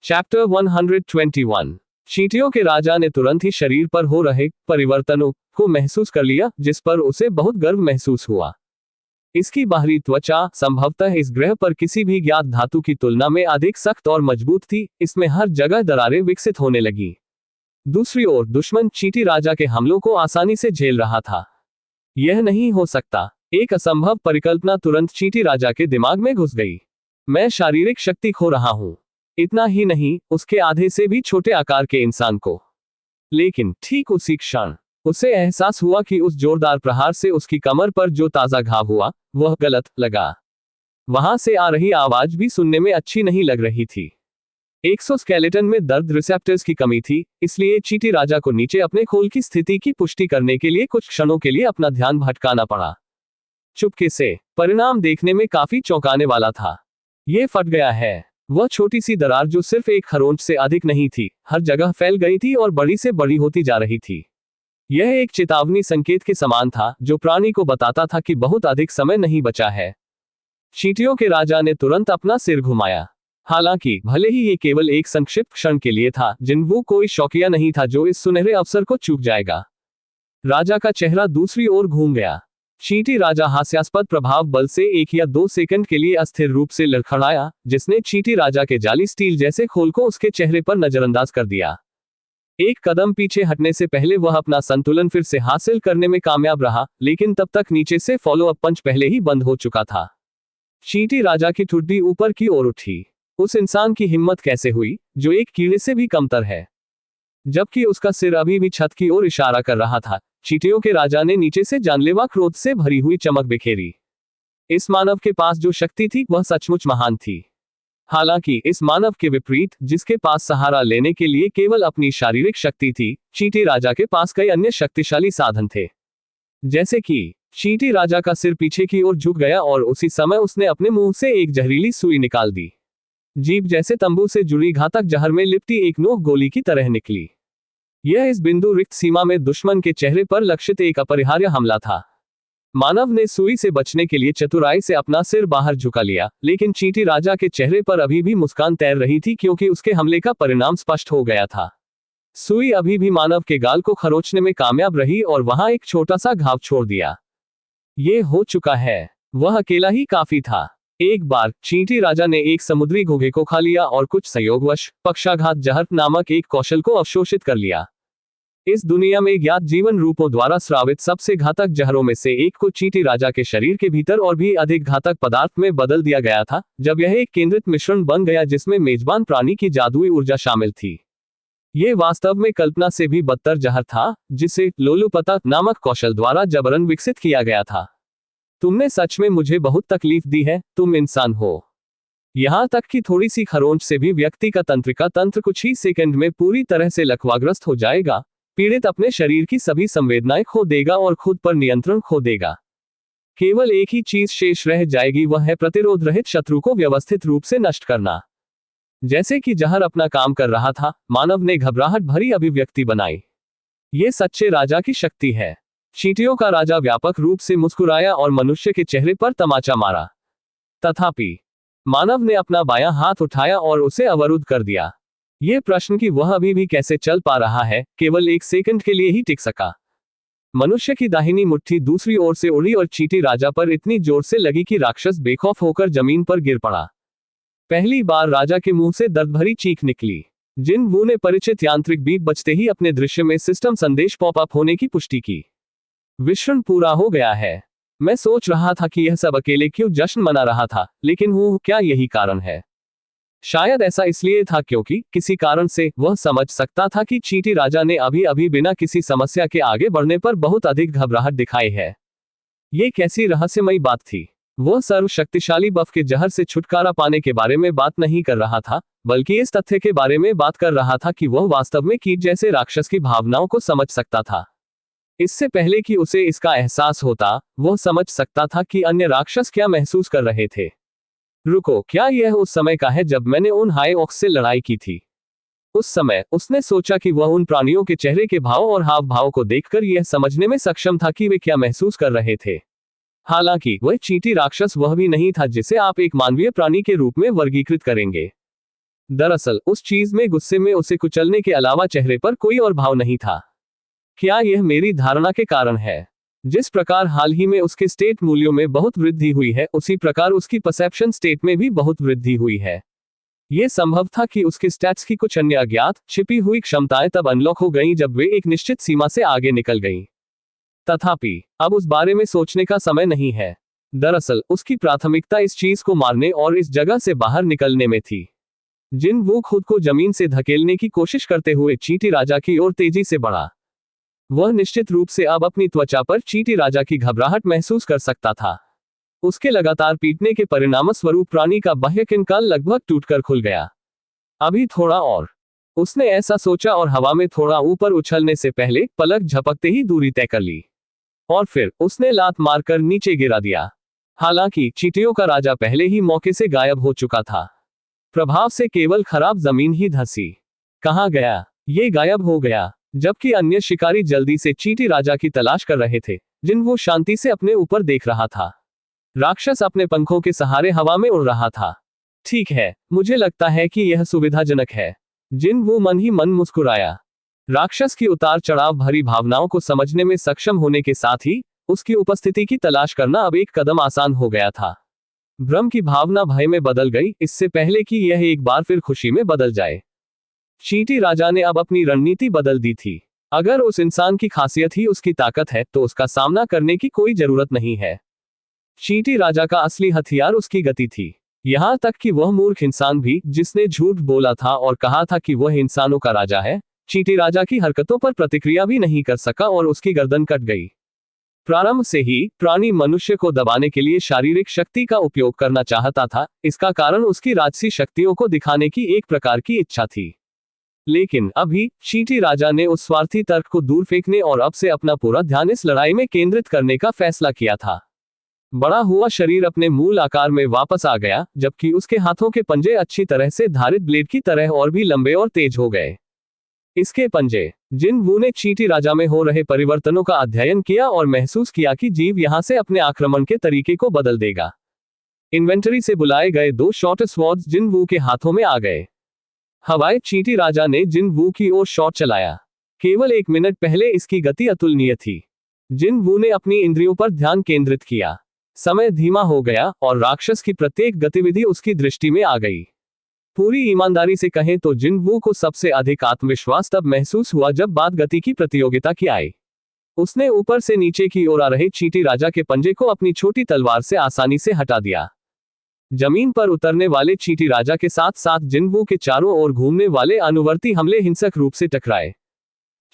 Chapter 121। चींटियों के राजा ने तुरंत ही शरीर पर हो रहे परिवर्तनों को महसूस कर लिया, जिस पर उसे बहुत गर्व महसूस हुआ। इसकी बाहरी त्वचा संभवतः इस ग्रह पर किसी भी ज्ञात धातु की तुलना में अधिक सख्त और मजबूत थी। इसमें हर जगह दरारें विकसित होने लगी। दूसरी ओर दुश्मन चींटी राजा के हमलों को आसानी से झेल रहा था। यह नहीं हो सकता। एक असंभव परिकल्पना तुरंत चींटी राजा के दिमाग में घुस गई। मैं शारीरिक शक्ति खो रहा हूं। इतना ही नहीं, उसके आधे से भी छोटे आकार के इंसान को। लेकिन ठीक उसी क्षण उसे एहसास हुआ कि उस जोरदार प्रहार से उसकी कमर पर जो ताजा घाव हुआ वह गलत लगा। वहां से आ रही आवाज भी सुनने में अच्छी नहीं लग रही थी। एक्सोस्केलेटन में दर्द रिसेप्टर्स की कमी थी, इसलिए चींटी राजा को नीचे अपने खोल की स्थिति की पुष्टि करने के लिए कुछ क्षणों के लिए अपना ध्यान भटकाना पड़ा। चुपके से परिणाम देखने में काफी चौंकाने वाला था। यह फट गया है। वह छोटी सी दरार जो सिर्फ एक खरोंच से अधिक नहीं थी, हर जगह फैल गई थी और बड़ी से बड़ी होती जा रही थी। यह एक चेतावनी संकेत के समान था, जो प्राणी को बताता था कि बहुत अधिक समय नहीं बचा है। चींटियों के राजा ने तुरंत अपना सिर घुमाया। हालांकि भले ही ये केवल एक संक्षिप्त क्षण के लिए था, जिन वो कोई शौकिया नहीं था जो इस सुनहरे अवसर को चूक जाएगा। राजा का चेहरा दूसरी ओर घूम गया। चींटी राजा हास्यास्पद प्रभाव बल से 1 या 2 सेकंड के लिए अस्थिर रूप से लड़खड़ाया, जिसने चींटी राजा के जाली स्टील जैसे खोल को उसके चेहरे पर नजरअंदाज कर दिया। एक कदम पीछे हटने से पहले वह अपना संतुलन फिर से हासिल करने में कामयाब रहा, लेकिन तब तक नीचे से फॉलो अप पंच पहले ही बंद हो चुका था। चींटी राजा की ठुड्डी ऊपर की ओर उठी। उस इंसान की हिम्मत कैसे हुई, जो एक कीड़े से भी कमतर है, जबकि उसका सिर अभी भी छत की ओर इशारा कर रहा था। चींटियों के राजा ने नीचे से जानलेवा क्रोध से भरी हुई चमक बिखेरी। इस मानव के पास जो शक्ति थी वह सचमुच महान थी। हालांकि इस मानव के विपरीत, जिसके पास सहारा लेने के लिए केवल अपनी शारीरिक शक्ति थी, चींटी राजा के पास कई अन्य शक्तिशाली साधन थे। जैसे कि चींटी राजा का सिर पीछे की ओर झुक गया और उसी समय उसने अपने मुंह से एक जहरीली सुई निकाल दी। जीभ जैसे तंबू से जुड़ी घातक जहर में लिपटी एक नोक गोली की तरह निकली। यह इस बिंदु रिक्त सीमा में दुश्मन के चेहरे पर लक्षित एक अपरिहार्य हमला था। मानव ने सुई से बचने के लिए चतुराई से अपना सिर बाहर झुका लिया, लेकिन चींटी राजा के चेहरे पर अभी भी मुस्कान तैर रही थी, क्योंकि उसके हमले का परिणाम स्पष्ट हो गया था। सुई अभी भी मानव के गाल को खरोचने में कामयाब रही और वहां एक छोटा सा घाव छोड़ दिया। ये हो चुका है। वह अकेला ही काफी था। एक बार चींटी राजा ने एक समुद्री घोंघे को खा लिया और कुछ संयोगवश पक्षाघात जहर नामक एक कौशल को अवशोषित कर लिया। इस दुनिया में ज्ञात जीवन रूपों द्वारा स्रावित सबसे घातक जहरों में से एक को चींटी राजा के शरीर के भीतर और भी अधिक घातक पदार्थ में बदल दिया गया था, जब यह एक केंद्रित मिश्रण बन गया जिसमें मेजबान प्राणी की जादुई ऊर्जा शामिल थी। ये वास्तव में कल्पना से भी बदतर जहर था, जिसे लोलुपता नामक कौशल द्वारा जबरन विकसित किया गया था। तुमने सच में मुझे बहुत तकलीफ दी है। तुम इंसान हो। यहां तक कि थोड़ी सी खरोंच से भी व्यक्ति का तंत्रिका तंत्र कुछ ही सेकंड में पूरी तरह से लकवाग्रस्त हो जाएगा। पीड़ित अपने शरीर की सभी संवेदनाएं खो देगा और खुद पर नियंत्रण खो देगा। केवल एक ही चीज शेष रह जाएगी, वह है प्रतिरोध रहित शत्रु को व्यवस्थित रूप से नष्ट करना। जैसे कि जहर अपना काम कर रहा था, मानव ने घबराहट भरी अभिव्यक्ति बनाई। ये सच्चे राजा की शक्ति है। चींटियों का राजा व्यापक रूप से मुस्कुराया और मनुष्य के चेहरे पर तमाचा मारा। तथापि मानव ने अपना बायां हाथ उठाया और उसे अवरुद्ध कर दिया। यह प्रश्न कि वह अभी भी कैसे चल पा रहा है, केवल 1 सेकंड के लिए ही टिक सका। मनुष्य की दाहिनी मुट्ठी दूसरी ओर से उड़ी और चींटी राजा पर इतनी जोर से लगी कि राक्षस बेखौफ होकर जमीन पर गिर पड़ा। पहली बार राजा के मुंह से दर्द भरी चीख निकली। जिन वो ने परिचित यांत्रिक बीप बजते ही अपने दृश्य में सिस्टम संदेश पॉपअप होने की पुष्टि की। विश्रण पूरा हो गया है। मैं सोच रहा था कि यह सब अकेले क्यों जश्न मना रहा था, लेकिन क्या यही कारण है? शायद ऐसा इसलिए था क्योंकि किसी कारण से वह समझ सकता था कि चींटी राजा ने अभी अभी बिना किसी समस्या के आगे बढ़ने पर बहुत अधिक घबराहट दिखाई है। ये कैसी रहस्यमयी बात थी। वह सर्वशक्तिशाली बफ के जहर से छुटकारा पाने के बारे में बात नहीं कर रहा था, बल्कि इस तथ्य के बारे में बात कर रहा था कि वह वास्तव में कीट जैसे राक्षस की भावनाओं को समझ सकता था। इससे पहले कि उसे इसका एहसास होता, वह समझ सकता था कि अन्य राक्षस क्या महसूस कर रहे थे। रुको, क्या यह उस समय का है जब मैंने उन हाई ऑक्स से लड़ाई की थी? उस समय उसने सोचा कि वह उन प्राणियों के चेहरे के भाव और हाव भाव को देखकर यह समझने में सक्षम था कि वे क्या महसूस कर रहे थे। हालांकि वह चींटी राक्षस वह भी नहीं था जिसे आप एक मानवीय प्राणी के रूप में वर्गीकृत करेंगे। दरअसल उस चीज में गुस्से में उसे कुचलने के अलावा चेहरे पर कोई और भाव नहीं था। क्या यह मेरी धारणा के कारण है? जिस प्रकार हाल ही में उसके स्टेट मूल्यों में बहुत वृद्धि हुई है, उसी प्रकार उसकी परसेप्शन स्टेट में भी बहुत वृद्धि हुई है। यह संभव था कि उसके स्टैट्स की कुछ अन्य अज्ञात छिपी हुई क्षमताएं तब अनलॉक हो गईं जब वे एक निश्चित सीमा से आगे निकल गईं। तथापि अब उस बारे में सोचने का समय नहीं है। दरअसल उसकी प्राथमिकता इस चीज को मारने और इस जगह से बाहर निकलने में थी। जिन वो खुद को जमीन से धकेलने की कोशिश करते हुए चींटी राजा की ओर तेजी से बढ़ा। वह निश्चित रूप से अब अपनी त्वचा पर चींटी राजा की घबराहट महसूस कर सकता था। उसके लगातार पीटने के परिणामस्वरूप प्राणी का बाह्य कंकाल लगभग टूटकर खुल गया। अभी थोड़ा और, उसने ऐसा सोचा और हवा में थोड़ा ऊपर उछलने से पहले पलक झपकते ही दूरी तय कर ली। और फिर उसने लात मारकर नीचे गिरा दिया। हालांकि चींटियों का राजा पहले ही मौके से गायब हो चुका था। प्रभाव से केवल खराब जमीन ही धंसी। कहाँ गया? ये गायब हो गया। जबकि अन्य शिकारी जल्दी से चींटी राजा की तलाश कर रहे थे, जिन वो शांति से अपने ऊपर देख रहा था। राक्षस अपने पंखों के सहारे हवा में उड़ रहा था। ठीक है, मुझे लगता है कि यह सुविधाजनक है। जिन वो मन ही मन मुस्कुराया। राक्षस की उतार चढ़ाव भरी भावनाओं को समझने में सक्षम होने के साथ ही उसकी उपस्थिति की तलाश करना अब एक कदम आसान हो गया था। भ्रम की भावना भय में बदल गई, इससे पहले कि यह एक बार फिर खुशी में बदल जाए। चींटी राजा ने अब अपनी रणनीति बदल दी थी। अगर उस इंसान की खासियत ही उसकी ताकत है तो उसका सामना करने की कोई जरूरत नहीं है। चींटी राजा का असली हथियार उसकी गति थी। यहां तक कि वह मूर्ख इंसान भी, जिसने झूठ बोला था और कहा था कि वह इंसानों का राजा है, चींटी राजा की हरकतों पर प्रतिक्रिया भी नहीं कर सका और उसकी गर्दन कट गई। प्रारंभ से ही प्राणी मनुष्य को दबाने के लिए शारीरिक शक्ति का उपयोग करना चाहता था। इसका कारण उसकी राजसी शक्तियों को दिखाने की एक प्रकार की इच्छा थी। लेकिन अभी चींटी राजा ने उस स्वार्थी तर्क को दूर फेंकने और अब से अपना पूरा ध्यान इस लड़ाई में केंद्रित करने का फैसला किया था। बड़ा हुआ शरीर अपने मूल आकार में वापस आ गया, जबकि उसके हाथों के पंजे अच्छी तरह से धारित ब्लेड की तरह और भी लंबे और तेज हो गए। इसके पंजे, जिन वू ने चींटी राजा में हो रहे परिवर्तनों का अध्ययन किया और महसूस किया कि जीव यहां से अपने आक्रमण के तरीके को बदल देगा। इन्वेंटरी से बुलाए गए 2 शॉर्ट स्वॉर्ड्स जिन वू के हाथों में आ गए। हवाई चींटी राजा ने जिन वू की ओर शॉट चलाया। केवल 1 मिनट पहले इसकी गति अतुलनीय थी। जिन वू ने अपनी इंद्रियों पर ध्यान केंद्रित किया। समय धीमा हो गया और राक्षस की प्रत्येक गतिविधि उसकी दृष्टि में आ गई। पूरी ईमानदारी से कहें तो जिन वू को सबसे अधिक आत्मविश्वास तब महसूस हुआ जब बात गति की प्रतियोगिता की आई। उसने ऊपर से नीचे की ओर आ रहे चींटी राजा के पंजे को अपनी छोटी तलवार से आसानी से हटा दिया। जमीन पर उतरने वाले चींटी राजा के साथ साथ जिन वू के चारों ओर घूमने वाले अनुवर्ती हमले हिंसक रूप से टकराए।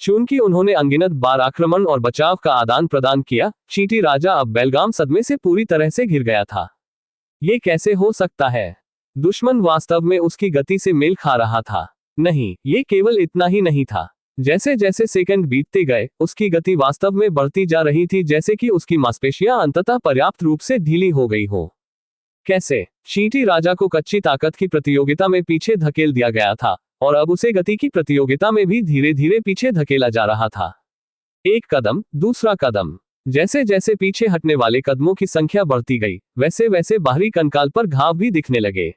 चूंकि उन्होंने अनगिनत बार आक्रमण और बचाव का आदान प्रदान किया, चींटी राजा अब बेलगाम सदमे से पूरी तरह से घिर गया था। ये कैसे हो सकता है? दुश्मन वास्तव में उसकी गति से मेल खा रहा था। नहीं, ये केवल इतना ही नहीं था। जैसे जैसे सेकंड बीतते गए, उसकी गति वास्तव में बढ़ती जा रही थी, जैसे कि उसकी मांसपेशियां अंततः पर्याप्त रूप से ढीली हो गई हो। कैसे? चींटी राजा को कच्ची ताकत की प्रतियोगिता में पीछे धकेल दिया गया था और अब उसे गति की प्रतियोगिता में भी धीरे धीरे पीछे धकेला जा रहा था। एक कदम, दूसरा कदम। जैसे जैसे पीछे हटने वाले कदमों की संख्या बढ़ती गई, वैसे वैसे बाहरी कंकाल पर घाव भी दिखने लगे।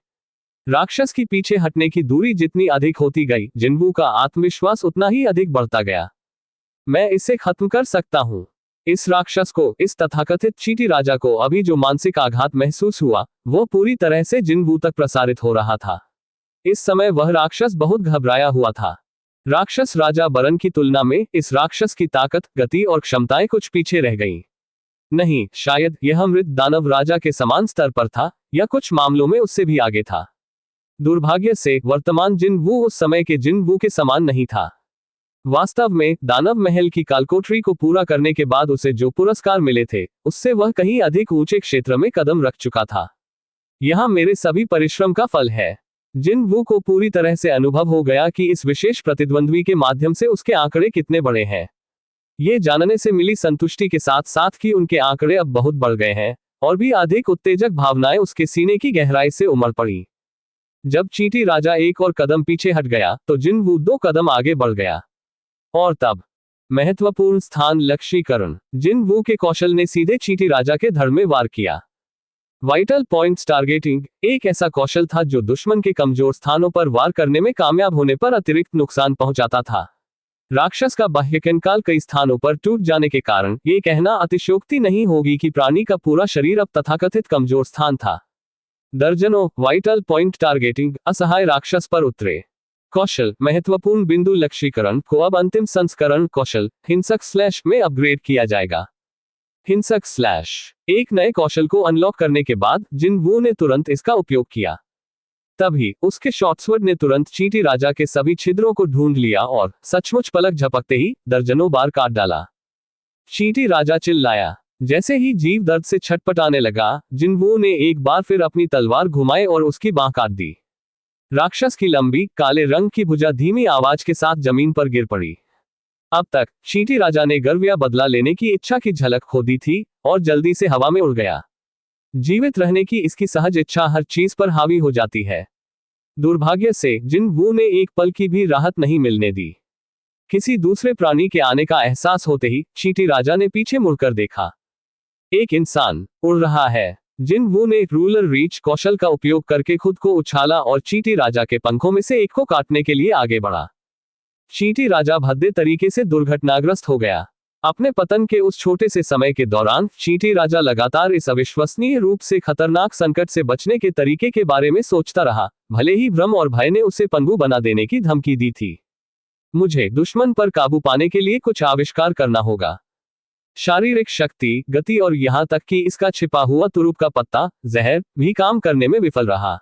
राक्षस की पीछे हटने की दूरी जितनी अधिक होती गई, जिनवू का आत्मविश्वास उतना ही अधिक बढ़ता गया। मैं इसे खत्म कर सकता हूं। इस राक्षस को, इस तथाकथित चींटी राजा को अभी जो मानसिक आघात महसूस हुआ, वो पूरी तरह से जिनवू तक प्रसारित हो रहा था। इस समय वह राक्षस बहुत घबराया हुआ था। राक्षस राजा बरन की तुलना में इस राक्षस की ताकत, गति और क्षमताएं कुछ पीछे रह गईं। नहीं, शायद यह मृत दानव राजा के समान स्तर पर था, या कुछ मामलों में उससे भी आगे था। दुर्भाग्य से वर्तमान जिन वू उस समय के जिन वू के समान नहीं था। वास्तव में दानव महल की कालकोठरी को पूरा करने के बाद उसे जो पुरस्कार मिले थे, उससे वह कहीं अधिक ऊंचे क्षेत्र में कदम रख चुका था। यहां मेरे सभी परिश्रम का फल है। जिन वू को पूरी तरह से अनुभव हो गया कि इस विशेष प्रतिद्वंद्वी के माध्यम से उसके आंकड़े कितने बड़े हैं। ये जानने से मिली संतुष्टि के साथ साथ कि उनके आंकड़े अब बहुत बढ़ गए हैं, और भी अधिक उत्तेजक भावनाएं उसके सीने की गहराई से उमड़ पड़ी। जब चींटी राजा एक और कदम पीछे हट गया, तो जिन वू 2 कदम आगे बढ़ गया। और तब महत्वपूर्ण स्थान लक्ष्यीकरण। जिन वू के कौशल ने सीधे चींटी राजा के धड़ में वार किया। वाइटल पॉइंट्स टारगेटिंग एक ऐसा कौशल था जो दुश्मन के कमजोर स्थानों पर वार करने में कामयाब होने पर अतिरिक्त नुकसान पहुंचाता था। राक्षस का बाह्य कंकाल कई स्थानों पर टूट जाने के कारण ये कहना अतिशयोक्ति नहीं होगी कि प्राणी का पूरा शरीर अब तथाकथित कमजोर स्थान था। दर्जनों वाइटल पॉइंट टारगेटिंग असहाय राक्षस पर उतरे। कौशल महत्वपूर्ण बिंदु लक्ष्यीकरण को अब अंतिम संस्करण कौशल हिंसक / में अपग्रेड किया जाएगा। हिंसक / एक नए कौशल को अनलॉक करने के बाद जिन वू ने तुरंत इसका उपयोग किया। तभी उसके शॉर्टस्वर्ड ने तुरंत चींटी राजा के सभी छिद्रों को ढूंढ लिया और सचमुच पलक झपकते ही दर्जनों बार काट डाला। चींटी राजा चिल्लाया। जैसे ही जीव दर्द से छटपटाने लगा, जिनवू ने एक बार फिर अपनी तलवार घुमाई और उसकी बांह काट दी। राक्षस की लंबी काले रंग की भुजा धीमी आवाज के साथ जमीन पर गिर पड़ी। अब तक चींटी राजा ने गर्व या बदला लेने की इच्छा की झलक खो दी थी और जल्दी से हवा में उड़ गया। जीवित रहने की इसकी सहज इच्छा हर चीज पर हावी हो जाती है। दुर्भाग्य से जिनवू ने एक पल की भी राहत नहीं मिलने दी। किसी दूसरे प्राणी के आने का एहसास होते ही चींटी राजा ने पीछे मुड़कर देखा। एक इंसान उड़ रहा है। जिनवू ने रूलर रीच कौशल का उपयोग करके खुद को उछाला और चींटी राजा के पंखों में से एक को काटने के लिए आगे बढ़ा। चींटी राजा भद्दे तरीके से दुर्घटनाग्रस्त हो गया। अपने पतन के उस छोटे से समय के दौरान चींटी राजा लगातार इस अविश्वसनीय रूप से खतरनाक संकट से बचने के तरीके के बारे में सोचता रहा, भले ही भ्रम और भय ने उसे पंगु बना देने की धमकी दी थी। मुझे दुश्मन पर काबू पाने के लिए कुछ आविष्कार करना होगा। शारीरिक शक्ति, गति और यहाँ तक कि इसका छिपा हुआ तुरुप का पत्ता, जहर, भी काम करने में विफल रहा।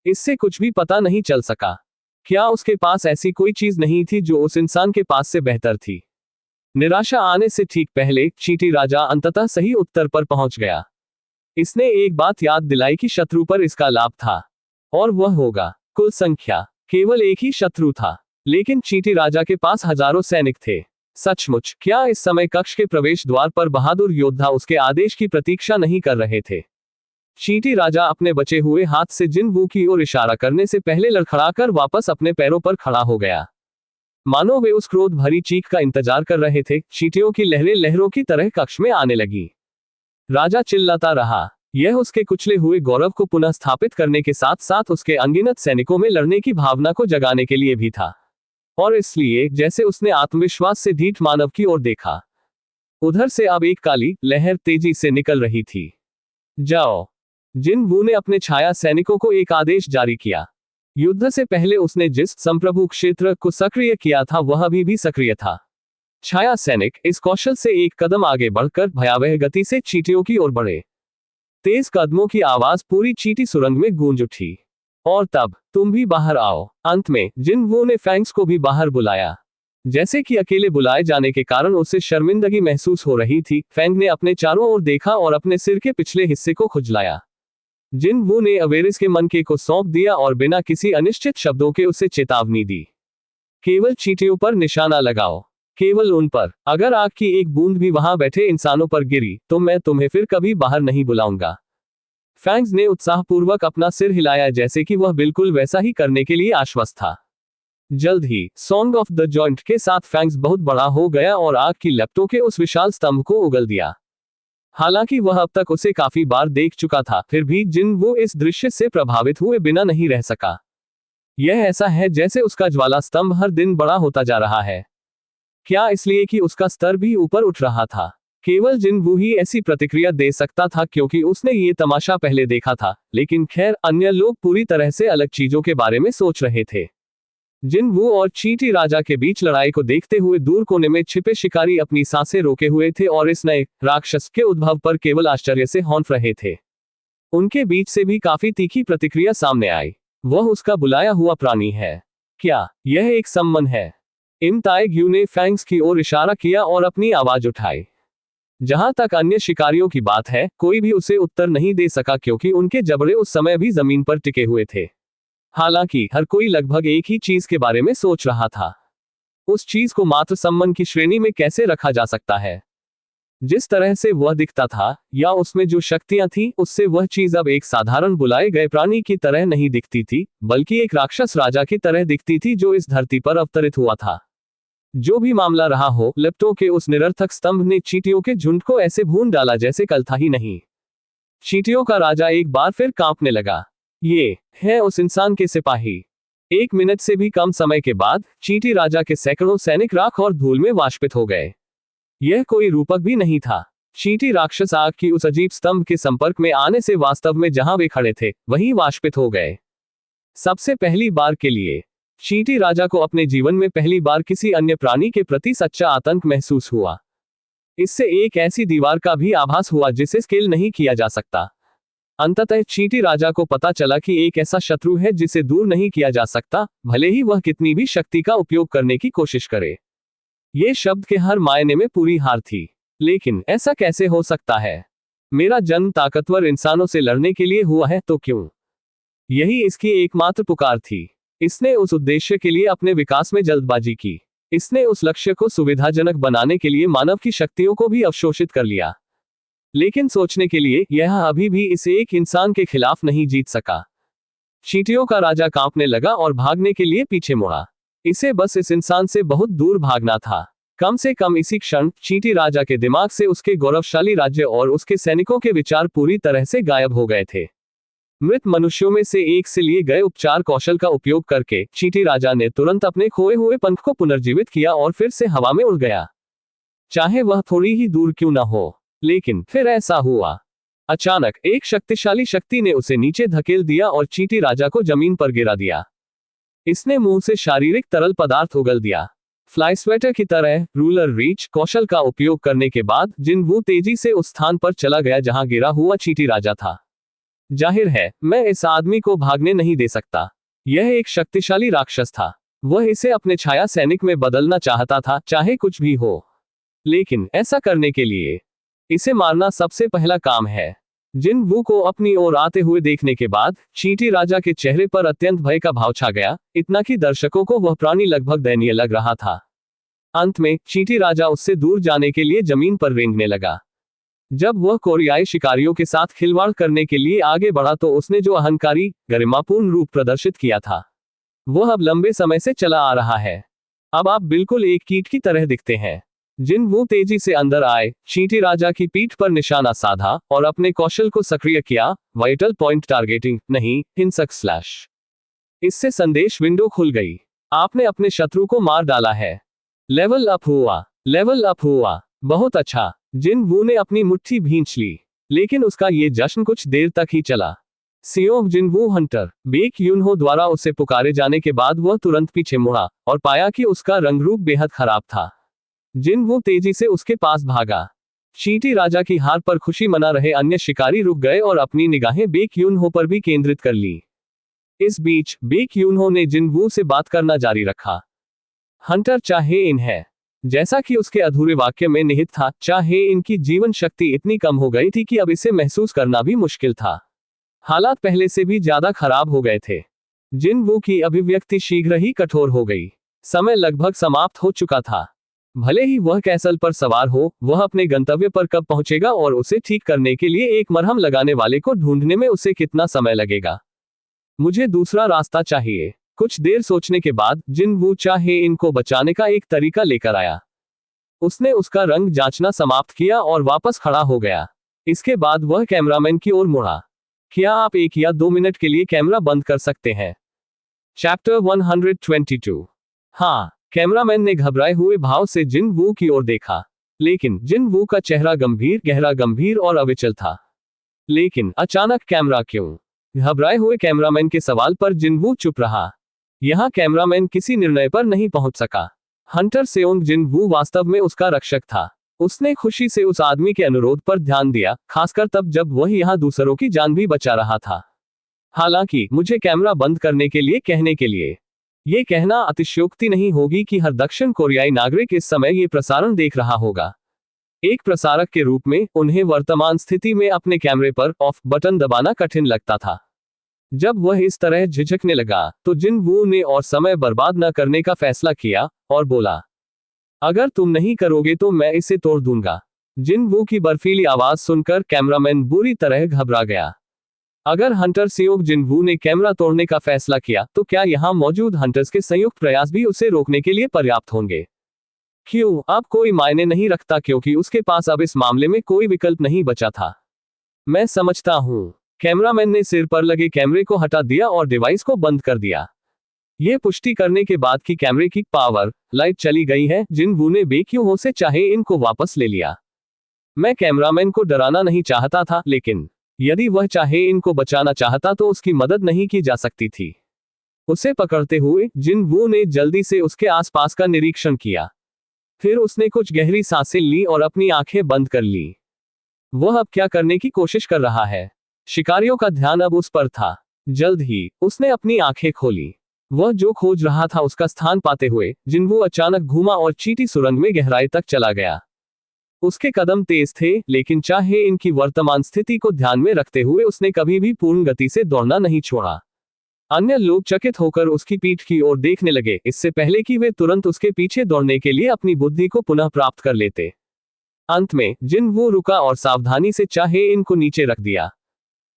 इससे कुछ भी पता नहीं चल सका। क्या उसके पास ऐसी कोई चीज नहीं थी जो उस इंसान के पास से बेहतर थी? निराशा आने से ठीक पहले चींटी राजा अंततः सही उत्तर पर पहुंच गया। इसने एक बात याद दिलाई कि शत्रु पर इसका लाभ था, और वह होगा कुल संख्या। केवल एक ही शत्रु था, लेकिन चींटी राजा के पास हजारों सैनिक थे। सचमुच क्या इस समय कक्ष के प्रवेश द्वार पर बहादुर योद्धा उसके आदेश की प्रतीक्षा नहीं कर रहे थे? चींटी राजा अपने बचे हुए हाथ से जिनवू की ओर इशारा करने से पहले लड़खड़ाकर वापस अपने पैरों पर खड़ा हो गया। मानो वे उस क्रोध भरी चीख का इंतजार कर रहे थे। चींटियों की लहरें लहरों की तरह कक्ष में आने लगी। राजा चिल्लाता रहा। यह उसके कुचले हुए गौरव को पुनः स्थापित करने के साथ साथ उसके अनगिनत सैनिकों में लड़ने की भावना को जगाने के लिए भी था। और इसलिए जैसे उसने आत्मविश्वास से ढीठ मानव की ओर देखा, उधर से अब एक काली लहर तेजी से निकल रही थी। जाओ। जिनवू ने अपने छाया सैनिकों को एक आदेश जारी किया। युद्ध से पहले उसने जिस संप्रभु क्षेत्र को सक्रिय किया था वह अभी भी सक्रिय था। छाया सैनिक इस कौशल से एक कदम आगे बढ़कर भयावह गति से चींटियों की ओर बढ़े। तेज कदमों की आवाज पूरी चींटी सुरंग में गूंज उठी। और तब तुम भी बाहर आओ। अंत में जिनवू ने फैंग्स को भी बाहर बुलाया। जैसे कि अकेले बुलाए जाने के कारण उसे शर्मिंदगी महसूस हो रही थी, फैंग ने अपने चारों ओर देखा और अपने सिर के पिछले हिस्से को खुजलाया। जिनवू ने अवेरिस के मन के को सौंप दिया और बिना किसी अनिश्चित शब्दों के उसे चेतावनी दी। केवल चींटियों पर निशाना लगाओ, केवल उन पर। अगर आग की एक बूंद भी वहां बैठे इंसानों पर गिरी तो मैं तुम्हें फिर कभी बाहर नहीं बुलाऊंगा। फैंग्स ने उत्साहपूर्वक अपना सिर हिलाया जैसे कि वह बिल्कुल वैसा ही करने के लिए आश्वस्त था। जल्द ही सॉन्ग ऑफ द जॉइंट के साथ फैंग्स बहुत बड़ा हो गया और आग की लपटों के उस विशाल स्तंभ को उगल दिया। हालांकि वह अब तक उसे काफी बार देख चुका था, फिर भी जिनवू इस दृश्य से प्रभावित हुए बिना नहीं रह सका। यह ऐसा है जैसे उसका ज्वाला स्तंभ हर दिन बड़ा होता जा रहा है। क्या इसलिए कि उसका स्तर भी ऊपर उठ रहा था? केवल जिनवू ही ऐसी प्रतिक्रिया दे सकता था क्योंकि उसने ये तमाशा पहले देखा था, लेकिन खैर अन्य लोग पूरी तरह से अलग चीजों के बारे में सोच रहे थे। जिनवू और चींटी राजा के बीच लड़ाई को देखते हुए दूर कोने में छिपे शिकारी अपनी सांसें रोके हुए थे और इस नए राक्षस के उद्भव पर केवल आश्चर्य से हौंफ रहे थे। उनके बीच से भी काफी तीखी प्रतिक्रिया सामने आई। वह उसका बुलाया हुआ प्राणी है। क्या यह एक सम्मन है? इम ताएग्यू ने फैंग्स की ओर इशारा किया और अपनी आवाज उठाई। जहां तक अन्य शिकारियों की बात है, कोई भी उसे उत्तर नहीं दे सका क्योंकि उनके जबड़े उस समय भी जमीन पर टिके हुए थे। हालांकि हर कोई लगभग एक ही चीज के बारे में सोच रहा था। उस चीज को मात्र सम्मन की श्रेणी में कैसे रखा जा सकता है? जिस तरह से वह दिखता था या उसमें जो शक्तियां थीं, उससे वह चीज अब एक साधारण बुलाए गए प्राणी की तरह नहीं दिखती थी, बल्कि एक राक्षस राजा की तरह दिखती थी जो इस धरती पर अवतरित हुआ था। जो भी मामला रहा हो, लपटों के उस निरर्थक स्तंभ ने चींटियों के झुंड को ऐसे भून डाला जैसे कल था ही नहीं। चींटियों का राजा एक बार फिर कांपने लगा। ये है उस इंसान के सिपाही। 1 मिनट से भी कम समय के बाद चींटी राजा के सैकड़ों सैनिक राख और धूल में वाष्पित हो गए। यह कोई रूपक भी नहीं था। चींटी राक्षस आग की उस अजीब स्तंभ के संपर्क में आने से वास्तव में जहां वे खड़े थे वहीं वाष्पित हो गए। सबसे पहली बार के लिए चींटी राजा को अपने जीवन में पहली बार किसी अन्य प्राणी के प्रति सच्चा आतंक महसूस हुआ। इससे एक ऐसी दीवार का भी आभास हुआ जिसे स्केल नहीं किया जा सकता। अंततः चींटी राजा को पता चला कि एक ऐसा शत्रु है जिसे दूर नहीं किया जा सकता, भले ही वह कितनी भी शक्ति का उपयोग करने की कोशिश करे। ये शब्द के हर मायने में पूरी हार थी। लेकिन ऐसा कैसे हो सकता है? मेरा जन्म ताकतवर इंसानों से लड़ने के लिए हुआ है तो क्यों? यही इसकी एकमात्र पुकार थी। इसने उस उद्देश्य के लिए अपने विकास में जल्दबाजी की। इसने उस लक्ष्य को सुविधाजनक बनाने के लिए मानव की शक्तियों को भी अवशोषित कर लिया। लेकिन सोचने के लिए यह अभी भी इस एक इंसान के खिलाफ नहीं जीत सका। चींटियों का राजा कांपने लगा और भागने के लिए पीछे मुड़ा। इसे बस इस इंसान से बहुत दूर भागना था। कम से कम इसी क्षण चींटी राजा के दिमाग से उसके गौरवशाली राज्य और उसके सैनिकों के विचार पूरी तरह से गायब हो गए थे। मृत मनुष्यों में से एक से लिए गए उपचार कौशल का उपयोग करके चींटी राजा ने तुरंत अपने खोए हुए पंख को पुनर्जीवित किया और फिर से हवा में उड़ गया, चाहे वह थोड़ी ही दूर क्यों न हो। लेकिन फिर ऐसा हुआ। अचानक एक शक्तिशाली शक्ति ने उसे नीचे धकेल दिया और चींटी राजा को जमीन पर गिरा दिया। इसने मुंह से शारीरिक तरल पदार्थ उगल दिया। फ्लाई स्वेटर की तरह रूलर रीच कौशल का उपयोग करने के बाद जिन वू तेजी से उस स्थान पर चला गया जहां गिरा हुआ चींटी राजा था। जाहिर है मैं इस आदमी को भागने नहीं दे सकता। यह एक शक्तिशाली राक्षस था। वह इसे अपने छाया सैनिक में बदलना चाहता था, चाहे कुछ भी हो। लेकिन ऐसा करने के लिए इसे मारना सबसे पहला काम है। जिन वू को अपनी ओर आते हुए देखने के बाद चींटी राजा के चेहरे पर अत्यंत भय का भाव छा गया, इतना कि दर्शकों को वह प्राणी लगभग दयनीय लग रहा था। अंत में चींटी राजा उससे दूर जाने के लिए जमीन पर रेंगने लगा। जब वह कोरियाई शिकारियों के साथ खिलवाड़ करने के लिए आगे बढ़ा तो उसने जो अहंकारी गरिमापूर्ण रूप प्रदर्शित किया था वह अब लंबे समय से चला आ रहा है। अब आप बिल्कुल एक कीट की तरह दिखते हैं। जिन वो तेजी से अंदर आए, चींटी राजा की पीठ पर निशाना साधा और अपने कौशल को सक्रिय किया। वाइटल पॉइंट टारगेटिंग नहीं, हिंसक स्लैश। इससे संदेश विंडो खुल गई। आपने अपने शत्रु को मार डाला है। लेवल अप हुआ, लेवल अप हुआ। बहुत अच्छा। जिन वू ने अपनी मुट्ठी भींच ली, लेकिन उसका ये जश्न कुछ देर तक ही चला। सियोंग जिन वू हंटर बेक यूनहो द्वारा उसे पुकारे जाने के बाद वह तुरंत पीछे मुड़ा और पाया कि उसका रंग रूप बेहद खराब था। जिन वू तेजी से उसके पास भागा। चींटी राजा की हार पर खुशी मना रहे अन्य शिकारी रुक गए और अपनी निगाहें बेक यूनहो पर भी केंद्रित कर ली। इस बीच बेक यूनहो ने जिन वू से बात करना जारी रखा। हंटर चाहे इन्हें, जैसा कि उसके अधूरे वाक्य में निहित था, चाहे इनकी जीवन शक्ति इतनी कम हो गई थी कि अब इसे महसूस करना भी मुश्किल था। हालात पहले से भी ज्यादा खराब हो गए थे। जिन वू की अभिव्यक्ति शीघ्र ही कठोर हो गई। समय लगभग समाप्त हो चुका था। भले ही वह कैसल पर सवार हो, वह अपने गंतव्य पर कब पहुंचेगा और उसे ठीक करने के लिए एक मरहम लगाने वाले को ढूंढने में उसे कितना समय लगेगा। मुझे दूसरा रास्ता चाहिए। कुछ देर सोचने के बाद जिन वू चाहे इनको बचाने का एक तरीका लेकर आया। उसने उसका रंग जांचना समाप्त किया और वापस खड़ा हो गया। इसके बाद वह कैमरामैन की ओर मुड़ा। क्या आप 1 या 2 मिनट के लिए कैमरा बंद कर सकते हैं? चैप्टर 122। हाँ, कैमरामैन ने घबराए हुए भाव से जिन वू की ओर देखा। लेकिन जिन वू का चेहरा गंभीर, गहरा गंभीर और अविचल था। लेकिन अचानक कैमरा क्यों? घबराए हुए कैमरामैन के सवाल पर जिन वू चुप रहा। यहाँ कैमरामैन किसी निर्णय पर नहीं पहुंच सका। हंटर सेओंग जिन वू वास्तव में उसका रक्षक था। उसने खुशी से उस आदमी के अनुरोध पर ध्यान दिया, खासकर तब जब वह यहाँ दूसरों की जान भी बचा रहा था। हालांकि मुझे कैमरा बंद करने के लिए कहने के लिए ये कहना अतिशयोक्ति नहीं होगी कि हर दक्षिण कोरियाई नागरिक इस समय ये प्रसारण देख रहा होगा। एक प्रसारक के रूप में उन्हें वर्तमान स्थिति में अपने कैमरे पर ऑफ बटन दबाना कठिन लगता था। जब वह इस तरह झिझकने लगा तो जिन वू ने और समय बर्बाद न करने का फैसला किया और बोला, अगर तुम नहीं करोगे तो मैं इसे तोड़ दूंगा। जिन वू की बर्फीली आवाज सुनकर कैमरामैन बुरी तरह घबरा गया। अगर हंटर सियोंग जिन वू ने कैमरा तोड़ने का फैसला किया तो क्या यहां मौजूद हंटर्स के संयुक्त प्रयास भी उसे रोकने के लिए पर्याप्त होंगे? क्यों? अब कोई मायने नहीं रखता क्योंकि उसके पास अब इस मामले में कोई विकल्प नहीं बचा था। मैं समझता हूँ। कैमरामैन ने सिर पर लगे कैमरे को हटा दिया और डिवाइस को बंद कर दिया। ये पुष्टि करने के बाद कि कैमरे की पावर लाइट चली गई है, जिन-वू ने बेक्यूहो से चाहे इनको वापस ले लिया। मैं कैमरामैन को डराना नहीं चाहता था, लेकिन यदि वह चाहे इनको बचाना चाहता तो उसकी मदद नहीं की जा सकती थी। उसे पकड़ते हुए जिन-वू ने जल्दी से उसके आसपास का निरीक्षण किया। फिर उसने कुछ गहरी सांसें ली और अपनी आंखें बंद कर ली। वह अब क्या करने की कोशिश कर रहा है? शिकारियों का ध्यान अब उस पर था। जल्द ही उसने अपनी आंखें खोली। वह जो खोज रहा था उसका स्थान पाते हुए जिन-वू अचानक घूमा और चींटी सुरंग में गहराई तक चला गया। उसके कदम तेज थे, लेकिन चाहे इनकी वर्तमान स्थिति को ध्यान में रखते हुए उसने कभी भी पूर्ण गति से दौड़ना नहीं छोड़ा। अन्य लोग चकित होकर उसकी पीठ की ओर देखने लगे, इससे पहले कि वे तुरंत उसके पीछे दौड़ने के लिए अपनी बुद्धि को पुनः प्राप्त कर लेते। अंत में जिन-वू रुका और सावधानी से चाहे इनको नीचे रख दिया।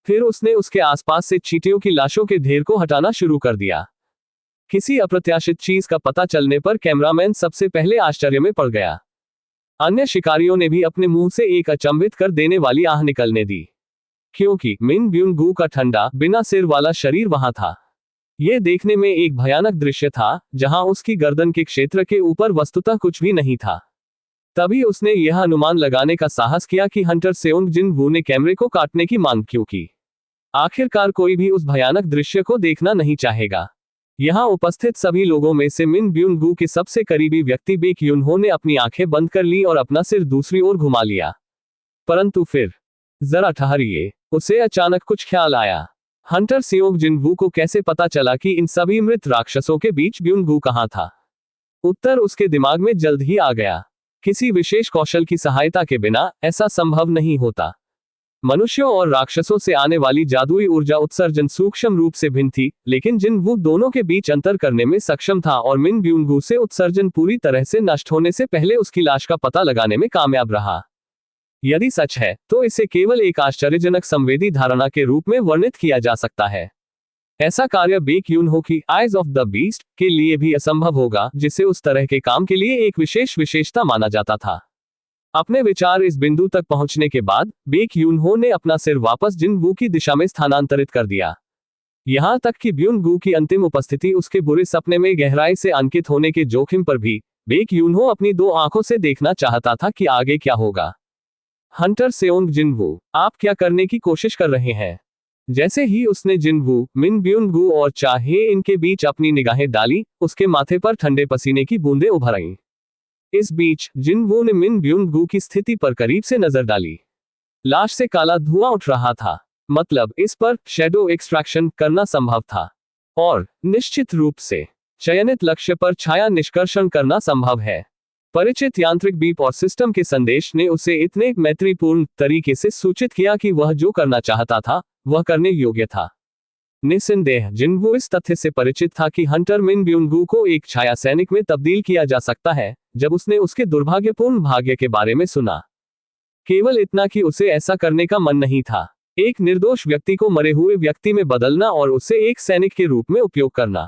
फिर उसने उसके आसपास से चींटियों की लाशों के ढेर को हटाना शुरू कर दिया। किसी अप्रत्याशित चीज का पता चलने पर कैमरामैन सबसे पहले आश्चर्य में पड़ गया। अन्य शिकारियों ने भी अपने मुंह से एक अचंभित कर देने वाली आह निकलने दी, क्योंकि मिन ब्यून-गू का ठंडा बिना सिर वाला शरीर वहां था। यह देखने में एक भयानक दृश्य था, जहां उसकी गर्दन के क्षेत्र के ऊपर वस्तुतः कुछ भी नहीं था। तभी उसने यह अनुमान लगाने का साहस किया कि हंटर सेओंग जिन-वू ने कैमरे को काटने की मांग क्यों की। आखिरकार कोई भी उस भयानक दृश्य को देखना नहीं चाहेगा। यहां उपस्थित सभी लोगों में से मिन ब्यून-गू के सबसे करीबी व्यक्ति बेक यून-हो ने अपनी आंखें बंद कर ली और अपना सिर दूसरी ओर घुमा लिया। परंतु फिर जरा ठहरिए, उसे अचानक कुछ ख्याल आया। हंटर सेओंग जिन-वू को कैसे पता चला कि इन सभी मृत राक्षसों के बीच ब्यून-गू कहां था? उत्तर उसके दिमाग में जल्द ही आ गया। किसी विशेष कौशल की सहायता के बिना ऐसा संभव नहीं होता। मनुष्यों और राक्षसों से आने वाली जादुई ऊर्जा उत्सर्जन सूक्ष्म रूप से भिन्न थी, लेकिन जिन-वू दोनों के बीच अंतर करने में सक्षम था और मिन ब्यून-गू से उत्सर्जन पूरी तरह से नष्ट होने से पहले उसकी लाश का पता लगाने में कामयाब रहा। यदि सच है, तो इसे केवल एक आश्चर्यजनक संवेदी धारणा के रूप में वर्णित किया जा सकता है। ऐसा कार्य बेक यून-हो की आइज ऑफ द बीस्ट के लिए भी असंभव होगा, जिसे उस तरह के काम के लिए एक विशेष विशेषता माना जाता था। अपने विचार इस बिंदु तक पहुंचने के बाद बेक यून-हो ने अपना सिर वापस जिन-वू की दिशा में स्थानांतरित कर दिया। यहां तक कि ब्यून-गू की अंतिम उपस्थिति उसके बुरे सपने में गहराई से अंकित होने के जोखिम पर भी बेक यून-हो अपनी दो आंखों से देखना चाहता था कि आगे क्या होगा। हंटर सेओंग जिन-वू, आप क्या करने की कोशिश कर रहे हैं? जैसे ही उसने जिन-वू, मिन ब्यून-गू और चाहे इनके बीच अपनी निगाहें डाली, उसके माथे पर ठंडे पसीने की बूंदें उभर आईं। इस बीच जिन-वू ने मिन ब्यून-गू की स्थिति पर करीब से नजर डाली। लाश से काला धुआं उठ रहा था, मतलब इस पर शैडो एक्सट्रैक्शन करना संभव था, और निश्चित रूप से चयनित लक्ष्य पर छाया निष्कर्षण करना संभव है। परिचित यांत्रिक बीप और सिस्टम के संदेश ने उसे इतने मैत्रीपूर्ण तरीके से सूचित किया कि वह जो करना चाहता था वह करने योग्य था। निस्संदेह जिन-वू इस तथ्य से परिचित था कि हंटर मिन ब्यून-गू को एक छाया सैनिक में तब्दील किया जा सकता है, जब उसने उसके दुर्भाग्यपूर्ण भाग्य के बारे में सुना। केवल इतना कि उसे ऐसा करने का मन नहीं था, एक निर्दोष व्यक्ति को मरे हुए व्यक्ति में बदलना और उसे एक सैनिक के रूप में उपयोग करना।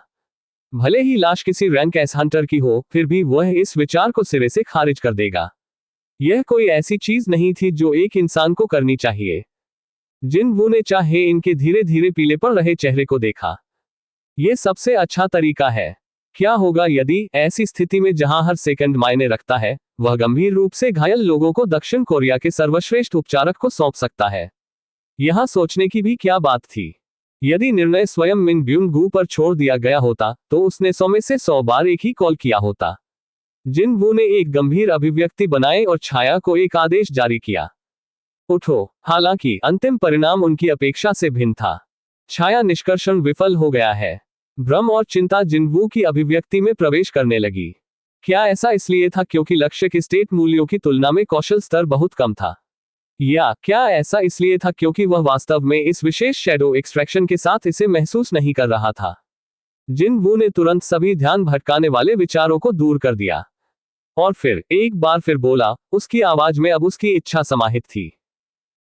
भले ही लाश किसी रैंक एस हंटर की हो, फिर भी वह इस विचार को सिरे से खारिज कर देगा। यह कोई ऐसी चीज नहीं थी जो एक इंसान को करनी चाहिए। जिन-वू ने चाहे इनके धीरे धीरे पीले पड़ रहे चेहरे को देखा। यह सबसे अच्छा तरीका है। क्या होगा यदि ऐसी स्थिति में जहां हर सेकंड मायने रखता है, वह गंभीर रूप से घायल लोगों को दक्षिण कोरिया के सर्वश्रेष्ठ उपचारक को सौंप सकता है? यहां सोचने की भी क्या बात थी। यदि निर्णय स्वयं मिन ब्यून-गू पर छोड़ दिया गया होता, तो उसने 100 में से 100 बार एक ही कॉल किया होता। जिन-वू ने एक गंभीर अभिव्यक्ति बनाए और छाया को एक आदेश जारी किया, उठो। हालांकि अंतिम परिणाम उनकी अपेक्षा से भिन्न था। छाया निष्कर्षण विफल हो गया है। भ्रम और चिंता जिन-वू की अभिव्यक्ति में प्रवेश करने लगी। क्या ऐसा इसलिए था क्योंकि लक्ष्य के स्टेट मूल्यों की तुलना में कौशल स्तर बहुत कम था? या क्या ऐसा इसलिए था क्योंकि वह वास्तव में इस विशेष शैडो एक्सट्रैक्शन के साथ इसे महसूस नहीं कर रहा था? जिन-वू ने तुरंत सभी ध्यान भटकाने वाले विचारों को दूर कर दिया और फिर एक बार फिर बोला, उसकी आवाज में अब उसकी इच्छा समाहित थी,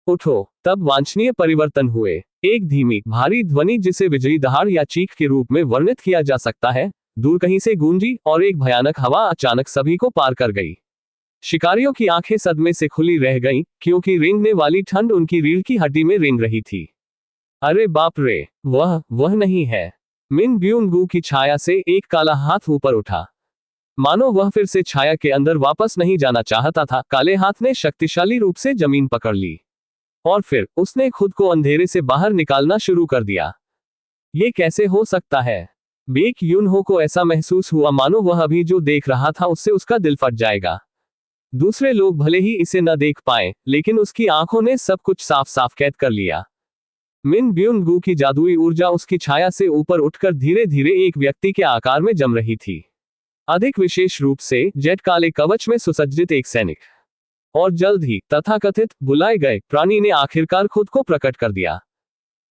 उठो। तब वांछनीय परिवर्तन हुए। एक धीमी भारी ध्वनि जिसे बिजली दहाड़ या चीख के रूप में वर्णित किया जा सकता है, दूर कहीं से गूंजी और एक भयानक हवा अचानक सभी को पार कर गई। शिकारियों की आंखें सदमे से खुली रह गईं, क्योंकि रेंगने वाली ठंड उनकी रीढ़ की हड्डी में रेंग रही थी। अरे बाप रे, वह नहीं है। मिन ब्यून गू की छाया से एक काला हाथ ऊपर उठा, मानो वह फिर से छाया के अंदर वापस नहीं जाना चाहता था। काले हाथ ने शक्तिशाली रूप से जमीन पकड़ ली और फिर उसने खुद को अंधेरे से बाहर निकालना शुरू कर दिया। ये कैसे हो सकता है? बेक यूनहो को ऐसा महसूस हुआ मानो वह अभी जो देख रहा था उससे उसका दिल फट जाएगा। दूसरे लोग भले ही इसे न देख पाए, लेकिन उसकी आंखों ने सब कुछ साफ साफ कैद कर लिया। मिन ब्यून गू की जादुई ऊर्जा उसकी छाया से ऊपर उठकर धीरे धीरे एक व्यक्ति के आकार में जम रही थी। अधिक विशेष रूप से जेट काले कवच में सुसज्जित एक सैनिक। और जल्द ही तथाकथित बुलाए गए प्राणी ने आखिरकार खुद को प्रकट कर दिया।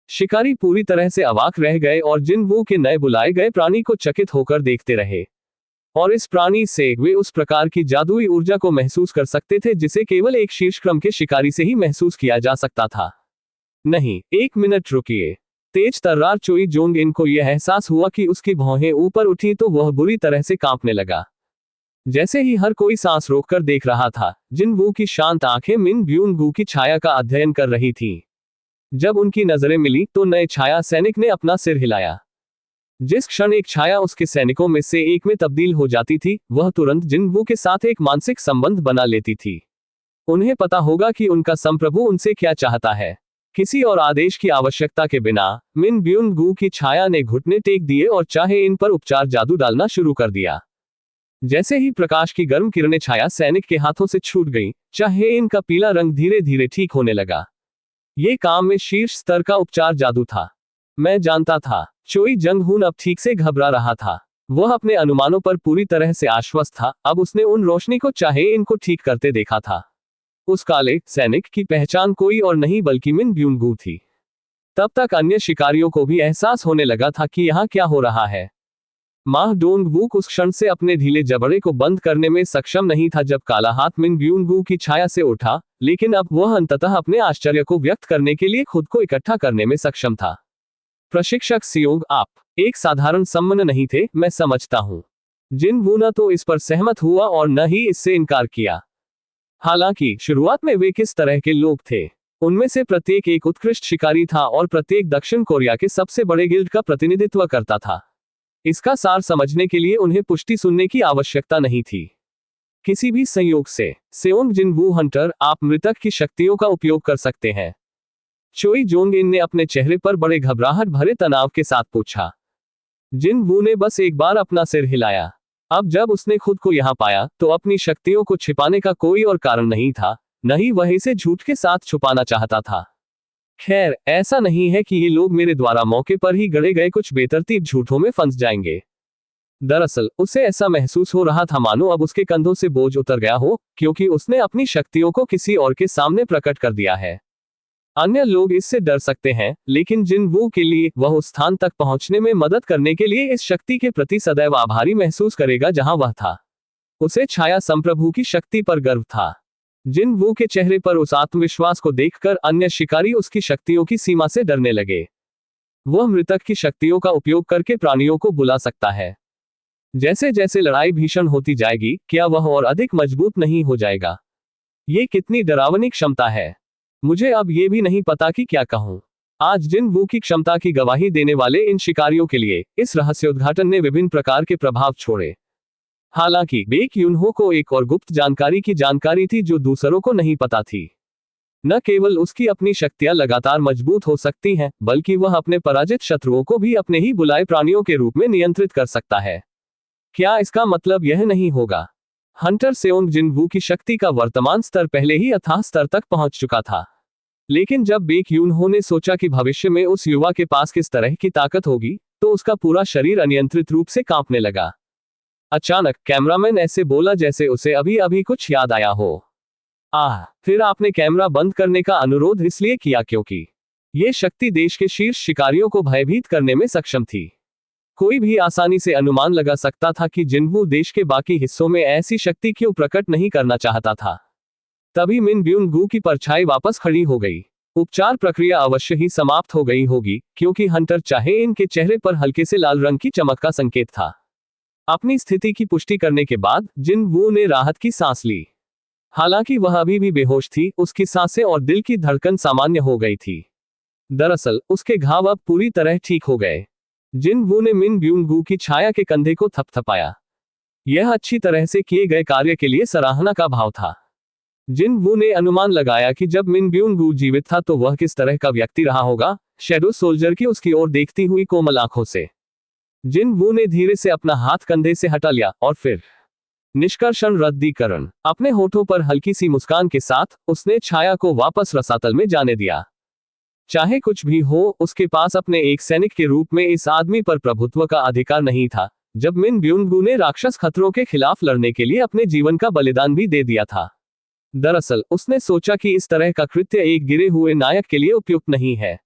शिकारी पूरी तरह से अवाक रह गए और जिन वू के नए बुलाए गए प्राणी को चकित होकर देखते रहे। और इस प्राणी से वे उस प्रकार की जादुई ऊर्जा को महसूस कर सकते थे जिसे केवल एक शीर्ष क्रम के शिकारी से ही महसूस किया जा सकता था। नहीं, एक मिनट रुकिए। तेज तर्रार चोई जोंग इन को यह एहसास हुआ कि उसकी भौहें ऊपर उठी तो वह बुरी तरह से कांपने लगा। जैसे ही हर कोई सांस रोककर देख रहा था, जिन वू की शांत आंखें मिन ब्यून गू की छाया का अध्ययन कर रही थीं। जब उनकी नजरें मिली तो नए छाया सैनिक ने अपना सिर हिलाया। जिस क्षण एक छाया उसके सैनिकों में से एक में तब्दील हो जाती थी, वह तुरंत जिन वू के साथ एक मानसिक संबंध बना लेती थी। उन्हें पता होगा कि उनका संप्रभु उनसे क्या चाहता है। किसी और आदेश की आवश्यकता के बिना मिन ब्यून गू की छाया ने घुटने टेक दिए और चाहे इन पर उपचार जादू डालना शुरू कर दिया। जैसे ही प्रकाश की गर्म किरणें छाया सैनिक के हाथों से छूट गईं, चाहे इनका पीला रंग धीरे धीरे ठीक होने लगा। ये काम में शीर्ष स्तर का उपचार जादू था। मैं जानता था। चोई जंग हुन अब ठीक से घबरा रहा था। वह अपने अनुमानों पर पूरी तरह से आश्वस्त था। अब उसने उन रोशनी को चाहे इनको ठीक करते देखा था। उस काले सैनिक की पहचान कोई और नहीं बल्कि मिन ब्यून गू थी। तब तक अन्य शिकारियों को भी एहसास होने लगा था कि यहाँ क्या हो रहा है। माह डोंग वूक उस क्षण से अपने ढीले जबड़े को बंद करने में सक्षम नहीं था जब काला हाथ मिन ब्यून गू की छाया से उठा, लेकिन अब वह अंततः अपने आश्चर्य को व्यक्त करने के लिए खुद को इकट्ठा करने में सक्षम था। प्रशिक्षक सियोंग, आप एक साधारण सम्मन नहीं थे, मैं समझता हूँ। जिन वू न तो इस पर सहमत हुआ और न ही इससे इनकार किया। हालांकि शुरुआत में वे किस तरह के लोग थे? उनमें से प्रत्येक एक उत्कृष्ट शिकारी था और प्रत्येक दक्षिण कोरिया के सबसे बड़े गिल्ड का प्रतिनिधित्व करता था। इसका सार समझने के लिए उन्हें पुष्टि सुनने की आवश्यकता नहीं थी। किसी भी संयोग से सेओंग जिन वू हंटर, आप मृतक की शक्तियों का उपयोग कर सकते हैं? चोई जोंग इन ने अपने चेहरे पर बड़े घबराहट भरे तनाव के साथ पूछा। जिन वू ने बस एक बार अपना सिर हिलाया। अब जब उसने खुद को यहाँ पाया तो अपनी शक्तियों को छिपाने का कोई और कारण नहीं था, न ही वह इसे झूठ के साथ छुपाना चाहता था। खैर, ऐसा नहीं है कि ये लोग मेरे द्वारा मौके पर ही गढ़े गए कुछ बेतरतीब झूठों में फंस जाएंगे। दरअसल उसे ऐसा महसूस हो रहा था मानो अब उसके कंधों से बोझ उतर गया हो, क्योंकि उसने अपनी शक्तियों को किसी और के सामने प्रकट कर दिया है। अन्य लोग इससे डर सकते हैं, लेकिन जिन वू के लिए वह उस स्थान तक पहुंचने में मदद करने के लिए इस शक्ति के प्रति सदैव आभारी महसूस करेगा जहां वह था। उसे छाया संप्रभु की शक्ति पर गर्व था। जिन वू के चेहरे पर उस आत्मविश्वास को देखकर अन्य शिकारी उसकी शक्तियों की सीमा से डरने लगे। वह मृतक की शक्तियों का उपयोग करके प्राणियों को बुला सकता है। जैसे जैसे लड़ाई भीषण होती जाएगी, क्या वह और अधिक मजबूत नहीं हो जाएगा? ये कितनी डरावनी क्षमता है। मुझे अब ये भी नहीं पता कि क्या कहूं। आज जिन वू की क्षमता की गवाही देने वाले इन शिकारियों के लिए इस रहस्योद्घाटन ने विभिन्न प्रकार के प्रभाव छोड़े। हालांकि बेक यूनहो को एक और गुप्त जानकारी की जानकारी थी जो दूसरों को नहीं पता थी। न केवल उसकी अपनी शक्तियां लगातार मजबूत हो सकती हैं, बल्कि वह अपने पराजित शत्रुओं को भी अपने ही बुलाए प्राणियों के रूप में नियंत्रित कर सकता है। क्या इसका मतलब यह नहीं होगा? हंटर सेओंग जिन वू की शक्ति का वर्तमान स्तर पहले ही अथाह स्तर तक पहुंच चुका था। लेकिन जब बेक यूनहो ने सोचा कि भविष्य में उस युवा के पास किस तरह की ताकत होगी, तो उसका पूरा शरीर अनियंत्रित रूप से कांपने लगा। अचानक कैमरामैन ऐसे बोला जैसे उसे अभी अभी कुछ याद आया हो। फिर आपने कैमरा बंद करने का अनुरोध इसलिए किया क्योंकि ये शक्ति देश के शीर्ष शिकारियों को भयभीत करने में सक्षम थी। कोई भी आसानी से अनुमान लगा सकता था कि जिनवू देश के बाकी हिस्सों में ऐसी शक्ति क्यों प्रकट नहीं करना चाहता था। तभी मिन ब्यून गू की परछाई वापस खड़ी हो गई। उपचार प्रक्रिया अवश्य ही समाप्त हो गई होगी, क्योंकि हंटर चाहे इनके चेहरे पर हल्के से लाल रंग की चमक का संकेत था। अपनी स्थिति की पुष्टि करने के बाद जिन वू ने राहत की सांस ली। हालांकि वह अभी भी बेहोश थी, उसकी सांसें और दिल की धड़कन सामान्य हो गई थी। दरअसल उसके घाव अब पूरी तरह ठीक हो गए। जिन वू ने मिन ब्यून गू की छाया के कंधे को थपथपाया। यह अच्छी तरह से किए गए कार्य के लिए सराहना का भाव था। जिन वू ने अनुमान लगाया कि जब मिन ब्यून गू जीवित था तो वह किस तरह का व्यक्ति रहा होगा, शैडो सोल्जर की उसकी ओर देखती हुई कोमल आंखों से। जिन वू ने धीरे से अपना हाथ कंधे से हटा लिया और फिर निष्कर्षण रद्दीकरण अपने होठों पर हल्की सी मुस्कान के साथ उसने छाया को वापस रसातल में जाने दिया। चाहे कुछ भी हो, उसके पास अपने एक सैनिक के रूप में इस आदमी पर प्रभुत्व का अधिकार नहीं था। जब मिन ब्यूनगू ने राक्षस खतरों के खिलाफ लड़ने के लिए अपने जीवन का बलिदान भी दे दिया था। दरअसल उसने सोचा कि इस तरह का कृत्य एक गिरे हुए नायक के लिए उपयुक्त नहीं है।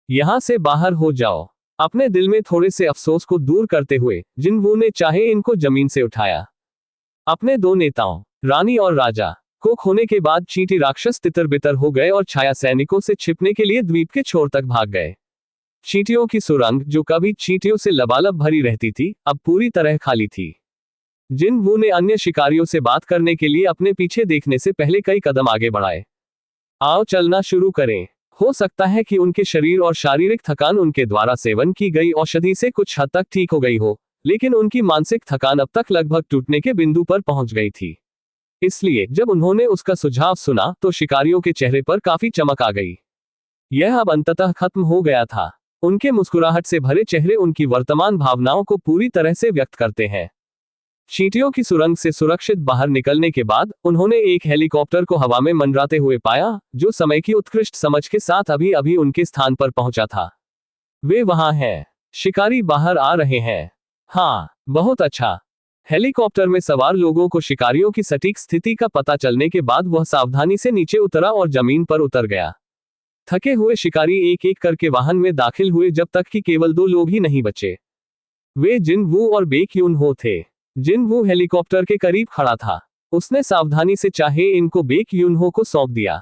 यहां से बाहर हो जाओ। अपने दिल में थोड़े से अफसोस को दूर करते हुए जिन वू ने चाहे इनको जमीन से उठाया। अपने दो नेताओं, रानी और राजा को खोने के बाद चींटी राक्षस तितर बितर हो गए और छाया सैनिकों से छिपने के लिए द्वीप के छोर तक भाग गए। चींटियों की सुरंग, जो कभी चींटियों से लबालब भरी रहती थी, अब पूरी तरह खाली थी। जिन वू ने अन्य शिकारियों से बात करने के लिए अपने पीछे देखने से पहले कई कदम आगे बढ़ाए। आओ चलना शुरू करें। हो सकता है कि उनके शरीर और शारीरिक थकान उनके द्वारा सेवन की गई औषधि से कुछ हद तक ठीक हो गई हो, लेकिन उनकी मानसिक थकान अब तक लगभग टूटने के बिंदु पर पहुंच गई थी। इसलिए जब उन्होंने उसका सुझाव सुना तो शिकारियों के चेहरे पर काफी चमक आ गई। यह अब अंततः खत्म हो गया था। उनके मुस्कुराहट से भरे चेहरे उनकी वर्तमान भावनाओं को पूरी तरह से व्यक्त करते हैं। चींटियों की सुरंग से सुरक्षित बाहर निकलने के बाद उन्होंने एक हेलीकॉप्टर को हवा में मंडराते हुए पाया, जो समय की उत्कृष्ट समझ के साथ अभी अभी उनके स्थान पर पहुंचा था। वे वहां हैं। शिकारी बाहर आ रहे हैं। हाँ, बहुत अच्छा। हेलीकॉप्टर में सवार लोगों को शिकारियों की सटीक स्थिति का पता चलने के बाद वह सावधानी से नीचे उतरा और जमीन पर उतर गया। थके हुए शिकारी एक एक करके वाहन में दाखिल हुए जब तक कि केवल 2 लोग ही नहीं बचे। वे जिन वू और बेक यून हो थे। जिन वू हेलीकॉप्टर के करीब खड़ा था। उसने सावधानी से चाहे इनको बेक यून हो को सौंप दिया।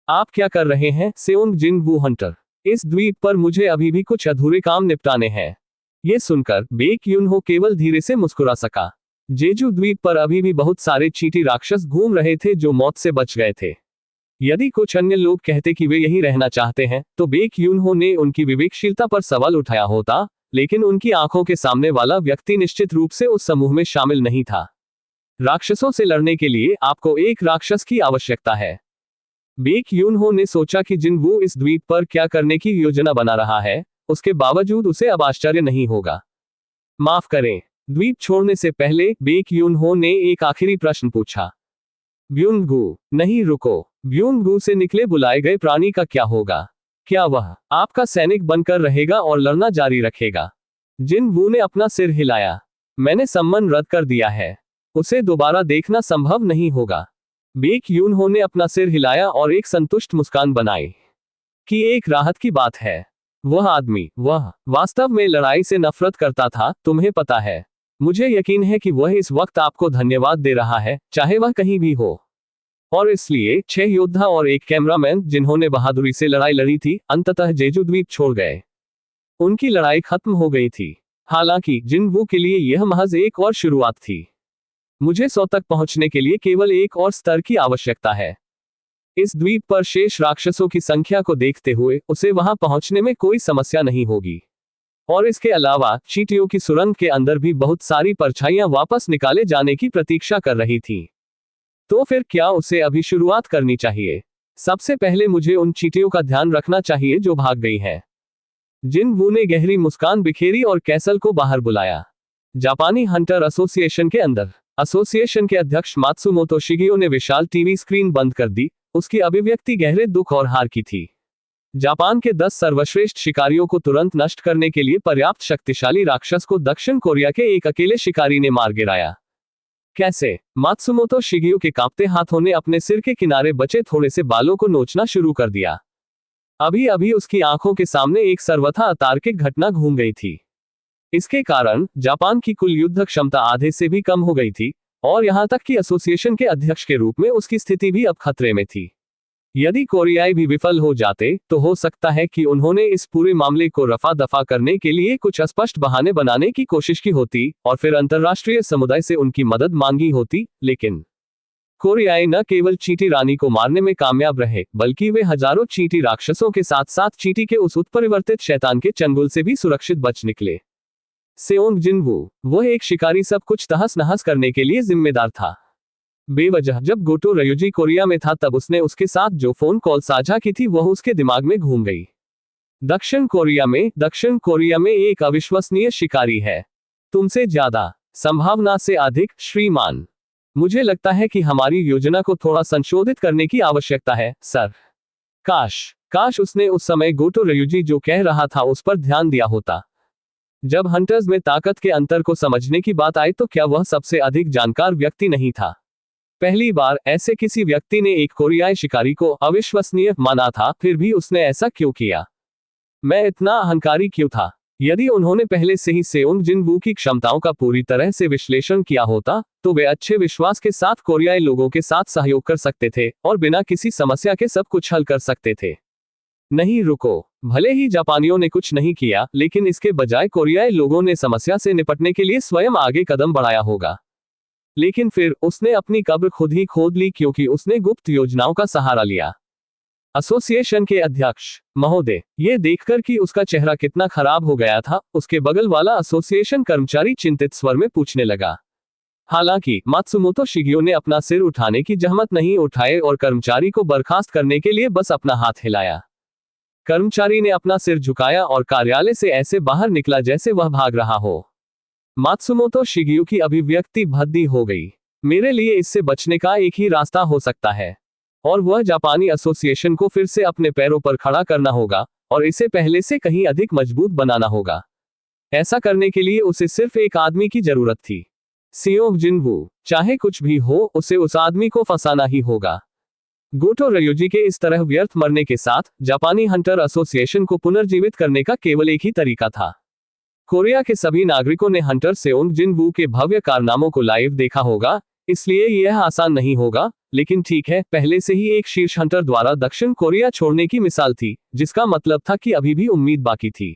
आप क्या कर रहे हैं, सेओंग जिन वू हंटर? इस द्वीप पर मुझे अभी भी कुछ अधूरे काम निपटाने हैं। ये सुनकर बेक यून हो केवल धीरे से मुस्कुरा सका। जेजू द्वीप पर अभी भी बहुत सारे चींटी राक्षस घूम रहे थे जो मौत से बच गए थे। यदि कुछ अन्य लोग कहते कि वे यही रहना चाहते हैं, तो बेक यून हो ने उनकी विवेकशीलता पर सवाल उठाया होता, लेकिन उनकी आंखों के सामने वाला व्यक्ति निश्चित रूप से उस समूह में शामिल नहीं था। राक्षसों से लड़ने के लिए आपको एक राक्षस की आवश्यकता है। बेक यून हो ने सोचा कि जिन वू इस द्वीप पर क्या करने की योजना बना रहा है, उसके बावजूद उसे अब आश्चर्य नहीं होगा। माफ करें। द्वीप छोड़ने से पहले बेक यून हो ने एक आखिरी प्रश्न पूछा। ब्यूनगू, नहीं रुको। ब्यूनगू से निकले बुलाए गए प्राणी का क्या होगा? क्या वह आपका सैनिक बनकर रहेगा और लड़ना जारी रखेगा? जिन वू ने अपना सिर हिलाया। मैंने सम्मान रद्द कर दिया है। उसे दोबारा देखना संभव नहीं होगा। बेक यून हो ने अपना सिर हिलाया और एक संतुष्ट मुस्कान बनाई। कि एक राहत की बात है। वह आदमी, वह वास्तव में लड़ाई से नफरत करता था, तुम्हें पता है। मुझे यकीन है कि वह इस वक्त आपको धन्यवाद दे रहा है, चाहे वह कहीं भी हो। और इसलिए 6 योद्धा और एक कैमरामैन जिन्होंने बहादुरी से लड़ाई लड़ी थी, अंततः जेजू द्वीप छोड़ गए। उनकी लड़ाई खत्म हो गई थी। हालांकि जिन वू के लिए यह महज एक और शुरुआत थी। मुझे 100 तक पहुंचने के लिए केवल एक और स्तर की आवश्यकता है। इस द्वीप पर शेष राक्षसों की संख्या को देखते हुए उसे वहां पहुंचने में कोई समस्या नहीं होगी। और इसके अलावा चींटियों की सुरंग के अंदर भी बहुत सारी परछाइयां वापस निकाले जाने की प्रतीक्षा कर रही थी। तो फिर क्या उसे अभी शुरुआत करनी चाहिए? सबसे पहले मुझे उन चींटियों का ध्यान रखना चाहिए जो भाग गई हैं। जिन वू ने गहरी मुस्कान बिखेरी और कैसल को बाहर बुलाया। जापानी हंटर एसोसिएशन के अंदर एसोसिएशन के अध्यक्ष मात्सुमोतो शिगियो ने विशाल टीवी स्क्रीन बंद कर दी। उसकी अभिव्यक्ति गहरे दुख और हार की थी। जापान के 10 सर्वश्रेष्ठ शिकारियों को तुरंत नष्ट करने के लिए पर्याप्त शक्तिशाली राक्षस को दक्षिण कोरिया के एक अकेले शिकारी ने मार गिराया। कैसे? मात्सुमोतो शिगियो के कांपते हाथों ने अपने सिर के किनारे बचे थोड़े से बालों को नोचना शुरू कर दिया। अभी अभी उसकी आंखों के सामने एक सर्वथा अतार्किक घटना घूम गई थी। इसके कारण जापान की कुल युद्ध क्षमता आधे से भी कम हो गई थी, और यहां तक कि एसोसिएशन के अध्यक्ष के रूप में उसकी स्थिति भी अब खतरे में थी। यदि कोरियाई भी विफल हो जाते, तो हो सकता है कि उन्होंने इस पूरे मामले को रफा दफा करने के लिए कुछ अस्पष्ट बहाने बनाने की कोशिश की होती, और फिर अंतर्राष्ट्रीय समुदाय से उनकी मदद मांगी होती, लेकिन कोरियाई न केवल चींटी रानी को मारने में कामयाब रहे, बल्कि वे हजारों चींटी राक्षसों के साथ साथ चींटी के उस उत्परिवर्तित शैतान के चंगुल से भी सुरक्षित बच निकले। सेओंग जिनवू, वह एक शिकारी सब कुछ तहस नहस करने के लिए जिम्मेदार था। बेवजह जब गोटो रयोजी कोरिया में था तब उसने उसके साथ जो फोन कॉल साझा की थी वह उसके दिमाग में घूम गई। दक्षिण कोरिया में एक अविश्वसनीय शिकारी है। तुमसे ज्यादा, संभावना से अधिक, श्रीमान। मुझे लगता है कि हमारी योजना को थोड़ा संशोधित करने की आवश्यकता है, सर। काश उसने उस समय गोटो रयोजी जो कह रहा था उस पर ध्यान दिया होता। जब हंटर्स में ताकत के अंतर को समझने की बात आई तो क्या वह सबसे अधिक जानकार व्यक्ति नहीं था? पहली बार ऐसे किसी व्यक्ति ने एक कोरियाई शिकारी को अविश्वसनीय माना था, फिर भी उसने ऐसा क्यों किया? मैं इतना अहंकारी क्यों था? यदि उन्होंने पहले से ही सेओंग जिनवू की क्षमताओं का पूरी तरह से विश्लेषण किया होता, तो वे अच्छे विश्वास के साथ कोरियाई लोगों के साथ सहयोग कर सकते थे और बिना किसी समस्या के सब कुछ हल कर सकते थे। नहीं रुको, भले ही जापानियों ने कुछ नहीं किया, लेकिन इसके बजाय कोरियाई लोगों ने समस्या से निपटने के लिए स्वयं आगे कदम बढ़ाया होगा। लेकिन फिर उसने अपनी कब्र खुद ही खोद ली क्योंकि उसने गुप्त योजनाओं का सहारा लिया। एसोसिएशन के अध्यक्ष महोदय, ये देखकर कि उसका चेहरा कितना खराब हो गया था, उसके बगल वाला एसोसिएशन कर्मचारी चिंतित स्वर में पूछने लगा। हालांकि मात्सुमोतो शिगियो ने अपना सिर उठाने की जहमत नहीं उठाए और कर्मचारी को बर्खास्त करने के लिए बस अपना हाथ हिलाया। कर्मचारी ने अपना सिर झुकाया और कार्यालय से ऐसे बाहर निकला जैसे वह भाग रहा हो। मात्सुमोतो शिगियो की अभिव्यक्ति भद्दी हो गई। मेरे लिए इससे बचने का एक ही रास्ता हो सकता है, और वह जापानी एसोसिएशन को फिर से अपने पैरों पर खड़ा करना होगा और इसे पहले से कहीं अधिक मजबूत बनाना होगा। ऐसा करने के लिए उसे सिर्फ एक आदमी की जरूरत थी, सेओंग जिनवू। चाहे कुछ भी हो, उसे उस आदमी को फंसाना ही होगा। गोटो रयोजी के इस तरह व्यर्थ मरने के साथ जापानी हंटर एसोसिएशन को पुनर्जीवित करने का केवल एक ही तरीका था। कोरिया के सभी नागरिकों ने हंटर सेओंग जिनवू के भव्य कारनामों को लाइव देखा होगा, इसलिए यह आसान नहीं होगा, लेकिन ठीक है, पहले से ही एक शीर्ष हंटर द्वारा दक्षिण कोरिया छोड़ने की मिसाल थी, जिसका मतलब था कि अभी भी उम्मीद बाकी थी।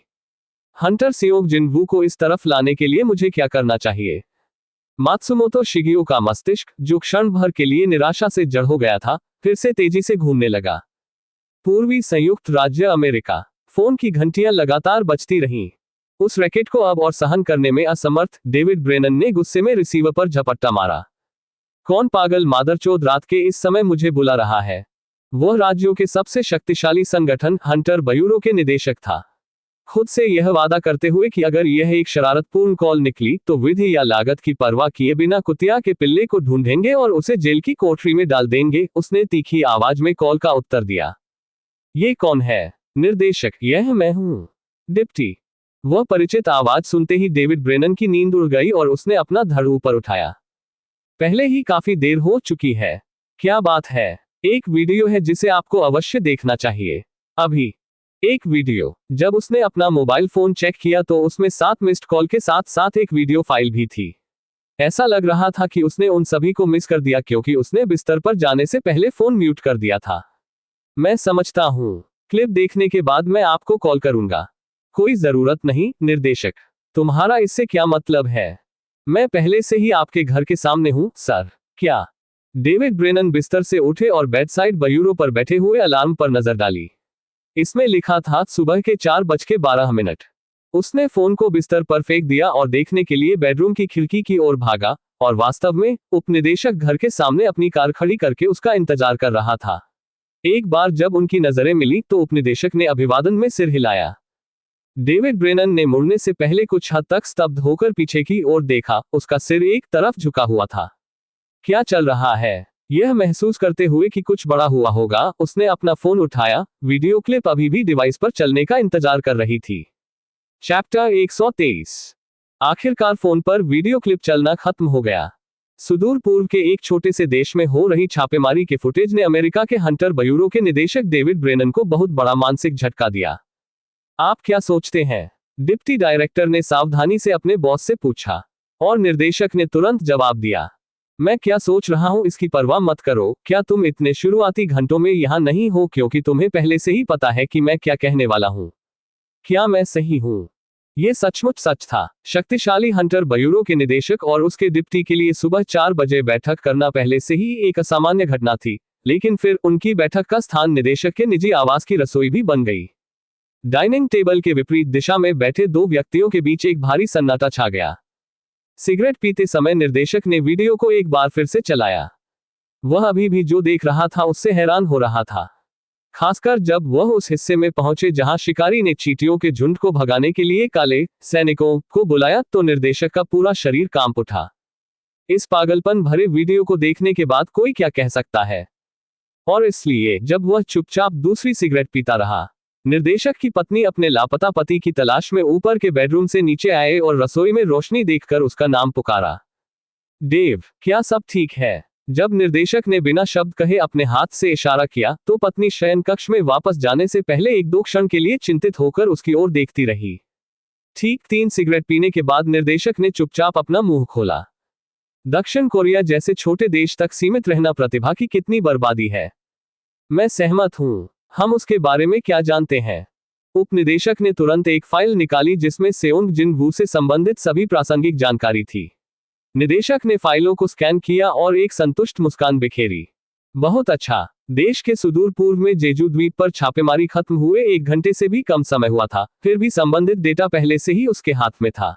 हंटर सेओंग जिनवू को इस तरफ लाने के लिए मुझे क्या करना चाहिए? मात्सुमोतो शिगियो का मस्तिष्क, जो क्षण भर के लिए निराशा से जड़ हो गया था, फिर से तेजी से घूमने लगा। पूर्वी संयुक्त राज्य अमेरिका। फोन की घंटियां लगातार बजती रहीं। उस रैकेट को अब और सहन करने में असमर्थ डेविड ब्रेनन ने गुस्से में रिसीवर पर झपट्टा मारा। कौन पागल मादरचोद रात के इस समय मुझे बुला रहा है? वह राज्यों के सबसे शक्तिशाली संगठन हंटर ब्यूरो के निदेशक था। खुद से यह वादा करते हुए कि अगर यह एक शरारतपूर्ण कॉल निकली तो विधि या लागत की परवाह किए बिना कुतिया के पिल्ले को ढूंढेंगे और उसे जेल की कोठरी में डाल देंगे, उसने तीखी आवाज में कॉल का उत्तर दिया। ये कौन है? निर्देशक, यह मैं हूं, डिप्टी। वह परिचित आवाज सुनते ही डेविड ब्रेनन की नींद उड़ गई और उसने अपना धड़ ऊपर उठाया। पहले ही काफी देर हो चुकी है। क्या बात है? एक वीडियो है जिसे आपको अवश्य देखना चाहिए। अभी एक वीडियो। जब उसने अपना मोबाइल फोन चेक किया तो उसमें 7 मिस्ड कॉल के साथ साथ एक वीडियो फाइल भी थी। ऐसा लग रहा था कि उसने उन सभी को मिस कर दिया क्योंकि उसने बिस्तर पर जाने से पहले फोन म्यूट कर दिया था। मैं समझता हूं, क्लिप देखने के बाद मैं आपको कॉल करूंगा। कोई जरूरत नहीं, निर्देशक। तुम्हारा इससे क्या मतलब है? मैं पहले से ही आपके घर के सामने हूं, सर। क्या? डेविड ब्रेनन बिस्तर से उठे और बेडसाइड ब्यूरो पर बैठे हुए अलार्म पर नजर डाली। इसमें लिखा था सुबह के 4:12। उसने फोन को बिस्तर पर फेंक दिया और देखने के लिए बेडरूम की खिड़की की ओर भागा, और वास्तव में उपनिदेशक घर के सामने अपनी कार खड़ी करके उसका इंतजार कर रहा था। एक बार जब उनकी नजरें मिली तो उपनिदेशक ने अभिवादन में सिर हिलाया। डेविड ब्रेनन ने मुड़ने से पहले कुछ हद तक स्तब्ध होकर पीछे की ओर देखा, उसका सिर एक तरफ झुका हुआ था। क्या चल रहा है? यह महसूस करते हुए कि कुछ बड़ा हुआ होगा, उसने अपना फोन उठाया। वीडियो क्लिप अभी भी डिवाइस पर चलने का इंतजार कर रही थी। चैप्टर 123। आखिरकार फोन पर वीडियो क्लिप चलना खत्म हो गया। सुदूर पूर्व के एक छोटे से देश में हो रही छापेमारी के फुटेज ने अमेरिका के हंटर ब्यूरो के निदेशक डेविड ब्रेनन को बहुत बड़ा मानसिक झटका दिया। आप क्या सोचते हैं? डिप्टी डायरेक्टर ने सावधानी से अपने बॉस से पूछा, और निर्देशक ने तुरंत जवाब दिया, मैं क्या सोच रहा हूं इसकी परवाह मत करो। क्या तुम इतने शुरुआती घंटों में यहां नहीं हो क्योंकि तुम्हें पहले से ही पता है कि मैं क्या कहने वाला हूं? क्या मैं सही हूं? ये सचमुच सच था। शक्तिशाली हंटर ब्यूरो के निदेशक और उसके डिप्टी के लिए सुबह 4 बजे बैठक करना पहले से ही एक असामान्य घटना थी, लेकिन फिर उनकी बैठक का स्थान निदेशक के निजी आवास की रसोई भी बन गई। डाइनिंग टेबल के विपरीत दिशा में बैठे दो व्यक्तियों के बीच एक भारी सन्नाटा छा गया। सिगरेट पीते समय निर्देशक ने वीडियो को एक बार फिर से चलाया। वह अभी भी जो देख रहा था उससे हैरान हो रहा था, खासकर जब वह उस हिस्से में पहुंचे जहां शिकारी ने चींटियों के झुंड को भगाने के लिए काले सैनिकों को बुलाया तो निर्देशक का पूरा शरीर कांप उठा। इस पागलपन भरे वीडियो को देखने के बाद कोई क्या कह सकता है। और इसलिए जब वह चुपचाप दूसरी सिगरेट पीता रहा, निर्देशक की पत्नी अपने लापता पति की तलाश में ऊपर के बेडरूम से नीचे आए और रसोई में रोशनी देखकर उसका नाम पुकारा। डेव, क्या सब ठीक है? जब निर्देशक ने बिना शब्द कहे अपने हाथ से इशारा किया तो पत्नी शयन कक्ष में वापस जाने से पहले 1-2 क्षण के लिए चिंतित होकर उसकी ओर देखती रही। ठीक 3 सिगरेट पीने के बाद निर्देशक ने चुपचाप अपना मुंह खोला। दक्षिण कोरिया जैसे छोटे देश तक सीमित रहना प्रतिभा की कितनी बर्बादी है। मैं सहमत हूं। हम उसके बारे में क्या जानते हैं? उपनिदेशक ने तुरंत एक फाइल निकाली जिसमें सेओंग जिन वू से संबंधित सभी प्रासंगिक जानकारी थी। निदेशक ने फाइलों को स्कैन किया और एक संतुष्ट मुस्कान बिखेरी। बहुत अच्छा। देश के सुदूर पूर्व में जेजू द्वीप पर छापेमारी खत्म हुए 1 घंटे से भी कम समय हुआ था, फिर भी संबंधित डेटा पहले से ही उसके हाथ में था।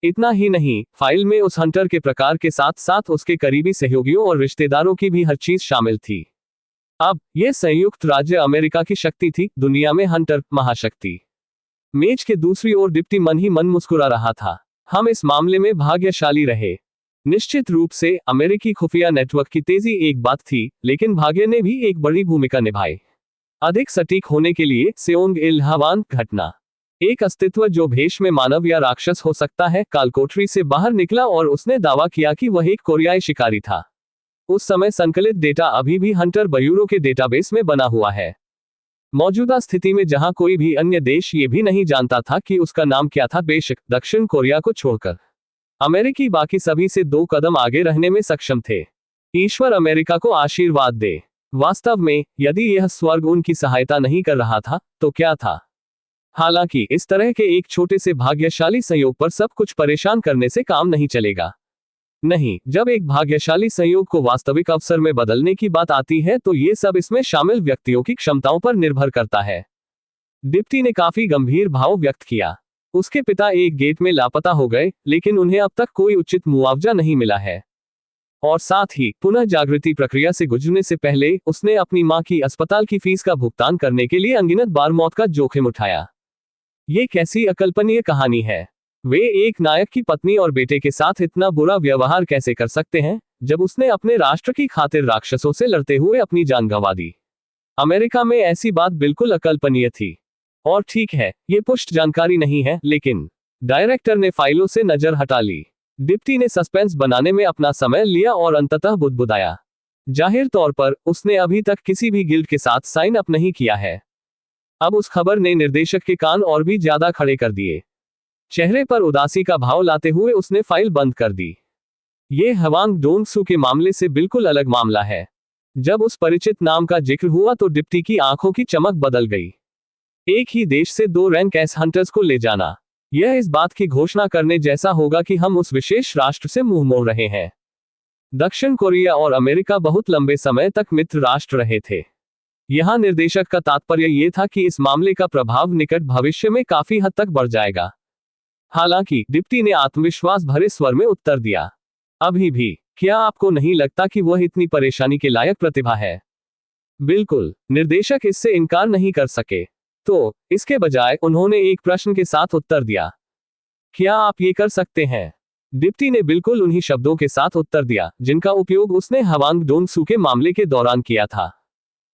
इतना ही नहीं, फाइल में उस हंटर के प्रकार के साथ साथ उसके करीबी सहयोगियों और रिश्तेदारों की भी हर चीज शामिल थी। अब यह संयुक्त राज्य अमेरिका की शक्ति थी, दुनिया में हंटर महाशक्ति। मेज के दूसरी ओर डिप्टी मन ही मन मुस्कुरा रहा था। हम इस मामले में भाग्यशाली रहे। निश्चित रूप से अमेरिकी खुफिया नेटवर्क की तेजी एक बात थी, लेकिन भाग्य ने भी एक बड़ी भूमिका निभाई। अधिक सटीक होने के लिए सेओंग इल हवान घटना, एक अस्तित्व जो भेष में मानव या राक्षस हो सकता है, कालकोठरी से बाहर निकला और उसने दावा किया कि वह एक कोरियाई शिकारी था। उस समय संकलित डेटा अभी भी हंटर ब्यूरो के डेटाबेस में बना हुआ है। मौजूदा स्थिति में जहां कोई भी अन्य देश ये भी नहीं जानता था कि उसका नाम क्या था, बेशक दक्षिण कोरिया को छोड़कर अमेरिकी बाकी सभी से 2 कदम आगे रहने में सक्षम थे। ईश्वर अमेरिका को आशीर्वाद दे। वास्तव में यदि यह स्वर्ग उनकी सहायता नहीं कर रहा था तो क्या था? हालांकि इस तरह के एक छोटे से भाग्यशाली संयोग पर सब कुछ परेशान करने से काम नहीं चलेगा। नहीं, जब एक भाग्यशाली संयोग को वास्तविक अवसर में बदलने की बात आती है तो ये सब इसमें शामिल व्यक्तियों की क्षमताओं पर निर्भर करता है। डिप्टी ने काफी गंभीर भाव व्यक्त किया। उसके पिता एक गेट में लापता हो गए, लेकिन उन्हें अब तक कोई उचित मुआवजा नहीं मिला है। और साथ ही पुनः जागृति प्रक्रिया से गुजरने से पहले उसने अपनी मां की अस्पताल की फीस का भुगतान करने के लिए अनगिनत बार मौत का जोखिम उठाया। ये कैसी अकल्पनीय कहानी है। वे एक नायक की पत्नी और बेटे के साथ इतना बुरा व्यवहार कैसे कर सकते हैं, जब उसने अपने राष्ट्र की खातिर राक्षसों से लड़ते हुए अपनी जान गंवा दी। अमेरिका में ऐसी बात बिल्कुल अकल्पनीय थी। और ठीक है, ये पुष्ट जानकारी नहीं है, लेकिन डायरेक्टर ने फाइलों से नजर हटा ली। डिप्टी ने सस्पेंस बनाने में अपना समय लिया और अंततः बुदबुदाया। जाहिर तौर पर उसने अभी तक किसी भी गिल्ड के साथ साइन अप नहीं किया है। अब उस खबर ने निर्देशक के कान और भी ज्यादा खड़े कर दिए। चेहरे पर उदासी का भाव लाते हुए उसने फाइल बंद कर दी। ये हवांग डोंगसू के मामले से बिल्कुल अलग मामला है। जब उस परिचित नाम का जिक्र हुआ तो डिप्टी की आंखों की चमक बदल गई। एक ही देश से 2 रैंक एस हंटर्स को ले जाना, यह इस बात की घोषणा करने जैसा होगा कि हम उस विशेष राष्ट्र से मुंह मोड़ रहे हैं। दक्षिण कोरिया और अमेरिका बहुत लंबे समय तक मित्र राष्ट्र रहे थे। यहां निर्देशक का तात्पर्य यह था कि इस मामले का प्रभाव निकट भविष्य में काफी हद तक बढ़ जाएगा। हालांकि डिप्टी ने आत्मविश्वास भरे स्वर में उत्तर दिया, अभी भी क्या आपको नहीं लगता कि वह इतनी परेशानी के लायक प्रतिभा है? बिल्कुल, निर्देशक इससे इनकार नहीं कर सके। तो इसके बजाय उन्होंने एक प्रश्न के साथ उत्तर दिया, क्या आप ये कर सकते हैं? डिप्टी ने बिल्कुल उन्हीं शब्दों के साथ उत्तर दिया जिनका उपयोग उसने हवांग डोंगसू के मामले के दौरान किया था।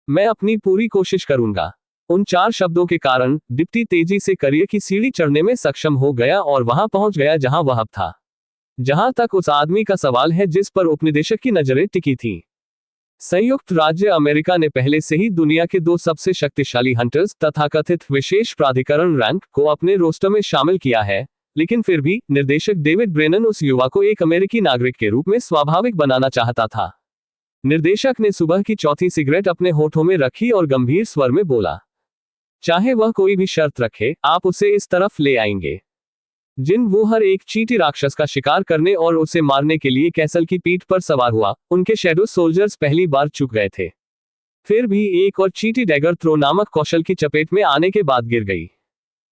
मैं अपनी पूरी कोशिश करूंगा। उन 4 शब्दों के कारण डिप्टी तेजी से करियर की सीढ़ी चढ़ने में सक्षम हो गया और वहां पहुंच गया जहां वह अब था। जहां तक उस आदमी का सवाल है जिस पर उपनिदेशक की नजरें टिकी थीं। संयुक्त राज्य अमेरिका ने पहले से ही दुनिया के 2 सबसे शक्तिशाली हंटर्स तथाकथित विशेष प्राधिकरण रैंक को अपने रोस्टर में शामिल किया है, लेकिन फिर भी निर्देशक डेविड ब्रेनन उस युवा को एक अमेरिकी नागरिक के रूप में स्वाभाविक बनाना चाहता था। निर्देशक ने सुबह की चौथी सिगरेट अपने होठों में रखी और गंभीर स्वर में बोला, चाहे वह कोई भी शर्त रखे, आप उसे इस तरफ ले आएंगे। जिन वो हर एक चींटी राक्षस का शिकार करने और उसे मारने के लिए कैसल की पीठ पर सवार हुआ, उनके शैडो सोल्जर्स पहली बार चूक गए थे। फिर भी एक और चींटी डैगर थ्रो नामक कौशल की चपेट में आने के बाद गिर गई।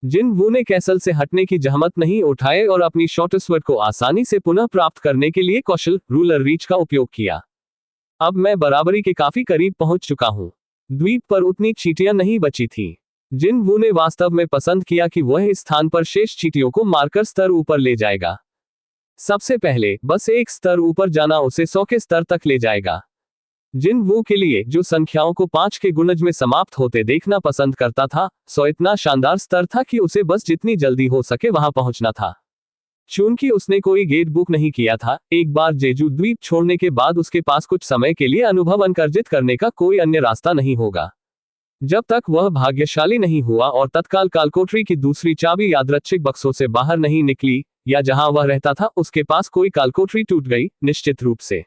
जिन वू ने कैसल से हटने की जहमत नहीं उठाए और अपनी शॉर्टस्वर्ड को आसानी से पुनः प्राप्त करने के लिए कौशल रूलर रीच का उपयोग किया। अब मैं बराबरी के काफी करीब पहुंच चुका हूं। द्वीप पर उतनी चींटियां नहीं बची थीं। जिन वू ने वास्तव में पसंद किया कि वह इस स्थान पर शेष चींटियों को मारकर स्तर ऊपर ले जाएगा। सबसे पहले बस एक स्तर ऊपर जाना उसे 100 के स्तर तक ले जाएगा। जिन वू के लिए, जो संख्याओं को 5 के गुणज में समाप्त होते देखना पसंद करता था, 100 इतना शानदार स्तर था कि उसे बस जितनी जल्दी हो सके वहां पहुंचना था। चूंकि उसने कोई गेट बुक नहीं किया था, एक बार जेजू द्वीप छोड़ने के बाद उसके पास कुछ समय के लिए अनुभव अर्जित करने का कोई अन्य रास्ता नहीं होगा। जब तक वह भाग्यशाली नहीं हुआ और तत्काल कालकोठरी की दूसरी चाबी यादृच्छिक बक्सों से बाहर नहीं निकली, या जहां वह रहता था उसके पास कोई कालकोठरी टूट गई, निश्चित रूप से।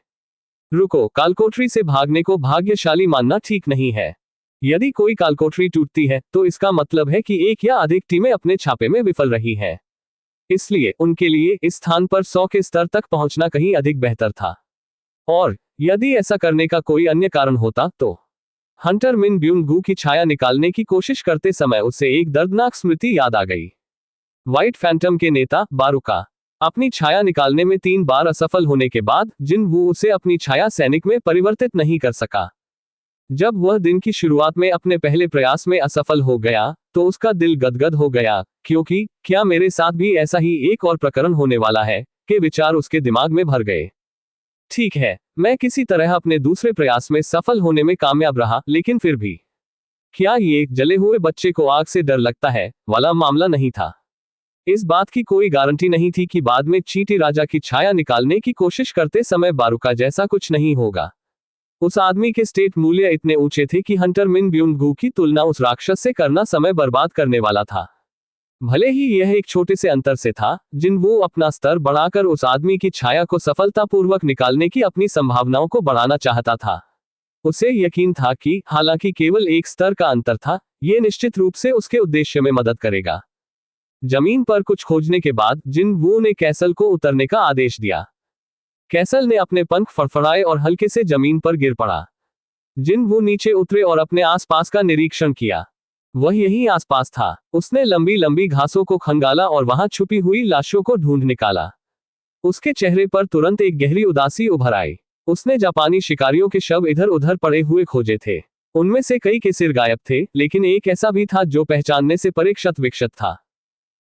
रुको, कालकोठरी से भागने को भाग्यशाली मानना ठीक नहीं है। यदि कोई कालकोठरी टूटती है तो इसका मतलब है कि एक या अधिक टीमें अपने छापे में विफल रही हैं। इसलिए उनके लिए इस स्थान पर 100 के स्तर तक पहुंचना कहीं अधिक बेहतर था। और यदि ऐसा करने का कोई अन्य कारण होता तो हंटर मिन ब्यूंग गू की छाया निकालने की कोशिश करते समय उसे एक दर्दनाक स्मृति याद आ गई। व्हाइट फैंटम के नेता बारुका अपनी छाया निकालने में 3 बार असफल होने के बाद जिन वू उसे अपनी छाया सैनिक में परिवर्तित नहीं कर सका। जब वह दिन की शुरुआत में अपने पहले प्रयास में असफल हो गया तो उसका दिल गदगद हो गया, क्योंकि क्या मेरे साथ भी ऐसा ही एक और प्रकरण होने वाला है, के विचार उसके दिमाग में भर गए। ठीक है, मैं किसी तरह अपने दूसरे प्रयास में सफल होने में कामयाब रहा, लेकिन फिर भी क्या ये जले हुए बच्चे को आग से डर लगता है वाला मामला नहीं था। इस बात की कोई गारंटी नहीं थी कि बाद में चींटी राजा की छाया निकालने की कोशिश करते समय बारुका जैसा कुछ नहीं होगा। उस आदमी के स्टेट मूल्य इतने ऊंचे थे कि हंटर मिन ब्यूंग गू की तुलना उस राक्षस से करना समय बर्बाद करने वाला था। भले ही यह एक छोटे से अंतर से था, जिन वो अपना स्तर बढ़ाकर उस आदमी की छाया को सफलतापूर्वक निकालने की अपनी संभावनाओं को बढ़ाना चाहता था। उसे यकीन था कि हालांकि केवल एक स्तर का अंतर था, यह निश्चित रूप से उसके उद्देश्य में मदद करेगा। जमीन पर कुछ खोजने के बाद जिन वू ने कैसल को उतरने का आदेश दिया। कैसल ने अपने पंख फड़फड़ाए और हल्के से जमीन पर गिर पड़ा। जिन वू नीचे उतरे और अपने आसपास का निरीक्षण किया। वह यहीं आसपास था। उसने लंबी लंबी घासों को खंगाला और वहां छुपी हुई लाशों को ढूंढ निकाला। उसके चेहरे पर तुरंत एक गहरी उदासी उभर आई। उसने जापानी शिकारियों के शव इधर उधर पड़े हुए खोजे थे। उनमें से कई के सिर गायब थे, लेकिन एक ऐसा भी था जो पहचानने से परे क्षत विक्षत था।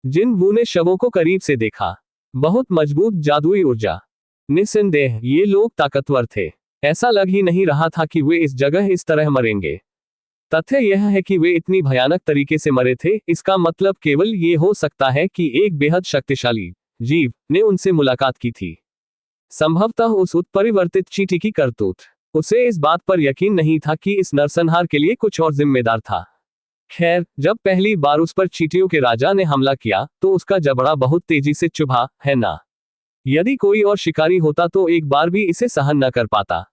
जिन वू ने शवों को करीब से देखा। बहुत मजबूत जादुई ऊर्जा। निस्संदेह ये लोग ताकतवर थे। ऐसा लग ही नहीं रहा था कि वे इस जगह इस तरह मरेंगे। तथ्य यह है कि वे इतनी भयानक तरीके से मरे थे, इसका मतलब केवल ये हो सकता है कि एक बेहद शक्तिशाली जीव ने उनसे मुलाकात की थी। संभवतः उस उत्परिवर्तित चींटी की करतूत। उसे इस बात पर यकीन नहीं था कि इस नरसंहार के लिए कुछ और जिम्मेदार था। खैर, जब पहली बार उस पर चींटियों के राजा ने हमला किया तो उसका जबड़ा बहुत तेजी से चुभा, है ना? यदि कोई और शिकारी होता तो एक बार भी इसे सहन न कर पाता।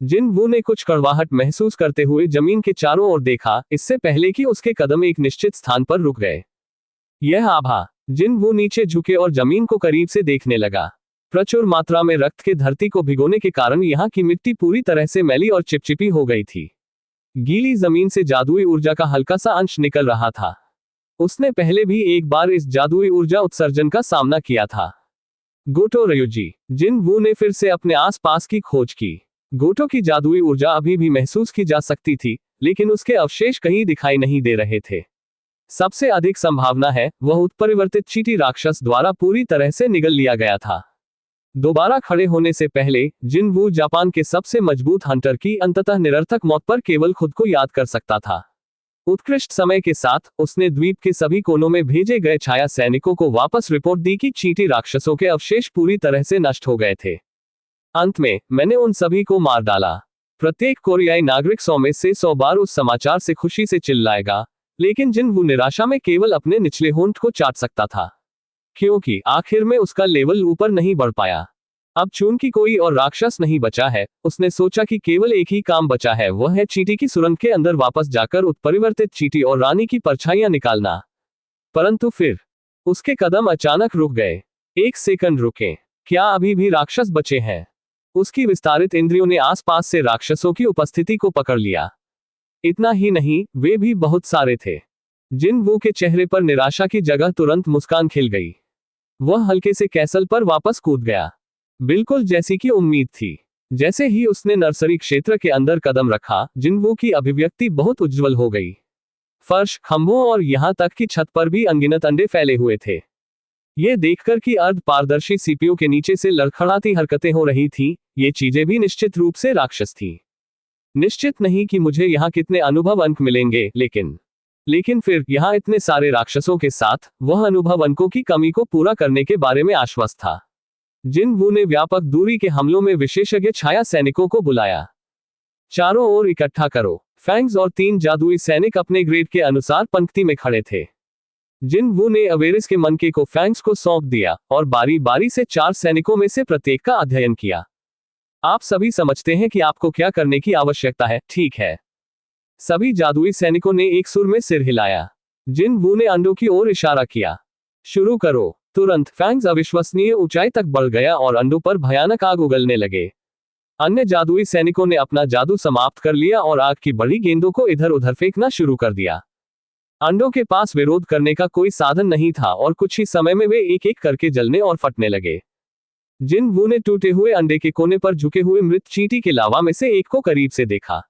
जिन वू ने कुछ कड़वाहट महसूस करते हुए जमीन के चारों ओर देखा, इससे पहले कि उसके कदम एक निश्चित स्थान पर रुक गए। यह आभा। जिन वू नीचे झुके और जमीन को करीब से देखने लगा। प्रचुर मात्रा में रक्त के धरती को भिगोने के कारण यहाँ की मिट्टी पूरी तरह से मैली और चिपचिपी हो गई थी। गीली जमीन से जादुई ऊर्जा का हल्का सा अंश निकल रहा था। उसने पहले भी एक बार इस जादुई ऊर्जा उत्सर्जन का सामना किया था। गोटो रयुजी। जिन वू ने फिर से अपने आसपास की खोज की। गोटो की जादुई ऊर्जा अभी भी महसूस की जा सकती थी, लेकिन उसके अवशेष कहीं दिखाई नहीं दे रहे थे। सबसे अधिक संभावना है वह उत्परिवर्तित चींटी राक्षस द्वारा पूरी तरह से निगल लिया गया था। दोबारा खड़े होने से पहले जिन वू जापान के सबसे मजबूत हंटर की अंततः निरर्थक मौत पर केवल खुद को याद कर सकता था। उत्कृष्ट समय के साथ उसने द्वीप के सभी कोनों में भेजे गए छाया सैनिकों को वापस रिपोर्ट दी कि चींटी राक्षसों के अवशेष पूरी तरह से नष्ट हो गए थे। अंत में मैंने उन सभी को मार डाला। प्रत्येक कोरियाई नागरिक 100 में से 100 बार उस समाचार से खुशी से चिल्लाएगा, लेकिन जिन वो निराशा में केवल अपने निचले होंठ को चाट सकता था, क्योंकि आखिर में उसका लेवल ऊपर नहीं बढ़ पाया। अब चूंकि कोई और राक्षस नहीं बचा है, उसने सोचा कि केवल एक ही काम बचा है, वह है चींटी की सुरंग के अंदर वापस जाकर उत्परिवर्तित चींटी और रानी की परछाइयां निकालना। परंतु फिर उसके कदम अचानक रुक गए। एक सेकंड रुके, क्या अभी भी राक्षस बचे हैं? उसकी विस्तारित इंद्रियों ने आसपास से राक्षसों की उपस्थिति को पकड़ लिया। इतना ही नहीं, वे भी बहुत सारे थे। जिन वू के चेहरे पर निराशा की जगह तुरंत मुस्कान खिल गई। वह हल्के से कैसल पर वापस कूद गया, बिल्कुल जैसी की उम्मीद थी। जैसे ही उसने नर्सरी क्षेत्र के अंदर कदम रखा, जिनवू की अभिव्यक्ति बहुत उज्जवल हो गई। फर्श, खंभों और यहां तक कि छत पर भी अनगिनत अंडे फैले हुए थे। ये देखकर कि अर्ध पारदर्शी सीपीयू के नीचे से लड़खड़ाती हरकतें हो रही थी, ये चीजें भी निश्चित रूप से राक्षस थी। निश्चित नहीं कि मुझे यहाँ कितने अनुभव अंक मिलेंगे, लेकिन फिर यहाँ इतने सारे राक्षसों के साथ वह अनुभव अंकों की कमी को पूरा करने के बारे में आश्वस्त था। जिन वू ने व्यापक दूरी के हमलों में विशेषज्ञ छाया सैनिकों को बुलाया। चारों ओर इकट्ठा करो। फैंग्स और 3 जादुई सैनिक अपने ग्रेड के अनुसार पंक्ति में खड़े थे। जिन वू ने अवेरिस के मनके को फैंग्स को सौंप दिया और बारी बारी से 4 सैनिकों में से प्रत्येक का अध्ययन किया। आप सभी समझते हैं कि आपको क्या करने की आवश्यकता है, ठीक है? सभी जादुई सैनिकों ने एक सुर में सिर हिलाया। जिन वू ने अंडों की ओर इशारा किया। शुरू करो। तुरंत फैंग्स अविश्वसनीय ऊंचाई तक बढ़ गया और अंडों पर भयानक आग उगलने लगे। अन्य जादुई सैनिकों ने अपना जादू समाप्त कर लिया और आग की बड़ी गेंदों को इधर उधर फेंकना शुरू कर दिया। अंडों के पास विरोध करने का कोई साधन नहीं था और कुछ ही समय में वे एक एक करके जलने और फटने लगे। जिन वू ने टूटे हुए अंडे के कोने पर झुके हुए मृत चींटी के लावा में से एक को करीब से देखा।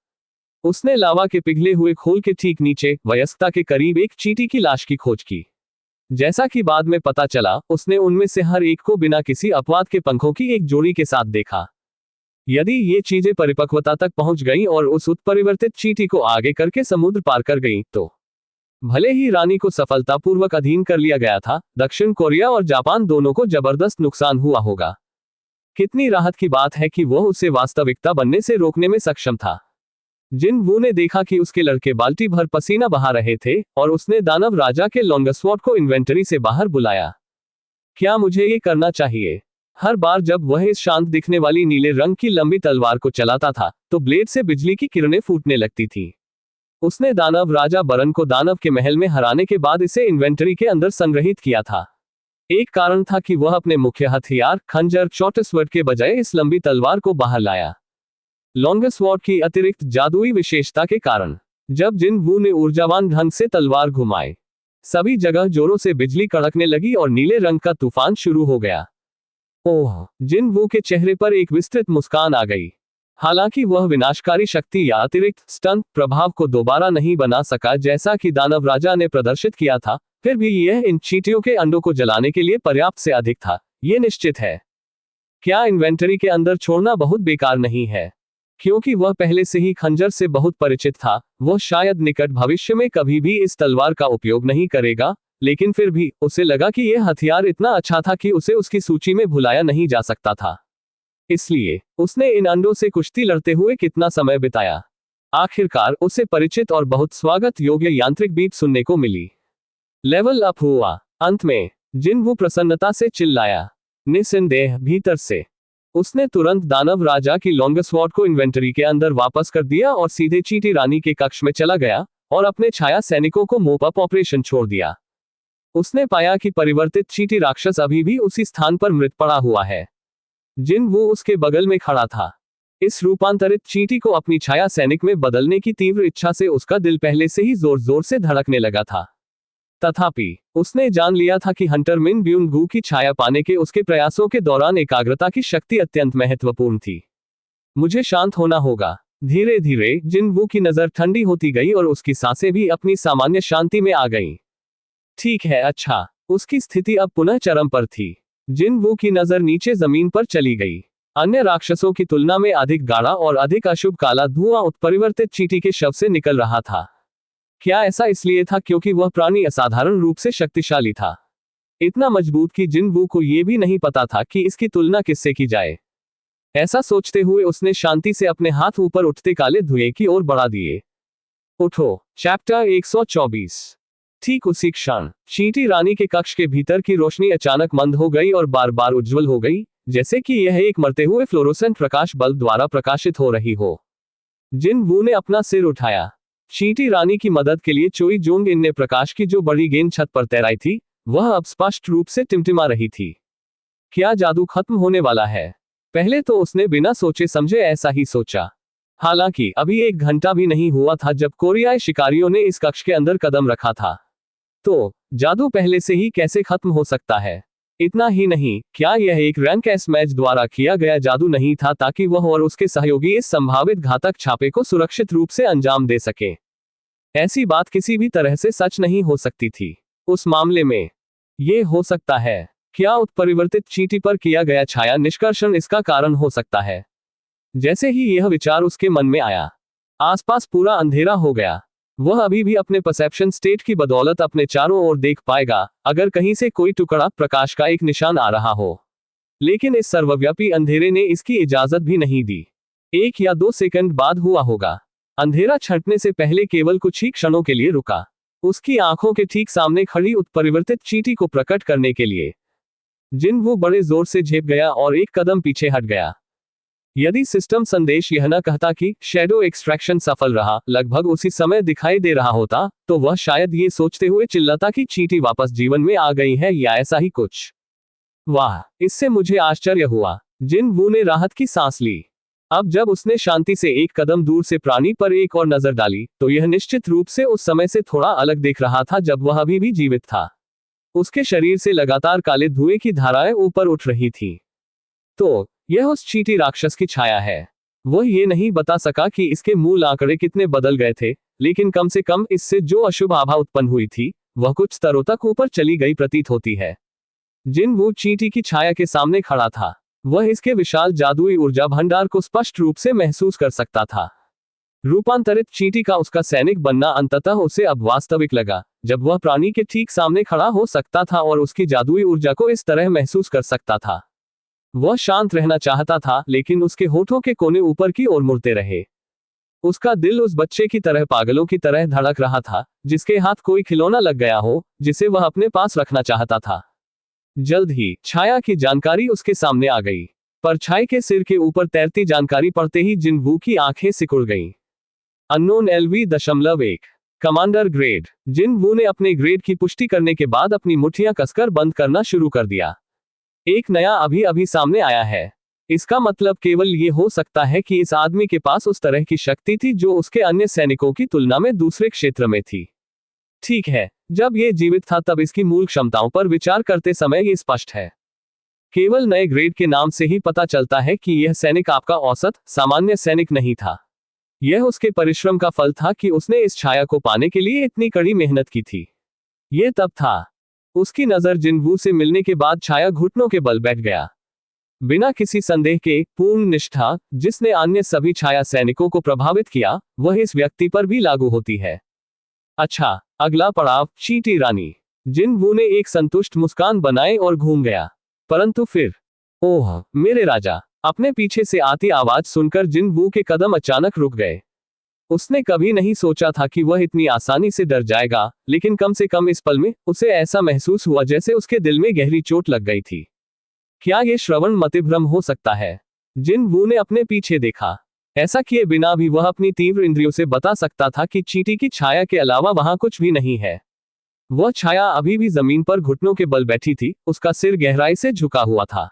उसने लावा के पिघले हुए खोल के ठीक नीचे वयस्कता के करीब एक चींटी की लाश की खोज की। जैसा कि बाद में पता चला, उसने उनमें से हर एक को बिना किसी अपवाद के पंखों की एक जोड़ी के साथ देखा। यदि ये चीजें परिपक्वता तक पहुंच गईं और उस उत्परिवर्तित चींटी को आगे करके समुद्र पार कर गईं, तो भले ही रानी को सफलतापूर्वक अधीन कर लिया गया था, दक्षिण कोरिया और जापान दोनों को जबरदस्त नुकसान हुआ होगा। कितनी राहत की बात है कि वह उसे वास्तविकता बनने से रोकने में सक्षम था। जिन वू ने देखा कि उसके लड़के बाल्टी भर पसीना बहा रहे थे और उसने दानव राजा के लॉन्गस्वॉर्ड को इन्वेंटरी से बाहर बुलाया। क्या मुझे ये करना चाहिए? हर बार जब वह इस शांत दिखने वाली नीले रंग की लंबी तलवार को चलाता था, तो ब्लेड से बिजली की किरणें फूटने लगती थी। उसने दानव राजा बरन को दानव के महल में हराने के बाद इसे इन्वेंटरी के अंदर संग्रहित किया था। एक कारण था कि वह अपने मुख्य हथियार खंजर शॉर्टस्वर्ड के बजाय इस लंबी तलवार को बाहर लाया। लॉन्गस्वॉर्ड की अतिरिक्त जादुई विशेषता के कारण जब जिन वू ने ऊर्जावान ढंग से तलवार घुमाई, सभी जगह जोरों से बिजली कड़कने लगी और नीले रंग का तूफान शुरू हो गया। ओह! जिन वू के चेहरे पर एक विस्तृत मुस्कान आ गई। हालांकि वह विनाशकारी शक्ति या अतिरिक्त स्टंट प्रभाव को दोबारा नहीं बना सका जैसा कि दानव राजा ने प्रदर्शित किया था, फिर भी यह इन चींटियों के अंडों को जलाने के लिए पर्याप्त से अधिक था, ये निश्चित है। क्या इन्वेंटरी के अंदर छोड़ना बहुत बेकार नहीं है? क्योंकि वह पहले से ही खंजर से बहुत परिचित था, वह शायद निकट भविष्य में कभी भी इस तलवार का उपयोग नहीं करेगा, लेकिन फिर भी उसे लगा कि यह हथियार इतना अच्छा था कि उसे उसकी सूची में भुलाया नहीं जा सकता था। इसलिए उसने इन अंडों से कुश्ती लड़ते हुए कितना समय बिताया। आखिरकार उसे परिचित और बहुत स्वागत योग्य यांत्रिक बीप सुनने को मिली। लेवल अप हुआ। अंत में जिन वो प्रसन्नता से चिल्लाया। निस्संदेह भीतर से उसने तुरंत दानव राजा की लॉन्गस्वॉर्ड को इन्वेंटरी के अंदर वापस कर दिया और सीधे चींटी रानी के कक्ष में चला गया और अपने छाया सैनिकों को मोप अप ऑपरेशन छोड़ दिया। उसने पाया कि परिवर्तित चींटी राक्षस अभी भी उसी स्थान पर मृत पड़ा हुआ है। जिन वो उसके बगल में खड़ा था। इस रूपांतरित चींटी को अपनी छाया सैनिक में बदलने की तीव्र इच्छा से उसका दिल पहले से ही जोर जोर से धड़कने लगा था। तथापि उसने जान लिया था कि हंटर मिन ब्यून गू की छाया पाने के उसके प्रयासों के दौरान एकाग्रता की शक्ति अत्यंत महत्वपूर्ण थी। मुझे शांत होना होगा। धीरे धीरे जिन वू की नजर ठंडी होती गई और उसकी सांसें भी अपनी सामान्य शांति में आ गईं। ठीक है, अच्छा। उसकी स्थिति अब पुनः चरम पर थी। जिन वू की नजर नीचे जमीन पर चली गई। अन्य राक्षसों की तुलना में अधिक गाढ़ा और अधिक अशुभ काला धुआं उत्परिवर्तित चींटी के शव से निकल रहा था। क्या ऐसा इसलिए था क्योंकि वह प्राणी असाधारण रूप से शक्तिशाली था, इतना मजबूत कि जिन वू को यह भी नहीं पता था कि इसकी तुलना किससे की जाए। ऐसा सोचते हुए उसने शांति से अपने हाथ ऊपर उठते काले धुएं की ओर बढ़ा दिए। उठो। चैप्टर 124। ठीक उसी क्षण चींटी रानी के कक्ष के भीतर की रोशनी अचानक मंद हो गई और बार बार उज्जवल हो गई, जैसे कि यह एक मरते हुए फ्लोरोसेंट प्रकाश बल्ब द्वारा प्रकाशित हो रही हो। जिन वू ने अपना सिर उठाया। चींटी रानी की मदद के लिए चोई जोंग इन ने प्रकाश की जो बड़ी गेंद छत पर तैराई थी, वह अब स्पष्ट रूप से टिमटिमा रही थी। क्या जादू खत्म होने वाला है? पहले तो उसने बिना सोचे समझे ऐसा ही सोचा। हालांकि अभी 1 घंटा भी नहीं हुआ था जब कोरियाई शिकारियों ने इस कक्ष के अंदर कदम रखा था। तो जादू पहले से ही कैसे खत्म हो सकता है? इतना ही नहीं, क्या यह एक रैंक एस मैच द्वारा किया गया जादू नहीं था ताकि वह और उसके सहयोगी इस संभावित घातक छापे को सुरक्षित रूप से अंजाम दे सके? ऐसी बात किसी भी तरह से सच नहीं हो सकती थी। उस मामले में ये हो सकता है। क्या उत्परिवर्तित चींटी पर किया गया छाया निष्कर्षण इसका कारण हो सकता है? जैसे ही यह विचार उसके मन में आया, आसपास पूरा अंधेरा हो गया। वह अभी भी अपने परसेप्शन स्टेट की बदौलत अपने चारों ओर देख पाएगा, अगर कहीं से कोई टुकड़ा प्रकाश का एक निशान आ रहा हो। लेकिन इस सर्वव्यापी अंधेरे ने इसकी इजाजत भी नहीं दी। 1 या 2 सेकंड बाद हुआ होगा। अंधेरा छंटने से पहले केवल कुछ ही क्षणों के लिए रुका, उसकी आंखों के ठीक सामने खड़ी उत्परिवर्तित चींटी को प्रकट करने के लिए। जिन वो बड़े जोर से झेप गया और 1 कदम पीछे हट गया। यदि सिस्टम संदेश यह न कहता कि शैडो एक्सट्रैक्शन सफल रहा, लगभग उसी समय दिखाई दे रहा होता, तो वह शायद ये सोचते हुए चिल्लाता कि चींटी वापस जीवन में आ गई है या ऐसा ही कुछ। वाह, इससे मुझे आश्चर्य हुआ। जिन वू ने राहत की सांस ली। अब जब उसने शांति से 1 कदम दूर से प्राणी पर एक और नजर डाली, तो यह निश्चित रूप से उस समय से थोड़ा अलग दिख रहा था जब वह अभी भी जीवित था। उसके शरीर से लगातार काले धुएं की धाराएं ऊपर उठ रही थी। तो यह उस चींटी राक्षस की छाया है। वह ये नहीं बता सका कि इसके मूल आंकड़े कितने बदल गए थे, लेकिन कम से कम इससे जो अशुभ आभा उत्पन्न हुई थी, वह कुछ स्तरों तक ऊपर चली गई प्रतीत होती है। जिन वो चींटी की छाया के सामने खड़ा था, वह इसके विशाल जादुई ऊर्जा भंडार को स्पष्ट रूप से महसूस कर सकता था। रूपांतरित चींटी का उसका सैनिक बनना अंततः उसे अब वास्तविक लगा, जब वह प्राणी के ठीक सामने खड़ा हो सकता था और उसकी जादुई ऊर्जा को इस तरह महसूस कर सकता था। वह शांत रहना चाहता था, लेकिन उसके होठों के कोने ऊपर की ओर मुड़ते रहे। उसका दिल उस बच्चे की तरह पागलों की तरह धड़क रहा था, जिसके हाथ कोई खिलौना लग गया हो, जिसे वह अपने पास रखना चाहता था। जल्द ही छाया की जानकारी उसके सामने आ गई। परछाई के सिर के ऊपर तैरती जानकारी पढ़ते ही जिन वू की आंखें सिकुड़ गईं। Unknown LV.1 commander grade. Jin Woo ने अपने ग्रेड की पुष्टि करने के बाद अपनी मुट्ठियां कसकर बंद करना शुरू कर दिया। एक नया अभी अभी सामने आया है। इसका मतलब केवल ये हो सकता है कि इस आदमी के पास उस तरह की शक्ति थी जो उसके अन्य सैनिकों की तुलना में दूसरे क्षेत्र में थी। ठीक है, जब ये जीवित था तब इसकी मूल क्षमताओं पर विचार करते समय ये स्पष्ट है। केवल नए ग्रेड के नाम से ही पता चलता है कि यह सैनिक आपका औसत सामान्य सैनिक नहीं था। यह उसके परिश्रम का फल था कि उसने इस छाया को पाने के लिए इतनी कड़ी मेहनत की थी। यह तब था। उसकी नजर जिन वू से मिलने के बाद छाया घुटनों के बल बैठ गया। बिना किसी संदेह के पूर्ण निष्ठा जिसने अन्य सभी छाया सैनिकों को प्रभावित किया, वह इस व्यक्ति पर भी लागू होती है। अच्छा, अगला पड़ाव चींटी रानी। जिन वू ने एक संतुष्ट मुस्कान बनाए और घूम गया। परंतु फिर, ओह मेरे राजा! अपने पीछे से आती आवाज सुनकर जिन वू के कदम अचानक रुक गए। उसने कभी नहीं सोचा था कि वह इतनी आसानी से डर जाएगा, लेकिन कम से कम इस पल में उसे ऐसा महसूस हुआ जैसे उसके दिल में गहरी चोट लग गई थी। क्या यह श्रवण मतिभ्रम हो सकता है? जिन वू ने अपने पीछे देखा। ऐसा किए बिना भी वह अपनी तीव्र इंद्रियों से बता सकता था कि चींटी की छाया के अलावा वहां कुछ भी नहीं है। वह छाया अभी भी जमीन पर घुटनों के बल बैठी थी, उसका सिर गहराई से झुका हुआ था।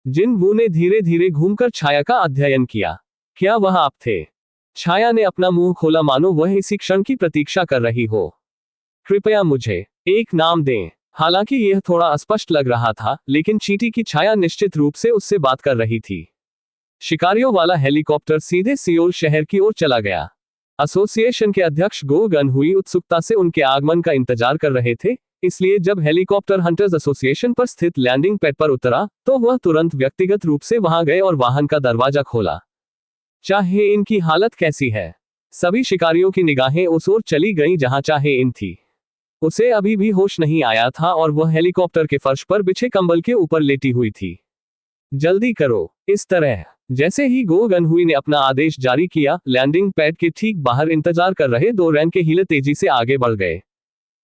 जिन वू ने धीरे धीरे घूमकर छाया का अध्ययन किया। क्या वह आप थे? छाया ने अपना मुंह खोला मानो वह इसी क्षण की प्रतीक्षा कर रही हो। कृपया मुझे एक नाम दें। हालांकि यह थोड़ा अस्पष्ट लग रहा था, लेकिन चींटी की छाया निश्चित रूप से उससे बात कर रही थी। शिकारियों वाला हेलीकॉप्टर सीधे सियोल शहर की ओर चला गया। एसोसिएशन के अध्यक्ष गो गन हुई उत्सुकता से उनके आगमन का इंतजार कर रहे थे, इसलिए जब हेलीकॉप्टर हंटर्स एसोसिएशन पर स्थित लैंडिंग पैड पर उतरा, तो वह तुरंत व्यक्तिगत रूप से वहां गए और वाहन का दरवाजा खोला। चाहे इनकी हालत कैसी है, सभी शिकारियों की निगाहें उस ओर चली गईं जहां चाहे इन थी। उसे अभी भी होश नहीं आया था और वह हेलीकॉप्टर के फर्श पर बिछे कंबल के ऊपर लेटी हुई थी। जल्दी करो। इस तरह जैसे ही गो गन हुई ने अपना आदेश जारी किया, लैंडिंग पैड के ठीक बाहर इंतजार कर रहे 2 रैन के हीले तेजी से आगे बढ़ गए।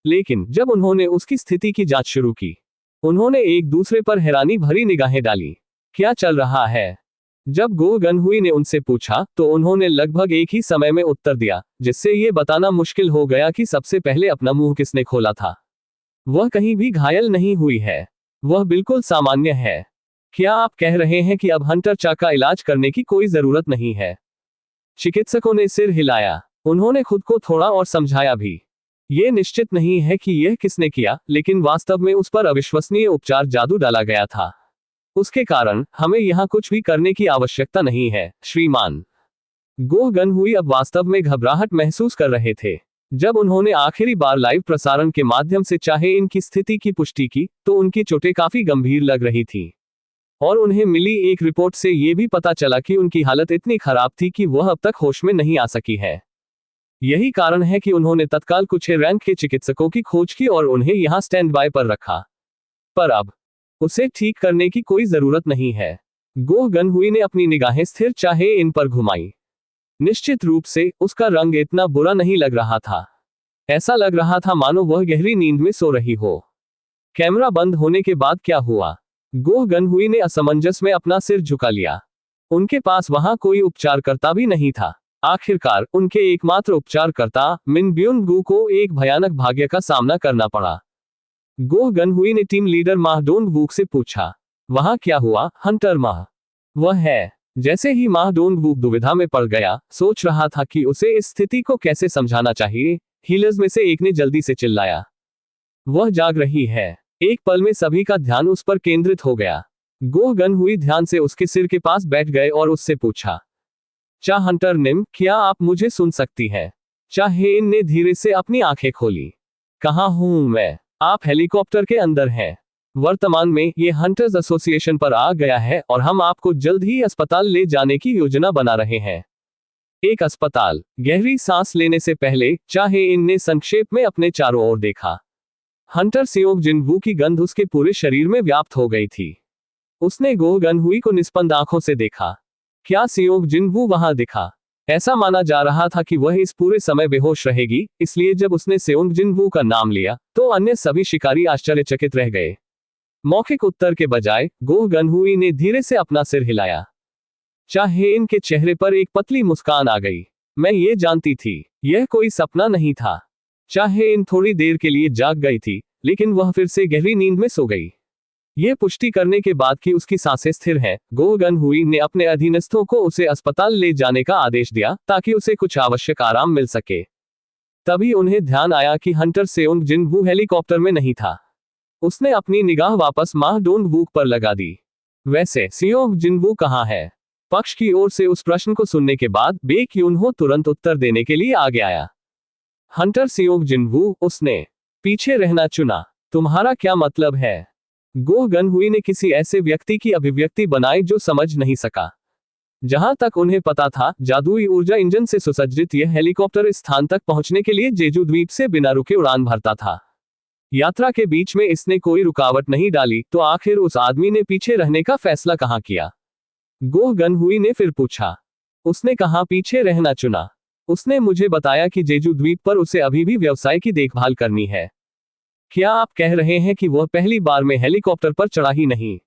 लेकिन जब उन्होंने उसकी स्थिति की जांच शुरू की, उन्होंने एक दूसरे पर हैरानी भरी निगाहें डाली। क्या चल रहा है? जब गो गन हुई ने उनसे पूछा, तो उन्होंने लगभग एक ही समय में उत्तर दिया, जिससे ये बताना मुश्किल हो गया कि सबसे पहले अपना मुंह किसने खोला था। वह कहीं भी घायल नहीं हुई है। वह बिल्कुल सामान्य है। क्या आप कह रहे हैं कि अब हंटर चा का इलाज करने की कोई जरूरत नहीं है? चिकित्सकों ने सिर हिलाया। उन्होंने खुद को थोड़ा और समझाया भी। ये निश्चित नहीं है कि यह किसने किया, लेकिन वास्तव में उस पर अविश्वसनीय उपचार जादू डाला गया था। उसके कारण हमें यहाँ कुछ भी करने की आवश्यकता नहीं है, श्रीमान। गोह गनहुई अब वास्तव में घबराहट महसूस कर रहे थे। जब उन्होंने आखिरी बार लाइव प्रसारण के माध्यम से चाहे इनकी स्थिति की पुष्टि की, तो उनकी चोटें काफी गंभीर लग रही थी। और उन्हें मिली एक रिपोर्ट से यह भी पता चला कि उनकी हालत इतनी खराब थी कि वह अब तक होश में नहीं आ सकी है। यही कारण है कि उन्होंने तत्काल कुछ रैंक के चिकित्सकों की खोज की और उन्हें यहां स्टैंड बाय पर रखा। पर अब उसे ठीक करने की कोई जरूरत नहीं है। गोह गनहुई ने अपनी निगाहें स्थिर चाहे इन पर घुमाई। निश्चित रूप से उसका रंग इतना बुरा नहीं लग रहा था। ऐसा लग रहा था मानो वह गहरी नींद में सो रही हो। कैमरा बंद होने के बाद क्या हुआ? गोह गनहुई ने असमंजस में अपना सिर झुका लिया। उनके पास वहां कोई उपचारकर्ता भी नहीं था। आखिरकार उनके एकमात्र उपचारकर्ता मिन ब्यून गु को एक भयानक भाग्य का सामना करना पड़ा। गोह गनहुई ने टीम लीडर माह डोंग वूक से पूछा, वहां क्या हुआ हंटर माह? वह है। जैसे ही माह डोंग वूक दुविधा में पड़ गया, सोच रहा था कि उसे इस स्थिति को कैसे समझाना चाहिए, हीलर्स में से एक ने जल्दी से चिल्लाया, वह जाग रही है। एक पल में सभी का ध्यान उस पर केंद्रित हो गया। गोह गनहुई ध्यान से उसके सिर के पास बैठ गए और उससे पूछा, चा हंटर निम, क्या आप मुझे सुन सकती हैं? चा हेन ने धीरे से अपनी आंखें खोली। कहाँ हूं मैं? आप हेलीकॉप्टर के अंदर हैं। वर्तमान में ये हंटर्स एसोसिएशन पर आ गया है और हम आपको जल्द ही अस्पताल ले जाने की योजना बना रहे हैं। एक अस्पताल। गहरी सांस लेने से पहले चाहे इन ने संक्षेप में अपने चारों ओर देखा। हंटर सियोंग जिनवू की गंध उसके पूरे शरीर में व्याप्त हो गई थी। उसने गोह गनहुई को निस्पंद आंखों से देखा। क्या सियोंग जिनवू वहां दिखा? ऐसा माना जा रहा था कि वह इस पूरे समय बेहोश रहेगी, इसलिए जब उसने सियोंग जिनवू का नाम लिया तो अन्य सभी शिकारी आश्चर्यचकित रह गए। मौखिक उत्तर के बजाय गोह गनहुई ने धीरे से अपना सिर हिलाया। चाहे इनके चेहरे पर एक पतली मुस्कान आ गई। मैं ये जानती थी, यह कोई सपना नहीं था। चाहे इन थोड़ी देर के लिए जाग गई थी, लेकिन वह फिर से गहरी नींद में सो गई। यह पुष्टि करने के बाद कि उसकी सांसें स्थिर हैं, गोह गनहुई ने अपने अधीनस्थों को उसे अस्पताल ले जाने का आदेश दिया ताकि उसे कुछ आवश्यक आराम मिल सके। तभी उन्हें ध्यान आया कि हंटर सेओंग जिनवू हेलीकॉप्टर में नहीं था। उसने अपनी निगाह वापस माह डोंग वूक पर लगा दी। वैसे सियोंग जिनवू कहाँ है? पक्ष की ओर से उस प्रश्न को सुनने के बाद बे क्यूनहो तुरंत उत्तर देने के लिए आगे आया। हंटर सियोंग जिनवू, उसने पीछे रहना चुना। तुम्हारा क्या मतलब है? गोह गनहुई ने किसी ऐसे व्यक्ति की अभिव्यक्ति बनाई जो समझ नहीं सका। जहां तक उन्हें पता था, जादुई ऊर्जा इंजन से सुसज्जित यह हेलीकॉप्टर इस स्थान तक पहुंचने के लिए जेजू द्वीप से बिना रुके उड़ान भरता था। यात्रा के बीच में इसने कोई रुकावट नहीं डाली, तो आखिर उस आदमी ने पीछे रहने का फैसला कहां किया? गोह गनहुई ने फिर पूछा। उसने कहां पीछे रहना चुना? उसने मुझे बताया कि जेजू द्वीप पर उसे अभी भी व्यवसाय की देखभाल करनी है। क्या आप कह रहे हैं कि वह पहली बार में हेलीकॉप्टर पर चढ़ा ही नहीं?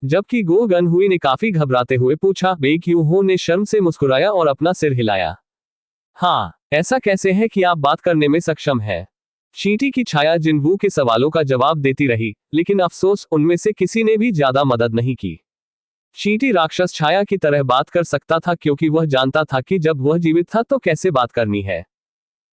जबकि गोह गनहुई ने काफी घबराते हुए पूछा। बे क्यूहो ने शर्म से मुस्कुराया और अपना सिर हिलाया। हाँ, ऐसा कैसे है कि आप बात करने में सक्षम है? चींटी की छाया जिनवू के सवालों का जवाब देती रही, लेकिन अफसोस उनमें से किसी ने भी ज्यादा मदद नहीं की। चींटी राक्षस छाया की तरह बात कर सकता था क्योंकि वह जानता था कि जब वह जीवित था तो कैसे बात करनी है।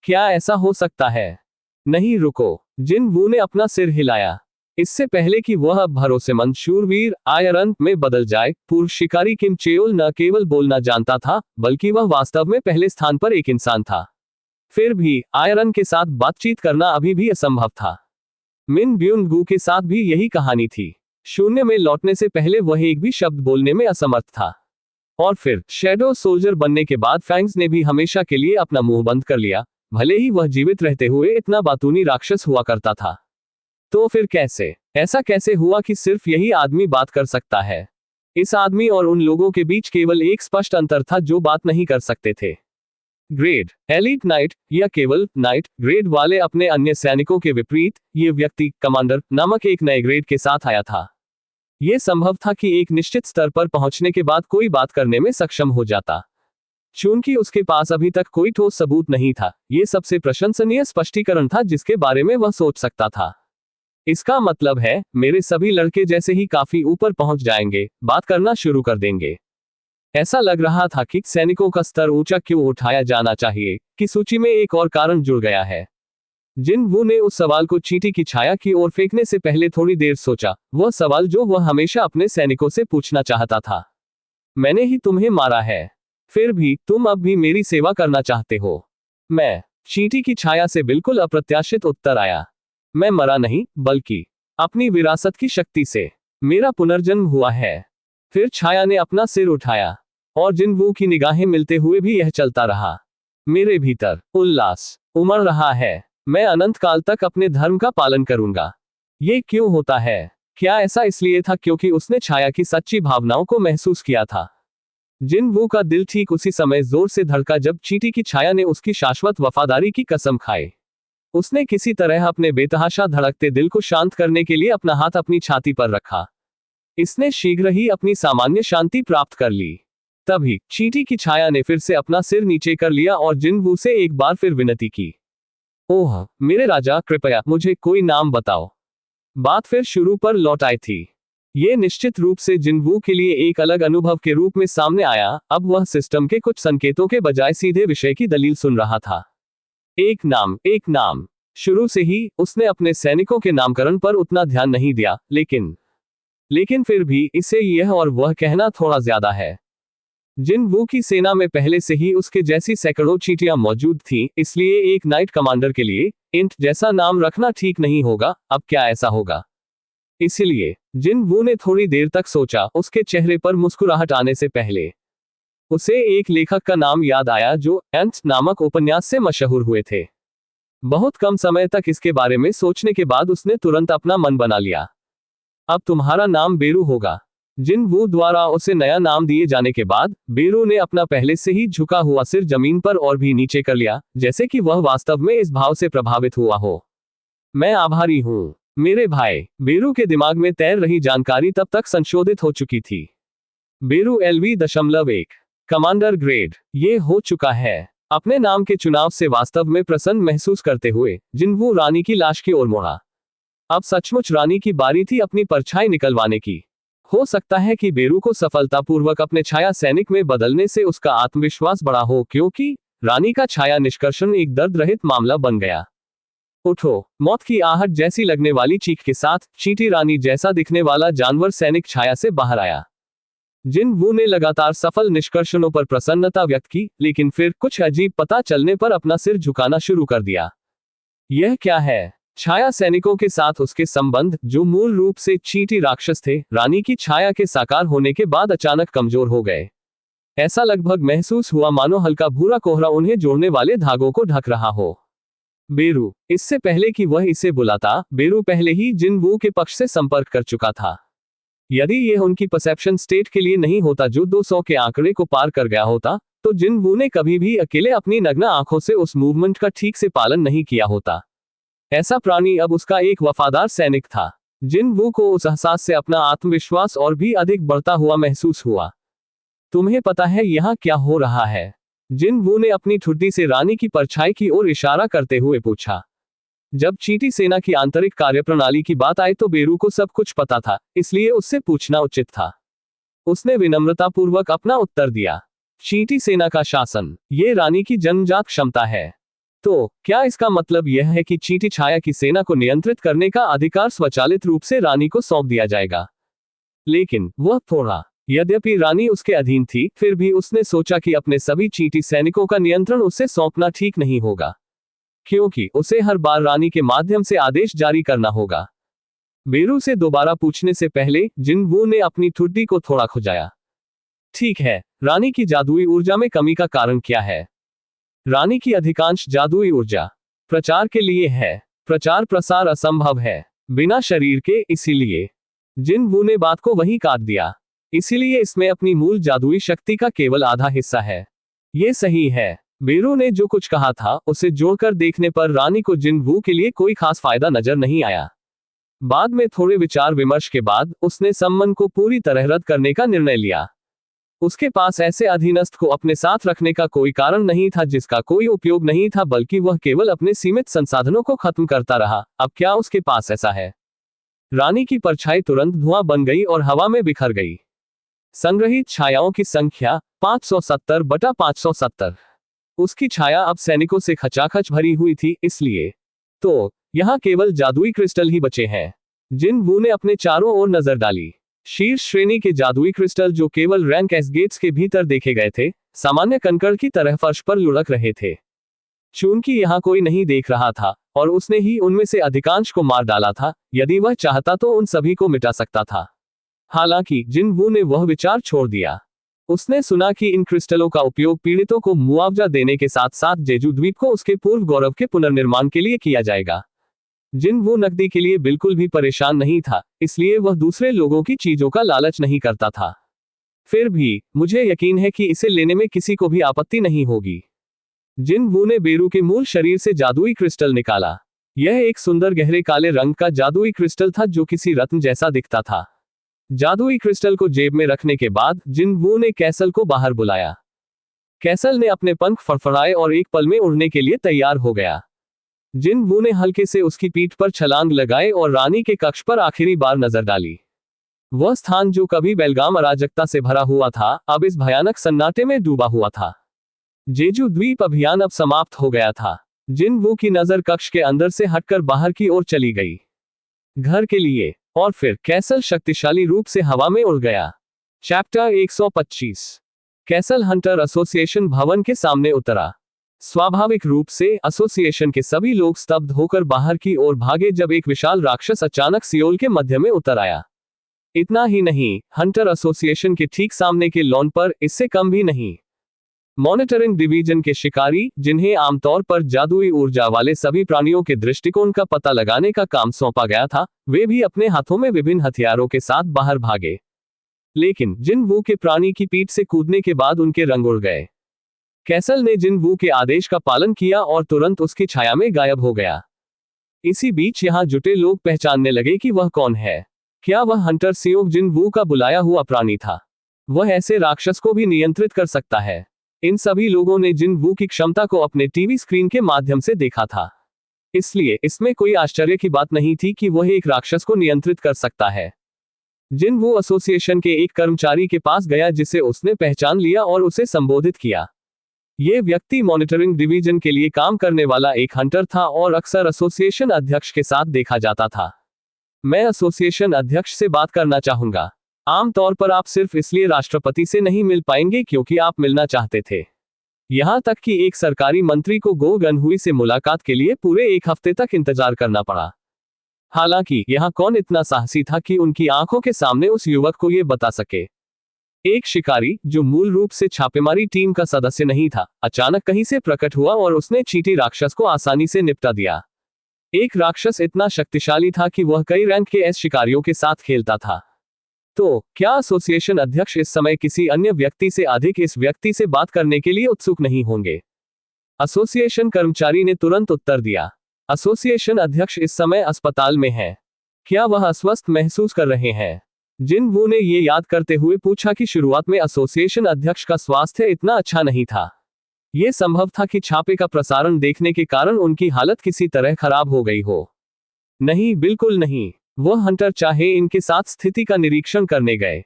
क्या ऐसा हो सकता है? नहीं, रुको। जिनवू ने अपना सिर हिलाया। इससे पहले कि वह अब भरोसेमंद शूरवीर आयरन में बदल जाए, पूर्व शिकारी किम चेओल न केवल बोलना जानता था, बल्कि वह वास्तव में पहले स्थान पर एक इंसान था। फिर भी आयरन के साथ बातचीत करना अभी भी असंभव था। मिन ब्यून गु के साथ भी यही कहानी थी। शून्य में लौटने से पहले वह एक भी शब्द बोलने में असमर्थ था। और फिर शैडो सोल्जर बनने के बाद फैंग्स ने भी हमेशा के लिए अपना मुंह बंद कर लिया, भले ही वह जीवित रहते हुए इतना बातूनी राक्षस हुआ करता था। तो फिर कैसे? ऐसा कैसे हुआ कि सिर्फ यही आदमी बात कर सकता है? इस आदमी और उन लोगों के बीच केवल एक स्पष्ट अंतर था जो बात नहीं कर सकते थे। ग्रेड एलीट नाइट या केवल नाइट ग्रेड वाले अपने अन्य सैनिकों के विपरीत, ये व्यक्ति कमांडर नामक एक नए ग्रेड के साथ आया था। यह संभव था कि एक निश्चित स्तर पर पहुंचने के बाद कोई बात करने में सक्षम हो जाता। चूंकि उसके पास अभी तक कोई ठोस सबूत नहीं था, यह सबसे प्रशंसनीय स्पष्टीकरण था जिसके बारे में वह सोच सकता था। इसका मतलब है मेरे सभी लड़के जैसे ही काफी ऊपर पहुंच जाएंगे, बात करना शुरू कर देंगे। ऐसा लग रहा था कि सैनिकों का स्तर ऊंचा क्यों उठाया जाना चाहिए कि सूची में एक और कारण जुड़ गया है। जिन वू ने उस सवाल को चींटी की छाया की ओर फेंकने से पहले थोड़ी देर सोचा, वह सवाल जो वह हमेशा अपने सैनिकों से पूछना चाहता था। मैंने ही तुम्हें मारा है, फिर भी तुम अब भी मेरी सेवा करना चाहते हो? मैं चींटी की छाया से बिल्कुल अप्रत्याशित उत्तर आया। मैं मरा नहीं, बल्कि अपनी विरासत की शक्ति से मेरा पुनर्जन्म हुआ है। फिर छाया ने अपना सिर उठाया और जिन वू की निगाहें मिलते हुए भी यह चलता रहा। मेरे भीतर उल्लास उमड़ रहा है। मैं अनंत काल तक अपने धर्म का पालन करूंगा। ये क्यों होता है? क्या ऐसा इसलिए था क्योंकि उसने छाया की सच्ची भावनाओं को महसूस किया था? जिन वू का दिल ठीक उसी समय जोर से धड़का जब चींटी की छाया ने उसकी शाश्वत वफादारी की कसम खाई। उसने किसी तरह अपने बेतहाशा धड़कते दिल को शांत करने के लिए अपना हाथ अपनी छाती पर रखा। इसने शीघ्र ही अपनी सामान्य शांति प्राप्त कर ली। तभी चींटी की छाया ने फिर से अपना सिर नीचे कर लिया और जिन वू से एक बार फिर विनती की, ओह मेरे राजा, कृपया मुझे कोई नाम बताओ। बात फिर शुरू पर लौट आई थी। ये निश्चित रूप से जिन वू के लिए एक अलग अनुभव के रूप में सामने आया। अब वह सिस्टम के कुछ संकेतों के बजाय सीधे विषय की दलील सुन रहा था। एक नाम, एक नाम। शुरू से ही उसने अपने सैनिकों के नामकरण पर उतना ध्यान नहीं दिया, लेकिन फिर भी इसे यह और वह कहना थोड़ा ज्यादा है। जिन वू की सेना में पहले से ही उसके जैसी सैकड़ों चींटियां मौजूद थीं, इसलिए एक नाइट कमांडर के लिए इंट जैसा नाम रखना ठीक नहीं होगा। अब क्या ऐसा होगा? इसलिए जिन वू ने थोड़ी देर तक सोचा। उसके चेहरे पर मुस्कुराहट आने से पहले उसे एक लेखक का नाम याद आया जो एंट नामक उपन्यास से मशहूर हुए थे। बहुत कम समय तक इसके बारे में सोचने के बाद उसने तुरंत अपना मन बना लिया। अब तुम्हारा नाम बेरू होगा। जिन वू द्वारा उसे नया नाम दिए जाने के बाद बेरू ने अपना पहले से ही झुका हुआ सिर जमीन पर और भी नीचे कर लिया, जैसे कि वह वास्तव में इस भाव से प्रभावित हुआ हो। मैं आभारी हूं मेरे भाई। बेरू के दिमाग में तैर रही जानकारी तब तक संशोधित हो चुकी थी। बेरू LV.1 कमांडर ग्रेड ये हो चुका है। अपने नाम के चुनाव से वास्तव में प्रसन्न महसूस करते हुए जिन वू रानी की लाश की ओर मुड़ा। अब सचमुच रानी की बारी थी अपनी परछाई निकलवाने की। हो सकता है कि बेरू को सफलतापूर्वक अपने छाया सैनिक में बदलने से उसका आत्मविश्वास बढ़ा हो, क्योंकि रानी का छाया निष्कर्षण एक दर्द रहित मामला बन गया। उठो! मौत की आहट जैसी लगने वाली चीख के साथ चींटी रानी जैसा दिखने वाला जानवर सैनिक छाया से बाहर आया। जिन वू ने लगातार सफल निष्कर्षणों पर प्रसन्नता व्यक्त की, लेकिन फिर कुछ अजीब पता चलने पर अपना सिर झुकाना शुरू कर दिया। यह क्या है? छाया सैनिकों के साथ उसके संबंध, जो मूल रूप से चींटी राक्षस थे, रानी की छाया के साकार होने के बाद अचानक कमजोर हो गए। ऐसा लगभग महसूस हुआ मानो हल्का भूरा कोहरा उन्हें जोड़ने वाले धागों को ढक रहा हो। बेरू, इससे पहले कि वह इसे बुलाता, बेरू पहले ही जिन वू के पक्ष से संपर्क कर चुका था। यदि यह उनकी परसेप्शन स्टेट के लिए नहीं होता जो 200 के आंकड़े को पार कर गया होता, तो जिन वू ने कभी भी अकेले अपनी नग्न आंखों से उस मूवमेंट का ठीक से पालन नहीं किया होता। ऐसा प्राणी अब उसका एक वफादार सैनिक था। जिन वू को उस एहसास से अपना आत्मविश्वास और भी अधिक बढ़ता हुआ महसूस हुआ। तुम्हें पता है यहाँ क्या हो रहा है? जिन वू ने अपनी ठुड्डी से रानी की परछाई की ओर इशारा करते हुए पूछा। जब चींटी सेना की आंतरिक कार्यप्रणाली की बात आई तो बेरू को सब कुछ पता था, इसलिए उससे पूछना उचित था। उसने विनम्रतापूर्वक अपना उत्तर दिया। चींटी सेना का शासन, ये रानी की जन्मजात क्षमता है। तो क्या इसका मतलब यह है कि चींटी छाया की सेना को नियंत्रित करने का अधिकार स्वचालित रूप से रानी को सौंप दिया जाएगा? लेकिन वह थोड़ा, यद्यपि रानी उसके अधीन थी, फिर भी उसने सोचा कि अपने सभी चींटी सैनिकों का नियंत्रण उसे सौंपना ठीक नहीं होगा, क्योंकि उसे हर बार रानी के माध्यम से आदेश जारी करना होगा। बेरू से दोबारा पूछने से पहले जिन वू ने अपनी ठुड्डी को थोड़ा खुजाया। ठीक है, रानी की जादुई ऊर्जा में कमी का कारण क्या है? रानी की अधिकांश जादुई ऊर्जा प्रचार के लिए है। प्रचार प्रसार असंभव है बिना शरीर के, इसीलिए जिन वू ने बात को वहीं काट दिया। इसीलिए इसमें अपनी मूल जादुई शक्ति का केवल आधा हिस्सा है। ये सही है। बेरू ने जो कुछ कहा था उसे जोड़कर देखने पर रानी को जिन वू के लिए कोई खास फायदा नजर नहीं आया। बाद में थोड़े विचार विमर्श के बाद उसने सम्मन को पूरी तरह रद्द करने का निर्णय लिया। उसके पास ऐसे अधीनस्थ को अपने साथ रखने का कोई कारण नहीं था जिसका कोई उपयोग नहीं था, बल्कि वह केवल अपने सीमित संसाधनों को खत्म करता रहा। अब क्या उसके पास ऐसा है? रानी की परछाई तुरंत धुआं बन गई और हवा में बिखर गई। संग्रहित छायाओं की संख्या 570/570। उसकी छाया अब सैनिकों से खचाखच भरी हुई थी, इसलिए तो यहां केवल जादुई क्रिस्टल ही बचे हैं। जिन वू ने अपने चारों ओर नजर डाली। शीर्ष श्रेणी के जादुई क्रिस्टल जो केवल रैंक एस गेट्स के भीतर देखे गए थे, सामान्य कंकड़ की तरह फर्श पर लुढ़क रहे थे। चूंकि यहां कोई नहीं देख रहा था और उसने ही उनमें से अधिकांश को मार डाला था, यदि वह चाहता तो उन सभी को मिटा सकता था। हालांकि जिन वू ने वह विचार छोड़ दिया। उसने सुना कि इन क्रिस्टलों का उपयोग पीड़ितों को मुआवजा देने के साथ साथ जेजू द्वीप को उसके पूर्व गौरव के पुनर्निर्माण के लिए किया जाएगा। जिन वो नकदी के लिए बिल्कुल भी परेशान नहीं था, इसलिए वह दूसरे लोगों की चीजों का लालच नहीं करता था। फिर भी मुझे यकीन है कि इसे लेने में किसी को भी आपत्ति नहीं होगी। जिन वू ने बेरू के मूल शरीर से जादुई क्रिस्टल निकाला। यह एक सुंदर गहरे काले रंग का जादुई क्रिस्टल था जो किसी रत्न जैसा दिखता था। जादुई क्रिस्टल को जेब में रखने के बाद जिन वू ने कैसल को बाहर बुलाया। कैसल ने अपने पंख फड़फड़ाए और एक पल में उड़ने के लिए तैयार हो गया। जिन वू ने हल्के से उसकी पीठ पर छलांग लगाए और रानी के कक्ष पर आखिरी बार नजर डाली। वह स्थान जो कभी बेलगाम अराजकता से भरा हुआ था, अब इस भयानक सन्नाटे में डूबा हुआ था। जेजू द्वीप अभियान अब समाप्त हो गया था। जिन वू की नजर कक्ष के अंदर से हटकर बाहर की ओर चली गई, घर के लिए, और फिर कैसल शक्तिशाली रूप से हवा में उड़ गया। चैप्टर 125। कैसल हंटर एसोसिएशन भवन के सामने उतरा। स्वाभाविक रूप से एसोसिएशन के सभी लोग स्तब्ध होकर बाहर की ओर भागे जब एक विशाल राक्षस अचानक सियोल के मध्य में उतर आया। इतना ही नहीं, हंटर एसोसिएशन के ठीक सामने के लॉन पर, इससे कम भी नहीं। मॉनिटरिंग डिवीजन के शिकारी, जिन्हें आमतौर पर जादुई ऊर्जा वाले सभी प्राणियों के दृष्टिकोण का पता लगाने का काम सौंपा गया था, वे भी अपने हाथों में विभिन्न हथियारों के साथ बाहर भागे। लेकिन जिन वू के प्राणी की पीठ से कूदने के बाद उनके रंग उड़ गए। कैसल ने जिन वू के आदेश का पालन किया और तुरंत उसकी छाया में गायब हो गया। इसी बीच यहां जुटे लोग पहचानने लगे कि वह कौन है। क्या वह हंटर सियोग जिन वू का बुलाया हुआ प्राणी था? वह ऐसे राक्षस को भी नियंत्रित कर सकता है। इन सभी लोगों ने जिन वू की क्षमता को अपने टीवी स्क्रीन के माध्यम से देखा था, इसलिए इसमें कोई आश्चर्य की बात नहीं थी कि वह एक राक्षस को नियंत्रित कर सकता है। जिन वू एसोसिएशन के एक कर्मचारी के पास गया जिसे उसने पहचान लिया और उसे संबोधित किया। यह व्यक्ति मॉनिटरिंग डिवीजन के लिए काम करने वाला एक हंटर था और अक्सर एसोसिएशन अध्यक्ष के साथ देखा जाता था। मैं एसोसिएशन अध्यक्ष से बात करना चाहूंगा। आमतौर पर आप सिर्फ इसलिए राष्ट्रपति से नहीं मिल पाएंगे क्योंकि आप मिलना चाहते थे। यहां तक कि एक सरकारी मंत्री को गो गनहुई से मुलाकात के लिए पूरे एक हफ्ते तक इंतजार करना पड़ा। हालांकि यहां कौन इतना साहसी था कि उनकी आंखों के सामने उस युवक को यह बता सके। एक शिकारी, जो मूल रूप से छापेमारी टीम का सदस्य नहीं था, अचानक कहीं से प्रकट हुआ और उसने चींटी राक्षस को आसानी से निपटा दिया। एक राक्षस इतना शक्तिशाली था कि वह कई रैंक के एस शिकारियों के साथ खेलता था। तो क्या एसोसिएशन अध्यक्ष इस समय किसी अन्य व्यक्ति से अधिक इस व्यक्ति से बात करने के लिए उत्सुक नहीं होंगे? एसोसिएशन कर्मचारी ने तुरंत उत्तर दिया। एसोसिएशन अध्यक्ष इस समय अस्पताल में है। क्या वह अस्वस्थ महसूस कर रहे हैं? जिन वू ने ये याद करते हुए पूछा कि शुरुआत में एसोसिएशन अध्यक्ष का स्वास्थ्य इतना अच्छा नहीं था। यह संभव था कि छापे का प्रसारण देखने के कारण उनकी हालत किसी तरह खराब हो गई हो। नहीं, बिल्कुल नहीं। वह हंटर चाहे इनके साथ स्थिति का निरीक्षण करने गए।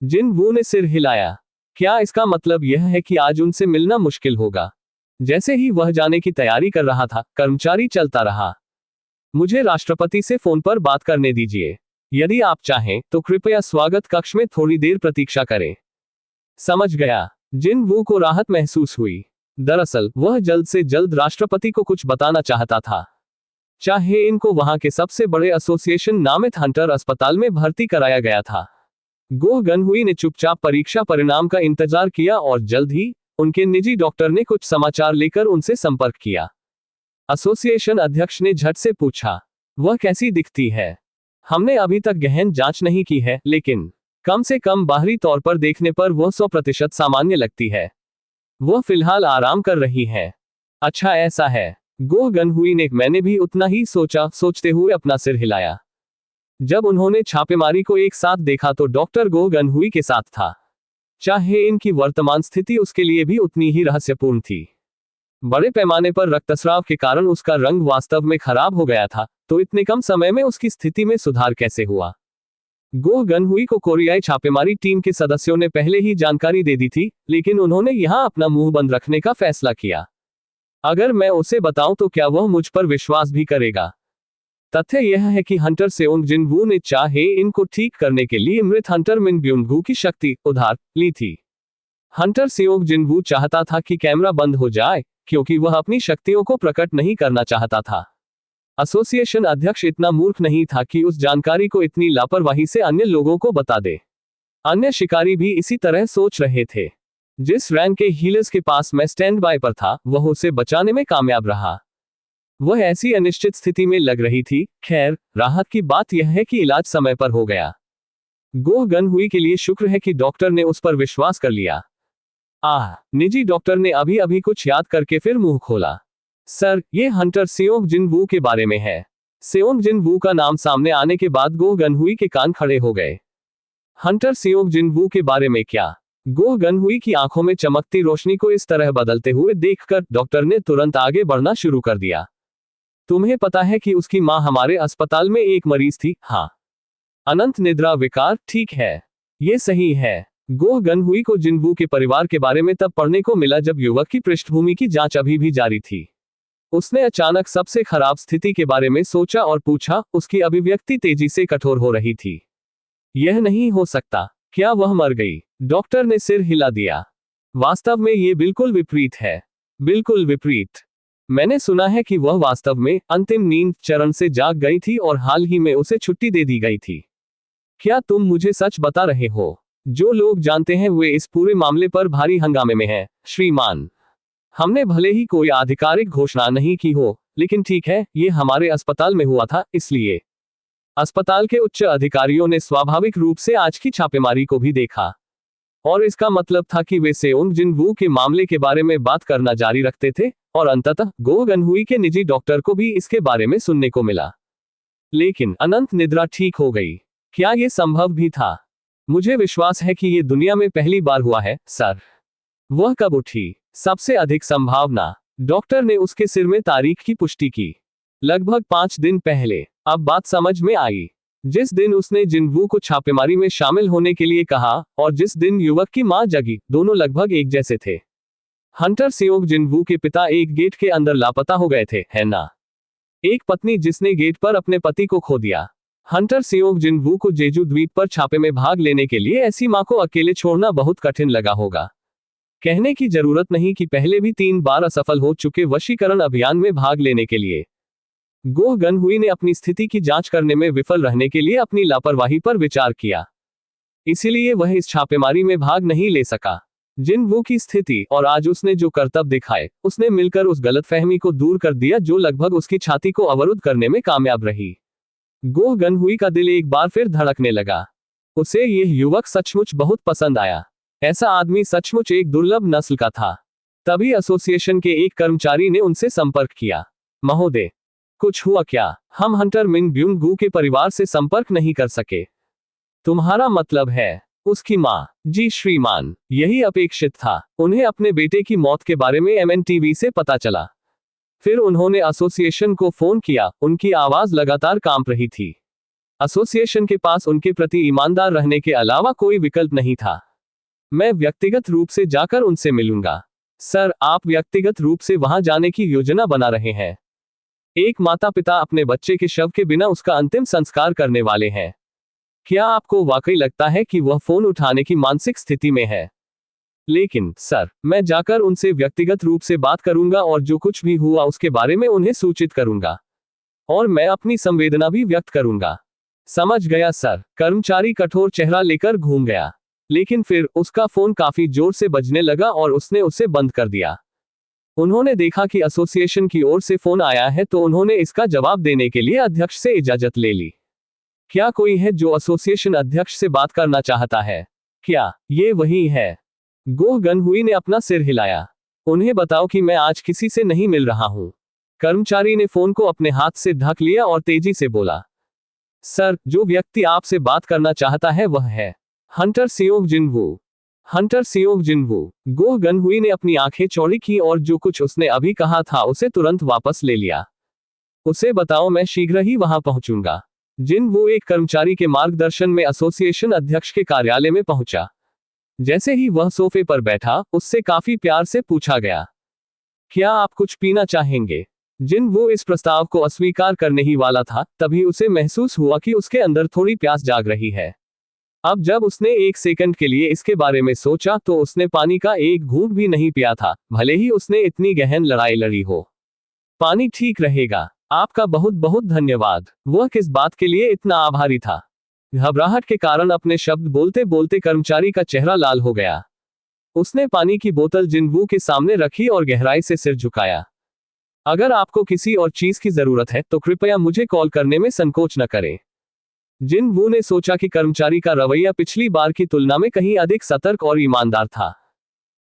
जिन वू ने सिर हिलाया। क्या इसका मतलब यह है कि आज उनसे मिलना मुश्किल होगा? जैसे ही वह जाने की तैयारी कर रहा था, कर्मचारी चलता रहा। मुझे राष्ट्रपति से फोन पर बात करने दीजिए। यदि आप चाहें तो कृपया स्वागत कक्ष में थोड़ी देर प्रतीक्षा करें। समझ गया। जिन वू को राहत महसूस हुई। दरअसल वह जल्द से जल्द राष्ट्रपति को कुछ बताना चाहता था। चाहे इनको वहां के सबसे बड़े एसोसिएशन नामित हंटर अस्पताल में भर्ती कराया गया था। गो गनहुई ने चुपचाप परीक्षा परिणाम का इंतजार किया और जल्द ही उनके निजी डॉक्टर ने कुछ समाचार लेकर उनसे संपर्क किया। एसोसिएशन अध्यक्ष ने झट से पूछा, वह कैसी दिखती है? हमने अभी तक गहन जांच नहीं की है, लेकिन कम से कम बाहरी तौर पर देखने पर वह 100% सामान्य लगती है। वह फिलहाल आराम कर रही है। अच्छा, ऐसा है। गो गनहुई ने मैंने भी उतना ही सोचते हुए अपना सिर हिलाया। जब उन्होंने छापेमारी को एक साथ देखा तो डॉक्टर गो गनहुई के साथ था। चाहे इनकी वर्तमान स्थिति उसके लिए भी उतनी ही रहस्यपूर्ण थी। बड़े पैमाने पर रक्तस्राव के कारण उसका रंग वास्तव में खराब हो गया था, तो इतने कम समय में उसकी स्थिति में सुधार कैसे हुआ? गोह गनहुई को कोरियाई छापेमारी टीम के सदस्यों ने पहले ही जानकारी दे दी थी, लेकिन उन्होंने यहां अपना मुंह बंद रखने का फैसला किया। अगर मैं उसे बताऊं तो क्या वह मुझ पर विश्वास भी करेगा? तथ्य यह है कि हंटर सेओंग जिनवू ने चाहे इनको ठीक करने के लिए मृत हंटर मिन ब्यूंगू की शक्ति उधार ली थी। हंटर सेओंग जिनवू चाहता था कि कैमरा बंद हो जाए, क्योंकि वह अपनी शक्तियों को प्रकट नहीं करना चाहता था। एसोसिएशन अध्यक्ष इतना मूर्ख नहीं था कि उस जानकारी को इतनी लापरवाही से अन्य लोगों को बता दे। अन्य शिकारी भी इसी तरह सोच रहे थे। जिस रैंक के हीलर्स के पास मैं स्टैंड बाय पर था, वह उसे बचाने में कामयाब रहा। वह ऐसी अनिश्चित स्थिति में लग रही थी। खैर, राहत की बात यह है कि इलाज समय पर हो गया। गोह गनहुई के लिए शुक्र है कि डॉक्टर ने उस पर विश्वास कर लिया। निजी डॉक्टर ने अभी अभी कुछ याद करके फिर मुंह खोला। सर, ये हंटर सेओंग जिनवू के बारे में है। सेओंग जिनवू का नाम सामने आने के बाद गोह गनहुई के कान खड़े हो गए। हंटर सेओंग जिनवू के बारे में क्या? गोह गनहुई की आंखों में चमकती रोशनी को इस तरह बदलते हुए देखकर डॉक्टर ने तुरंत आगे बढ़ना शुरू कर दिया। तुम्हें पता है कि उसकी मां हमारे अस्पताल में एक मरीज थी? हाँ। अनंत निद्रा विकार, ठीक है, ये सही है। गोह गनहुई को जिनवू के परिवार के बारे में तब पढ़ने को मिला जब युवक की पृष्ठभूमि की जांच अभी भी जारी थी। उसने अचानक सबसे खराब स्थिति के बारे में सोचा और पूछा। उसकी अभिव्यक्ति तेजी से कठोर हो रही थी। यह नहीं हो सकता। क्या वह मर गई? डॉक्टर ने सिर हिला दिया। वास्तव में ये बिल्कुल विपरीत है। बिल्कुल विपरीत। मैंने सुना है कि वह वास्तव में अंतिम नींद चरण से जाग गई थी और हाल ही में उसे छुट्टी दे दी गई थी। क्या तुम मुझे सच बता रहे हो? जो लोग जानते हैं वे इस पूरे मामले पर भारी हंगामे में हैं, श्रीमान। हमने भले ही कोई आधिकारिक घोषणा नहीं की हो, लेकिन ठीक है, ये हमारे अस्पताल में हुआ था, इसलिए अस्पताल के उच्च अधिकारियों ने स्वाभाविक रूप से आज की छापेमारी को भी देखा। और इसका मतलब था कि वे सेओंग जिनवू के मामले के बारे में बात करना जारी रखते थे, और अंततः गोह गनहुई के निजी डॉक्टर को भी इसके बारे में सुनने को मिला। लेकिन अनंत निद्रा ठीक हो गई। क्या यह संभव भी था? मुझे विश्वास है कि यह दुनिया में पहली बार हुआ है, सर। वह कब उठी? सबसे अधिक संभावना। डॉक्टर ने उसके सिर में तारीख की पुष्टि की। लगभग 5 दिन पहले। अब बात समझ में आई। जिस दिन उसने जिनवू को छापेमारी में शामिल होने के लिए कहा और जिस दिन युवक की मां जगी, दोनों लगभग एक जैसे थे। हंटर सेओंग जिनवू के पिता एक गेट के अंदर लापता हो गए थे, है ना? एक पत्नी जिसने गेट पर अपने पति को खो दिया। हंटर सेओंग जिनवू को जेजू द्वीप पर छापे में भाग लेने के लिए ऐसी मां को अकेले छोड़ना बहुत कठिन लगा होगा। कहने की जरूरत नहीं कि पहले भी 3 बार असफल हो चुके वशीकरण अभियान में भाग लेने के लिए गोह गनहुई ने अपनी स्थिति की जांच करने में विफल रहने के लिए अपनी लापरवाही पर विचार किया। इसीलिए वह इस छापेमारी में भाग नहीं ले सका। जिनवू की स्थिति और आज उसने जो करतब दिखाए, उसने मिलकर उस गलतफहमी को दूर कर दिया जो लगभग उसकी छाती को अवरुद्ध करने में कामयाब रही। गोह गनहुई का दिल एक बार फिर धड़कने लगा। उसे यह युवक सचमुच बहुत पसंद आया। ऐसा आदमी सचमुच एक दुर्लभ नस्ल का था। तभी एसोसिएशन के एक कर्मचारी ने उनसे संपर्क किया। महोदय, कुछ हुआ क्या? हम हंटर मिन ब्यूंगू के परिवार से संपर्क नहीं कर सके। तुम्हारा मतलब है उसकी मां? जी श्रीमान, यही अपेक्षित था। उन्हें अपने बेटे की मौत के बारे में MNTV से पता चला। फिर उन्होंने एसोसिएशन को फोन किया। उनकी आवाज लगातार कांप रही थी। एसोसिएशन के पास उनके प्रति ईमानदार रहने के अलावा कोई विकल्प नहीं था। मैं व्यक्तिगत रूप से जाकर उनसे मिलूंगा। सर, आप व्यक्तिगत रूप से वहां जाने की योजना बना रहे हैं? एक माता पिता अपने बच्चे के शव के बिना उसका अंतिम संस्कार करने वाले हैं। क्या आपको वाकई लगता है कि वह फोन उठाने की मानसिक स्थिति में है? लेकिन सर, मैं जाकर उनसे व्यक्तिगत रूप से बात करूंगा और जो कुछ भी हुआ उसके बारे में उन्हें सूचित करूंगा। और मैं अपनी संवेदना भी व्यक्त करूंगा। समझ गया सर। कर्मचारी कठोर चेहरा लेकर घूम गया। लेकिन फिर उसका फोन काफी जोर से बजने लगा और उसने उसे बंद कर दिया। उन्होंने देखा कि एसोसिएशन की ओर से फोन आया है, तो उन्होंने इसका जवाब देने के लिए अध्यक्ष से इजाजत ले ली। क्या कोई है जो एसोसिएशन अध्यक्ष से बात करना चाहता है? क्या ये वही है? गोह गनहुई ने अपना सिर हिलाया। उन्हें बताओ कि मैं आज किसी से नहीं मिल रहा हूं। कर्मचारी ने फोन को अपने हाथ से ढक लिया और तेजी से बोला, सर, जो व्यक्ति आपसे बात करना चाहता है वह है हंटर सेओंग जिनवू। हंटर सियोंग जिनवू। गो गनहुई ने अपनी आंखें चौड़ी की और जो कुछ उसने अभी कहा था उसे तुरंत वापस ले लिया। उसे बताओ, मैं शीघ्र ही वहां पहुंचूंगा। जिनवू एक कर्मचारी के मार्गदर्शन में एसोसिएशन अध्यक्ष के कार्यालय में पहुंचा। जैसे ही वह सोफे पर बैठा, उससे काफी प्यार से पूछा गया, क्या आप कुछ पीना चाहेंगे? जिनवू इस प्रस्ताव को अस्वीकार करने ही वाला था, तभी उसे महसूस हुआ कि उसके अंदर थोड़ी प्यास जाग रही है। अब जब उसने एक सेकंड के लिए इसके बारे में सोचा तो उसने पानी का एक घूंट भी नहीं पिया था, भले ही उसने इतनी गहन लड़ाई लड़ी हो। पानी ठीक रहेगा। आपका बहुत बहुत धन्यवाद। वह किस बात के लिए इतना आभारी था? घबराहट के कारण अपने शब्द बोलते बोलते कर्मचारी का चेहरा लाल हो गया। उसने पानी की बोतल जिनवू के सामने रखी और गहराई से सिर झुकाया। अगर आपको किसी और चीज की जरूरत है तो कृपया मुझे कॉल करने में संकोच न करें। जिनवू ने सोचा कि कर्मचारी का रवैया पिछली बार की तुलना में कहीं अधिक सतर्क और ईमानदार था।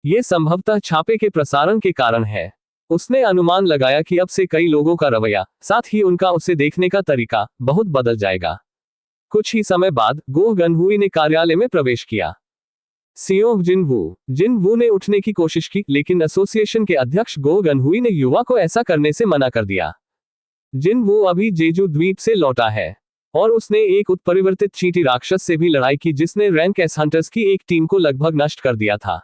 यह संभवतः छापे के प्रसारण के कारण है। उसने अनुमान लगाया कि अब से कई लोगों का रवैया, साथ ही उनका उसे देखने का तरीका, बहुत बदल जाएगा। कुछ ही समय बाद गो गनहुई ने कार्यालय में प्रवेश किया। सियोंग जिनवू ने उठने की कोशिश की, लेकिन एसोसिएशन के अध्यक्ष गो गनहुई ने युवा को ऐसा करने से मना कर दिया। जिनवू अभी जेजू द्वीप से लौटा है और उसने एक उत्परिवर्तित चींटी राक्षस से भी लड़ाई की जिसने रैंक एस हंटर्स की एक टीम को लगभग नष्ट कर दिया था।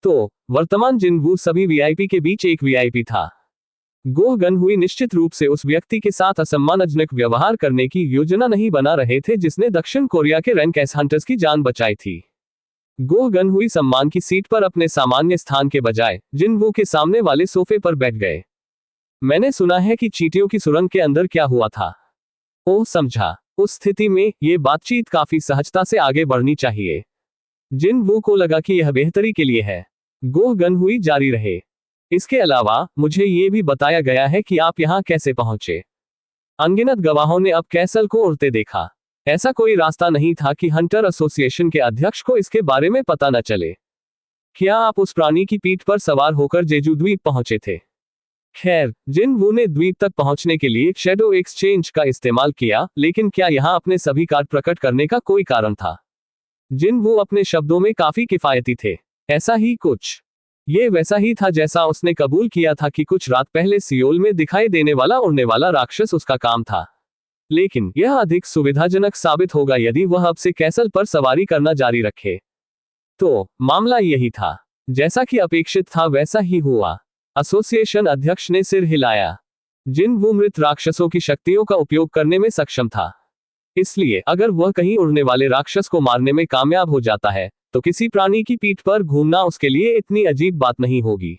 तो वर्तमान जिनवू सभी वीआईपी के बीच एक वीआईपी था। गो गनहुई निश्चित रूप से उस व्यक्ति के साथ असम्मानजनक व्यवहार करने की योजना नहीं बना रहे थे जिसने दक्षिण कोरिया के रैंक एस हंटर्स की जान बचाई थी। गो गनहुई सम्मान की सीट पर अपने सामान्य स्थान के बजाय जिनवू के सामने वाले सोफे पर बैठ गए। मैंने सुना है कि चींटियों की सुरंग के अंदर क्या हुआ था। ओह, समझा। उस स्थिति में ये बातचीत काफी सहजता से आगे बढ़नी चाहिए। जिनवू को लगा कि यह बेहतरी के लिए है। गो गनहुई जारी रहे, इसके अलावा मुझे ये भी बताया गया है कि आप यहाँ कैसे पहुंचे। अनगिनत गवाहों ने अब कैसल को उड़ते देखा। ऐसा कोई रास्ता नहीं था कि हंटर एसोसिएशन के अध्यक्ष को इसके बारे में पता न चले। क्या आप उस प्राणी की पीठ पर सवार होकर जेजू द्वीप पहुंचे थे? खैर, जिनवू ने द्वीप तक पहुंचने के लिए शैडो एक्सचेंज का इस्तेमाल किया, लेकिन क्या यहां अपने सभी कार्ड प्रकट करने का कोई कारण था? जिनवू अपने शब्दों में काफी किफायती थे। ऐसा ही कुछ। ये वैसा ही था जैसा उसने कबूल किया था कि कुछ रात पहले सियोल में दिखाई देने वाला उड़ने वाला राक्षस उसका काम था। लेकिन यह अधिक सुविधाजनक साबित होगा यदि वह अब से कैसल पर सवारी करना जारी रखे। तो मामला यही था। जैसा कि अपेक्षित था वैसा ही हुआ। एसोसिएशन अध्यक्ष ने सिर हिलाया। जिनवू मृत राक्षसों की शक्तियों का उपयोग करने में सक्षम था। इसलिए अगर वह कहीं उड़ने वाले राक्षस को मारने में कामयाब हो जाता है तो किसी प्राणी की पीठ पर घूमना उसके लिए इतनी अजीब बात नहीं होगी।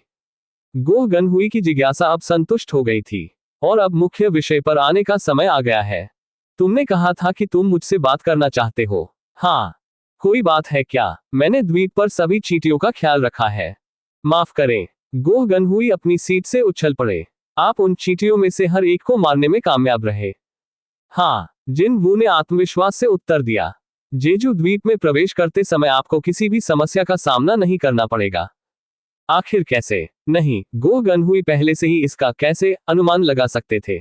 गो गनहुई की जिज्ञासा अब संतुष्ट हो गई थी और अब मुख्य विषय पर आने का समय आ गया है। तुमने कहा था कि तुम मुझसे बात करना चाहते हो। हाँ, कोई बात है क्या? मैंने द्वीप पर सभी चींटियों का ख्याल रखा है। माफ करें। गो गनहुई अपनी सीट से उछल पड़े। आप उन चींटियों में से हर एक को मारने में कामयाब रहे। हाँ, जिनवू ने आत्मविश्वास से उत्तर दिया। जेजू द्वीप में प्रवेश करते समय आपको किसी भी समस्या का सामना नहीं करना पड़ेगा। आखिर कैसे? नहीं, गो गनहुई पहले से ही इसका कैसे अनुमान लगा सकते थे।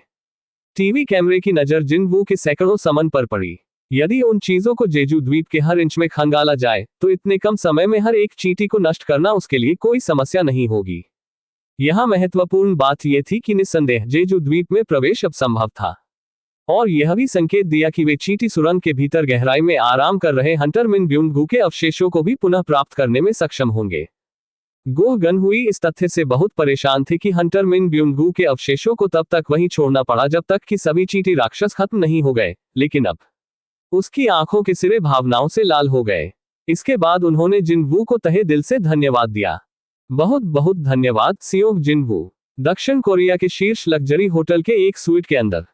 टीवी कैमरे की नजर जिनवू के सैकड़ों समन पर पड़ी। यदि उन चीजों को जेजू द्वीप के हर इंच में खंगाला जाए तो इतने कम समय में हर एक चींटी को नष्ट करना उसके लिए कोई समस्या नहीं होगी। यहां महत्वपूर्ण बात यह थी कि निस्संदेह जेजू द्वीप में प्रवेश अब संभव था और यह भी संकेत दिया कि वे चींटी सुरंग के भीतर गहराई में आराम कर रहे हंटर मिन ब्यूंगू के अवशेषों को भी पुनः प्राप्त करने में सक्षम होंगे। गो गनहुई इस तथ्य से बहुत परेशान थे कि हंटर मिन ब्यूंगू के अवशेषों को तब तक वहीं छोड़ना पड़ा जब तक कि सभी चींटी राक्षस खत्म नहीं हो गए, लेकिन अब उसकी आंखों के सिरे भावनाओं से लाल हो गए। इसके बाद उन्होंने जिनवू को तहे दिल से धन्यवाद दिया। बहुत बहुत धन्यवाद सियोंग जिनवू। दक्षिण कोरिया के शीर्ष लग्जरी होटल के एक स्वीट के अंदर।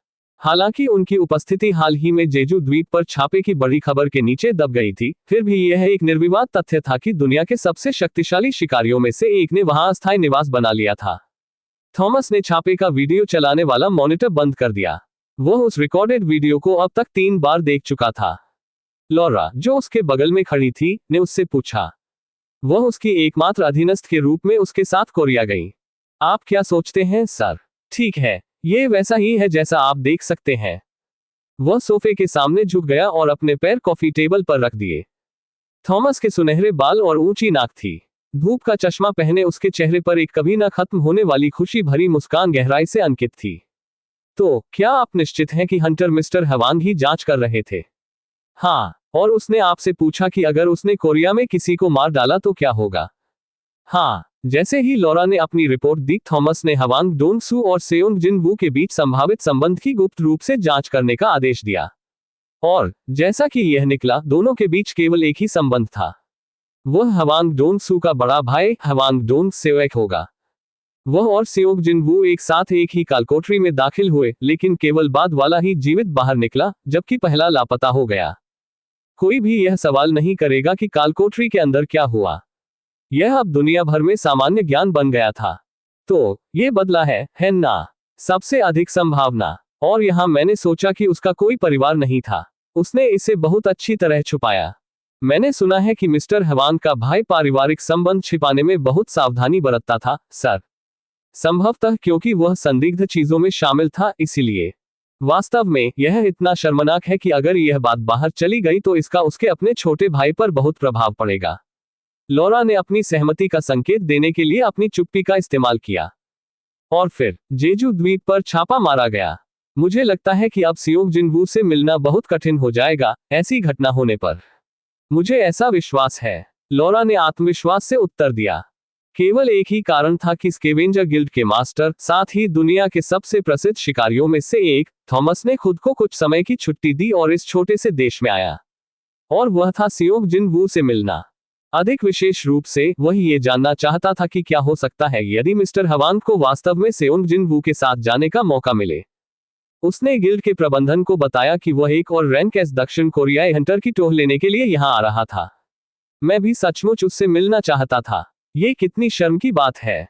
हालांकि उनकी उपस्थिति हाल ही में जेजू द्वीप पर छापे की बड़ी खबर के नीचे दब गई थी, फिर भी यह एक निर्विवाद तथ्य था कि दुनिया के सबसे शक्तिशाली शिकारियों में से एक ने वहां अस्थायी निवास बना लिया था। थॉमस ने छापे का वीडियो चलाने वाला मॉनिटर बंद कर दिया। वह उस रिकॉर्डेड वीडियो को अब तक 3 बार देख चुका था। लॉरा, जो उसके बगल में खड़ी थी, ने उससे पूछा। वह उसकी एकमात्र अधीनस्थ के रूप में उसके साथ कोरिया गई। आप क्या सोचते हैं सर? ठीक है, ये वैसा ही है जैसा आप देख सकते हैं। वह सोफे के सामने झुक गया और अपने पैर कॉफी टेबल पर रख दिए। थॉमस के सुनहरे बाल और ऊंची नाक थी। धूप का चश्मा पहने उसके चेहरे पर एक कभी न खत्म होने वाली खुशी भरी मुस्कान गहराई से अंकित थी। तो क्या आप निश्चित हैं कि हंटर मिस्टर हवांग ही जांच कर रहे थे? हाँ, और उसने आपसे पूछा कि अगर उसने कोरिया में किसी को मार डाला तो क्या होगा? हाँ। जैसे ही लॉरा ने अपनी रिपोर्ट दी, थॉमस ने हवांग डोंग-सू और सेयोंग जिन वू के बीच संभावित संबंध की गुप्त रूप से जांच करने का आदेश दिया। और जैसा कि यह निकला, दोनों के बीच केवल एक ही संबंध था। वह हवांग डोंग-सू का बड़ा भाई हवांग डोंग सेओक होगा। वह और सेओक जिन वू एक साथ एक ही कालकोठरी में दाखिल हुए, लेकिन केवल बाद वाला ही जीवित बाहर निकला, जबकि पहला लापता हो गया। कोई भी यह सवाल नहीं करेगा कि कालकोठरी के अंदर क्या हुआ। यह अब दुनिया भर में सामान्य ज्ञान बन गया था। तो ये बदला है ना? सबसे अधिक संभावना। और यहां मैंने सोचा कि उसका कोई परिवार नहीं था। उसने इसे बहुत अच्छी तरह छुपाया। मैंने सुना है कि मिस्टर हवांग का भाई पारिवारिक संबंध छिपाने में बहुत सावधानी बरतता था, सर। संभवतः क्योंकि वह संदिग्ध चीजों में शामिल था, इसीलिए। वास्तव में यह इतना शर्मनाक है कि अगर यह बात बाहर चली गई तो इसका उसके अपने छोटे भाई पर बहुत प्रभाव पड़ेगा। लॉरा ने अपनी सहमति का संकेत देने के लिए अपनी चुप्पी का इस्तेमाल किया। और फिर जेजू द्वीप पर छापा मारा गया। मुझे लगता है कि अब सेयोक जिन वू से मिलना बहुत कठिन हो जाएगा, ऐसी घटना होने पर। मुझे ऐसा विश्वास है, लॉरा ने आत्मविश्वास से उत्तर दिया। केवल एक ही कारण था कि स्केवेंजर गिल्ड के मास्टर, साथ ही दुनिया के सबसे प्रसिद्ध शिकारियों में से एक, थॉमस ने खुद को कुछ समय की छुट्टी दी और इस छोटे से देश में आया। और वह था सेयोक जिन वू से मिलना। अधिक विशेष रूप से वह ये जानना चाहता था कि क्या हो सकता है यदि मिस्टर हवांग को वास्तव में सेयोक जिन वू के साथ जाने का मौका मिले। उसने गिल्ड के प्रबंधन को बताया कि वह एक और रैंक एस दक्षिण कोरियाई हंटर की टोह लेने के लिए यहां आ रहा था। मैं भी सचमुच उससे मिलना चाहता था। ये कितनी शर्म की बात है।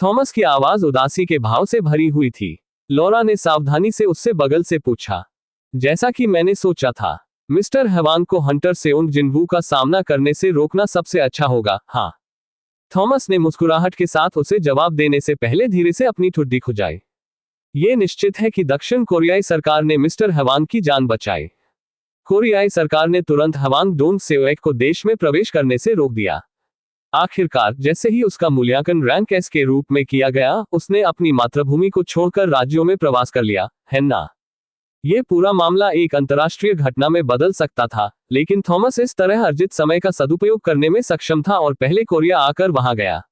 थॉमस की आवाज उदासी के भाव से भरी हुई थी। लॉरा ने सावधानी से उससे बगल से पूछा। जैसा कि मैंने सोचा था, मिस्टर हवांग को हंटर सेयोक जिन वू का सामना करने से रोकना सबसे अच्छा होगा, हाँ। थॉमस ने मुस्कुराहट के साथ उसे जवाब देने से पहले धीरे से अपनी ठुड्डी खुजाई। ये निश्चित है कि दक्षिण कोरियाई सरकार ने मिस्टर हवांग की जान बचाई। कोरियाई सरकार ने तुरंत हवांग डोंग सेओक को देश में प्रवेश करने से रोक दिया। आखिरकार, जैसे ही उसका मूल्यांकन रैंक एस के रूप में किया गया, उसने अपनी मातृभूमि को छोड़कर राज्यों में प्रवास कर लिया, है ना? ये पूरा मामला एक अंतर्राष्ट्रीय घटना में बदल सकता था, लेकिन थॉमस इस तरह अर्जित समय का सदुपयोग करने में सक्षम था और पहले कोरिया आकर वहां गया।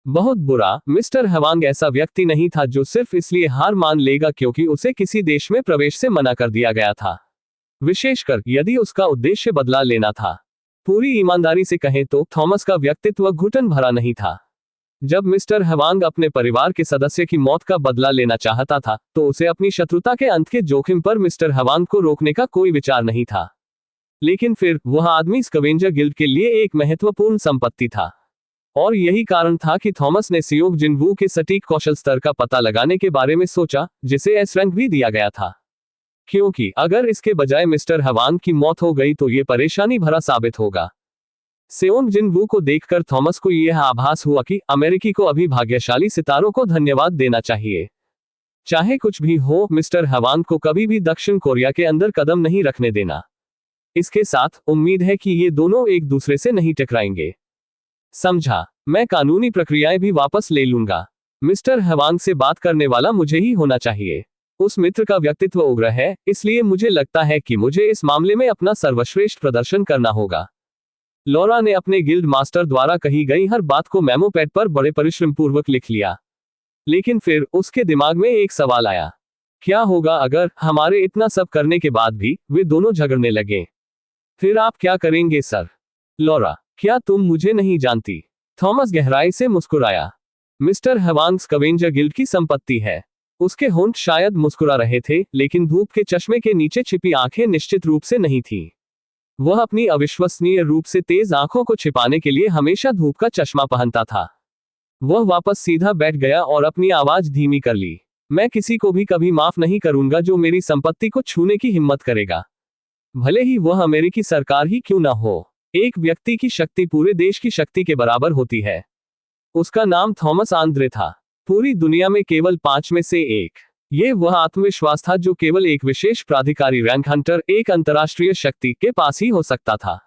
बहुत बुरा, मिस्टर हवांग ऐसा व्यक्ति नहीं था जो सिर्फ इसलिए हार मान लेगा क्योंकि उसे किसी देश में प्रवेश से मना कर दिया गया था, विशेषकर यदि उसका उद्देश्य बदला लेना था। पूरी ईमानदारी से कहें तो थॉमस का व्यक्तित्व घुटन भरा नहीं था। जब मिस्टर हवांग अपने परिवार के सदस्य की मौत का बदला लेना चाहता था, तो उसे अपनी शत्रुता के अंत के जोखिम पर मिस्टर हवांग को रोकने का कोई विचार नहीं था। लेकिन फिर वह आदमी स्केवेंजर गिल्ड के लिए एक महत्वपूर्ण संपत्ति था। और यही कारण था कि थॉमस ने सेयोक जिन वू के सटीक कौशल स्तर का पता लगाने के बारे में सोचा, जिसे एस रैंक भी दिया गया था। क्योंकि अगर इसके बजाय मिस्टर हवांग की मौत हो गई तो ये परेशानी भरा साबित होगा। सेयोक जिन वू को देखकर थॉमस को यह आभास हुआ कि अमेरिकी को अभी भाग्यशाली सितारों को धन्यवाद देना चाहिए। चाहे कुछ भी हो, मिस्टर हवांग को कभी भी दक्षिण कोरिया के अंदर कदम नहीं रखने देना। इसके साथ उम्मीद है कि ये दोनों एक दूसरे से नहीं टकराएंगे। समझा? मैं कानूनी प्रक्रियाएं भी वापस ले लूंगा। मिस्टर हवांग से बात करने वाला मुझे ही होना चाहिए। उस मित्र का व्यक्तित्व उग्र है, इसलिए मुझे लगता है कि मुझे इस मामले में अपना सर्वश्रेष्ठ प्रदर्शन करना होगा। लॉरा ने अपने गिल्ड मास्टर द्वारा कही गई हर बात को मेमो पैड पर बड़े परिश्रम पूर्वक लिख लिया। लेकिन फिर उसके दिमाग में एक सवाल आया। क्या होगा अगर हमारे इतना सब करने के बाद भी वे दोनों झगड़ने लगे? फिर आप क्या करेंगे सर? लॉरा, क्या तुम मुझे नहीं जानती? थॉमस गहराई से मुस्कुराया। मिस्टर हवांग स्केवेंजर गिल्ड की संपत्ति है। उसके होंठ शायद मुस्कुरा रहे थे, लेकिन धूप के चश्मे के नीचे छिपी आंखें निश्चित रूप से नहीं थीं। वह अपनी अविश्वसनीय रूप से तेज आंखों को छिपाने के लिए हमेशा धूप का चश्मा पहनता था। वह वापस सीधा बैठ गया और अपनी आवाज धीमी कर ली। मैं किसी को भी कभी माफ नहीं करूंगा जो मेरी संपत्ति को छूने की हिम्मत करेगा, भले ही वह अमेरिकी सरकार ही क्यों ना हो। एक व्यक्ति की शक्ति पूरे देश की शक्ति के बराबर होती है। उसका नाम थॉमस आंद्रे था। पूरी दुनिया में केवल 5 में से एक। ये वह आत्मविश्वास था जो केवल एक विशेष प्राधिकारी रैंक हंटर, एक अंतर्राष्ट्रीय शक्ति के पास ही हो सकता था।